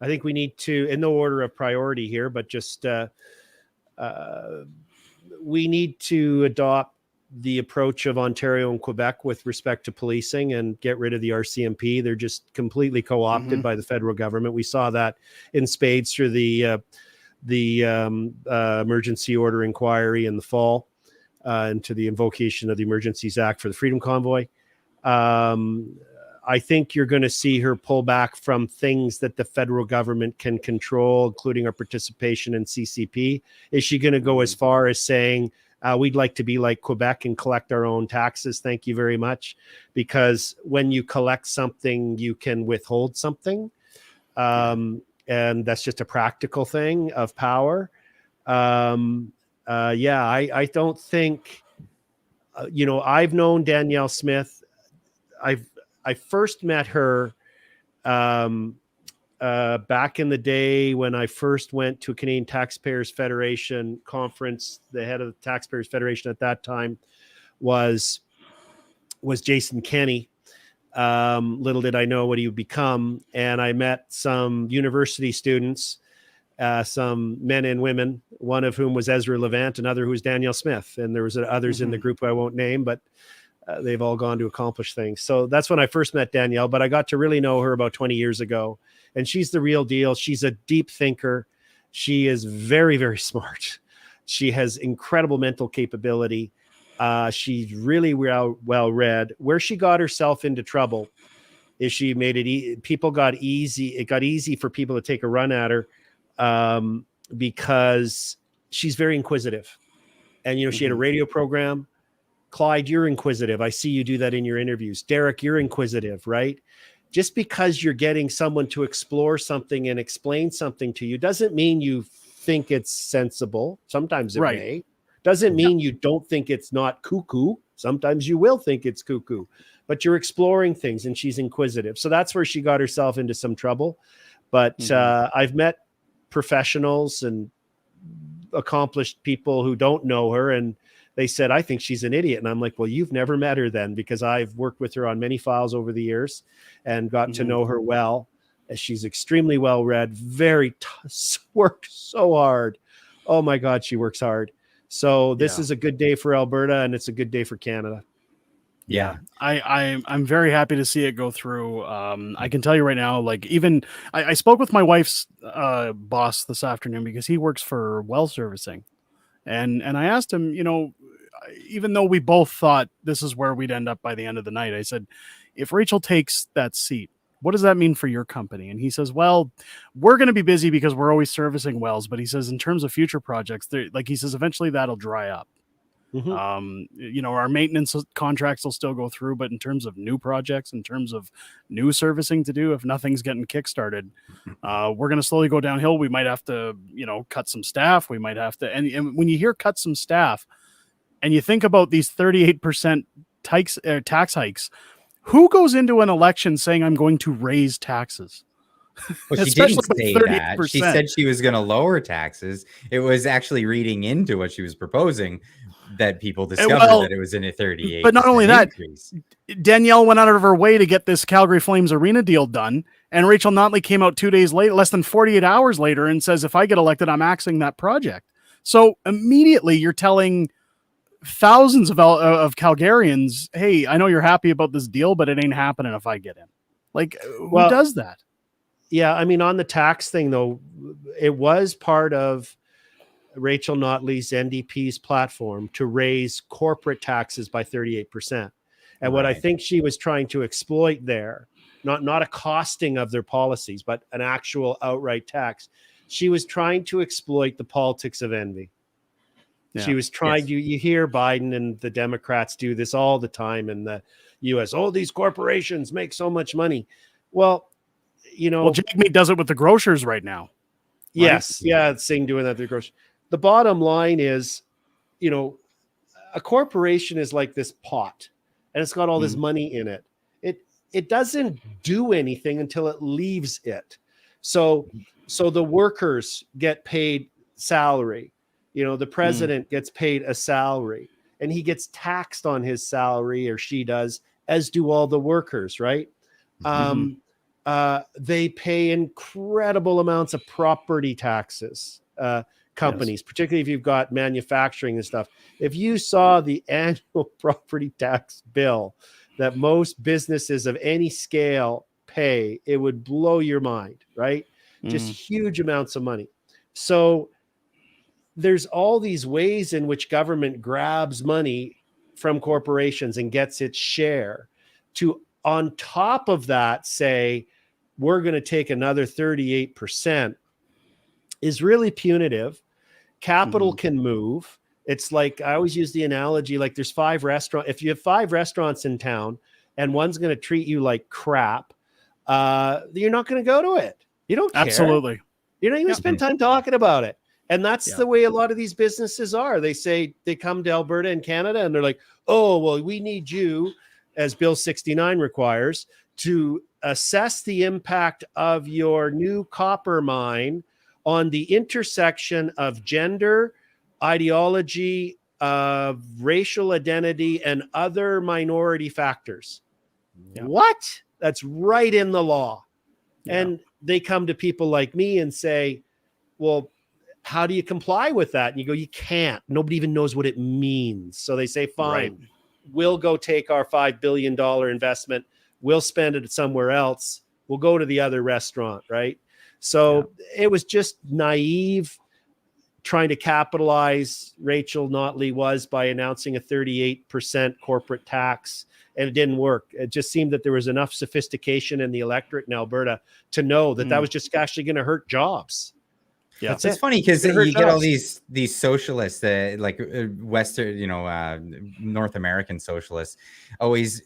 think we need to, in no order of priority here, but just we need to adopt the approach of Ontario and Quebec with respect to policing and get rid of the RCMP. They're just completely co-opted by the federal government. We saw that in spades through the emergency order inquiry in the fall, into the invocation of the Emergencies Act for the Freedom Convoy. I think you're going to see her pull back from things that the federal government can control, including our participation in CCP. Is she going to go as far as saying, we'd like to be like Quebec and collect our own taxes? Thank you very much. Because when you collect something, you can withhold something. And that's just a practical thing of power. I don't think, I've known Danielle Smith. I first met her back in the day when I first went to a Canadian Taxpayers Federation conference. The head of the Taxpayers Federation at that time was Jason Kenney. Little did I know what he would become. And I met some university students, some men and women, one of whom was Ezra Levant, another who was Danielle Smith. And there was others in the group who I won't name, but they've all gone to accomplish things. So that's when I first met Danielle, but I got to really know her about 20 years ago. And she's the real deal. She's a deep thinker. She is very, very smart. She has incredible mental capability. She's really well read. Where she got herself into trouble is she made it it got easy for people to take a run at her, because she's very inquisitive. And, she had a radio program. Clyde, you're inquisitive. I see you do that in your interviews. Derek, you're inquisitive, right? Just because you're getting someone to explore something and explain something to you doesn't mean you think it's sensible. Sometimes it may. Doesn't mean you don't think it's not cuckoo. Sometimes you will think it's cuckoo, but you're exploring things, and she's inquisitive. So that's where she got herself into some trouble. But I've met professionals and accomplished people who don't know her, and they said, I think she's an idiot. And I'm like, well, you've never met her then, because I've worked with her on many files over the years and got to know her well. She's extremely well read, worked so hard. Oh my God, she works hard. So this is a good day for Alberta, and it's a good day for Canada. Yeah, I'm very happy to see it go through. I can tell you right now, like, even I spoke with my wife's boss this afternoon, because he works for well servicing. And I asked him, even though we both thought this is where we'd end up by the end of the night, I said, if Rachel takes that seat, what does that mean for your company? And he says, well, we're going to be busy because we're always servicing wells. But he says, in terms of future projects, he says, eventually that'll dry up. Our maintenance contracts will still go through, but in terms of new projects, in terms of new servicing to do, if nothing's getting kickstarted, we're going to slowly go downhill. We might have to, cut some staff. We might have to, and when you hear cut some staff, and you think about these 38% tax hikes, who goes into an election saying I'm going to raise taxes? Well, she didn't say that. She said she was going to lower taxes. It was actually reading into what she was proposing that people discovered that it was in a 38%. But not only that, increase. Danielle went out of her way to get this Calgary Flames arena deal done. And Rachel Notley came out 2 days later, less than 48 hours later, and says, if I get elected, I'm axing that project. So immediately you're telling thousands of Calgarians, hey, I know you're happy about this deal, but it ain't happening if I get in. Like, who does that? Yeah, I mean, on the tax thing, though, it was part of Rachel Notley's NDP's platform to raise corporate taxes by 38%. And what I think she was trying to exploit there, not a costing of their policies, but an actual outright tax. She was trying to exploit the politics of envy. Yeah. She was trying to, you hear Biden and the Democrats do this all the time in the US. Oh, these corporations make so much money. Well, Jagmeet does it with the grocers right now. Right? Yes. Yeah. Singh doing that to the grocers. The bottom line is, a corporation is like this pot, and it's got all this money in it. It doesn't do anything until it leaves it. So the workers get paid salary. The president gets paid a salary, and he gets taxed on his salary, or she does, as do all the workers, right? They pay incredible amounts of property taxes. companies, particularly if you've got manufacturing and stuff. If you saw the annual property tax bill that most businesses of any scale pay, it would blow your mind, right? Just huge amounts of money. So there's all these ways in which government grabs money from corporations and gets its share to, on top of that, say, we're going to take another 38% is really punitive. Capital can move. It's like, I always use the analogy, like there's 5 restaurants. If you have 5 restaurants in town and one's going to treat you like crap, you're not going to go to it. You don't care. Absolutely. You're not even spend time talking about it. And that's the way a lot of these businesses are. They say they come to Alberta and Canada and they're like, oh, well, we need you, as Bill 69 requires, to assess the impact of your new copper mine on the intersection of gender, ideology, racial identity, and other minority factors. What? That's right in the law. And they come to people like me and say, well, how do you comply with that? And you go, you can't. Nobody even knows what it means. So they say, fine, we'll go take our $5 billion investment. We'll spend it somewhere else. We'll go to the other restaurant, right? So it was just naive trying to capitalize. Rachel Notley was by announcing a 38% corporate tax, and it didn't work. It just seemed that there was enough sophistication in the electorate in Alberta to know that that was just actually going to hurt jobs. Yeah, it's funny because you get all these socialists, like Western, North American socialists, always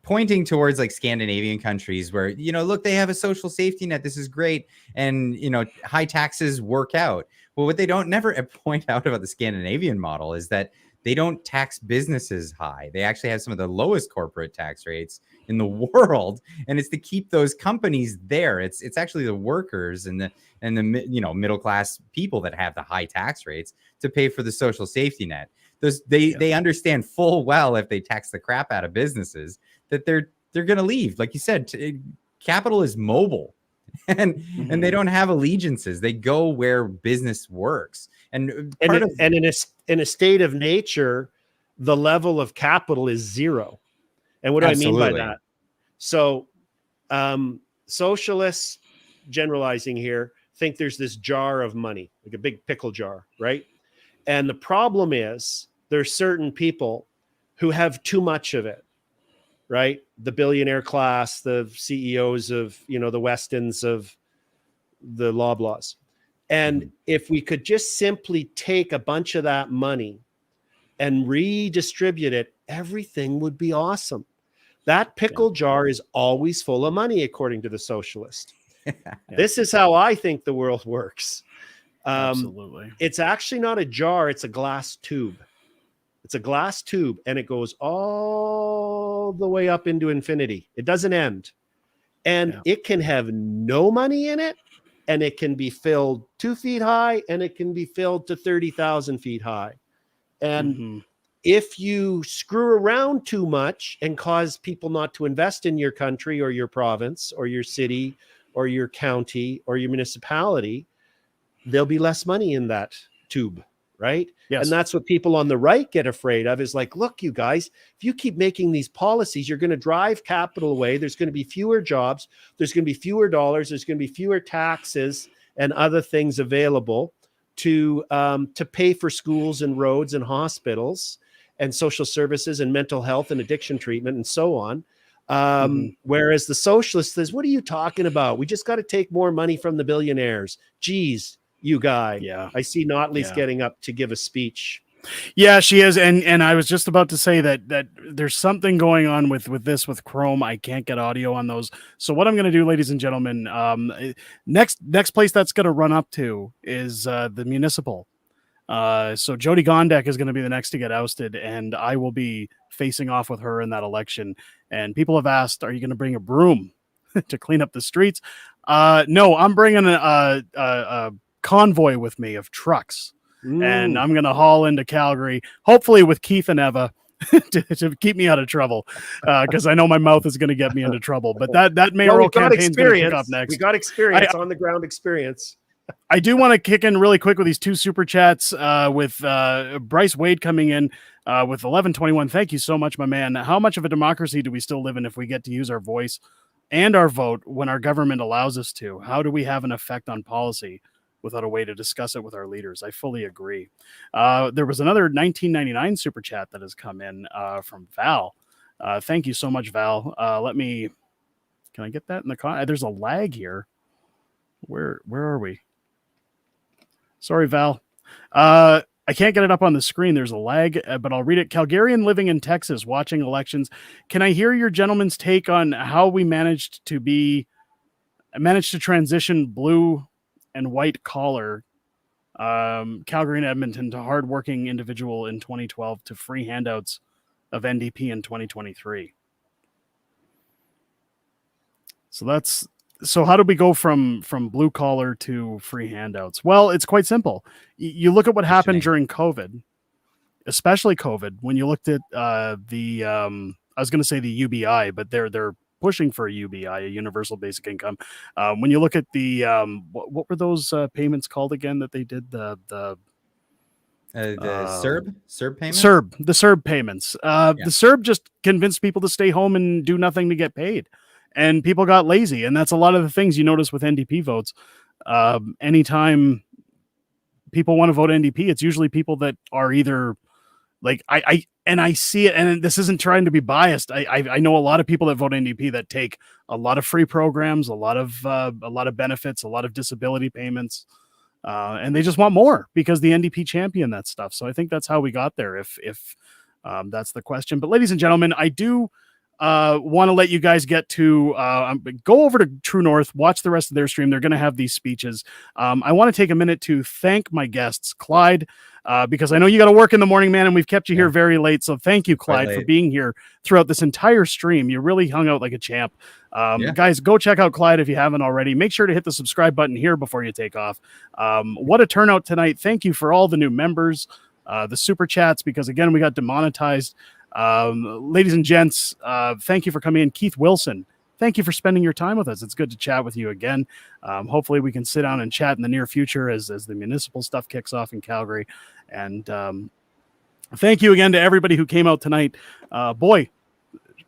pointing towards like Scandinavian countries where, look, they have a social safety net. This is great. And, high taxes work out. Well, what they don't never point out about the Scandinavian model is that they don't tax businesses high. They actually have some of the lowest corporate tax rates in the world. And it's to keep those companies there. It's actually the workers and the middle class people that have the high tax rates to pay for the social safety net. They understand full well, if they tax the crap out of businesses, that they're going to leave. Like you said, capital is mobile, and they don't have allegiances. They go where business works. And in a state of nature, the level of capital is zero. And what do I mean by that? So socialists, generalizing here, think there's this jar of money, like a big pickle jar, right? And the problem is there's certain people who have too much of it, right? The billionaire class, the CEOs of, the Westons of the Loblaws. And if we could just simply take a bunch of that money and redistribute it, everything would be awesome. That pickle jar is always full of money, according to the socialist. This is how I think the world works. Absolutely. It's actually not a jar. It's a glass tube. It's a glass tube, and it goes all the way up into infinity. It doesn't end. And it can have no money in it, and it can be filled 2 feet high, and it can be filled to 30,000 feet high. And if you screw around too much and cause people not to invest in your country or your province or your city or your county or your municipality, there'll be less money in that tube, right? Yes. And that's what people on the right get afraid of, is like, look, you guys, if you keep making these policies, you're going to drive capital away. There's going to be fewer jobs. There's going to be fewer dollars. There's going to be fewer taxes and other things available to pay for schools and roads and hospitals and social services and mental health and addiction treatment and so on. Whereas the socialist says, what are you talking about? We just got to take more money from the billionaires. Geez, you guy. Yeah. I see Notley's getting up to give a speech. Yeah, she is. And I was just about to say that there's something going on with Chrome. I can't get audio on those. So what I'm going to do, ladies and gentlemen, next place that's going to run up to is the municipal. So Jody Gondek is going to be the next to get ousted, and I will be facing off with her in that election. And people have asked, are you going to bring a broom to clean up the streets? No, I'm bringing a convoy with me of trucks. And I'm going to haul into Calgary, hopefully with Keith and Eva to keep me out of trouble, because I know my mouth is going to get me into trouble. But that mayoral campaign is going to kick off next. We got experience, on the ground experience. I do want to kick in really quick with these 2 super chats with Bryce Wade coming in with 1121. Thank you so much, my man. How much of a democracy do we still live in if we get to use our voice and our vote when our government allows us to? How do we have an effect on policy without a way to discuss it with our leaders? I fully agree. There was another 1999 super chat that has come in from Val. Thank you so much, Val. Can I get that in the there's a lag here. Where are we? Sorry, Val. I can't get it up on the screen. There's a lag, but I'll read it. Calgarian living in Texas, watching elections. Can I hear your gentleman's take on how we managed to transition blue and white collar Calgary and Edmonton to hardworking individual in 2012 to free handouts of NDP in 2023? So how do we go from blue collar to free handouts? Well, it's quite simple. You look at what happened during COVID, especially COVID, when you looked at I was going to say the UBI, but they're pushing for a UBI, a universal basic income. When you look at the what were those payments called again that they did the CERB payments? The CERB payments. The CERB just convinced people to stay home and do nothing to get paid. And people got lazy. And that's a lot of the things you notice with NDP votes. Anytime people want to vote NDP, it's usually people that are either like, I see it, and this isn't trying to be biased. I know a lot of people that vote NDP that take a lot of free programs, a lot of benefits, a lot of disability payments, and they just want more because the NDP champion that stuff. So I think that's how we got there. If that's the question. But ladies and gentlemen, I do want to let you guys get to go over to True North, watch the rest of their stream. They're going to have these speeches. I want to take a minute to thank my guests, Clyde, because I know you got to work in the morning, man, and we've kept you here very late. So thank you, Clyde, for being here throughout this entire stream. You really hung out like a champ. Guys, go check out Clyde if you haven't already. Make sure to hit the subscribe button here before you take off. What a turnout tonight. Thank you for all the new members, the super chats, because again, we got demonetized. Ladies and gents, thank you for coming in. Keith Wilson, thank you for spending your time with us. It's good to chat with you again. Hopefully we can sit down and chat in the near future as the municipal stuff kicks off in Calgary. And thank you again to everybody who came out tonight. Boy,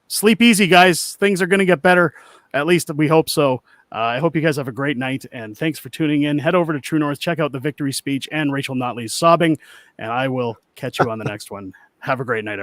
sleep easy, guys. Things are going to get better. At least we hope so. I hope you guys have a great night, and thanks for tuning in. Head over to True North, check out the victory speech and Rachel Notley's sobbing, and I will catch you on the next one. Have a great night, everyone.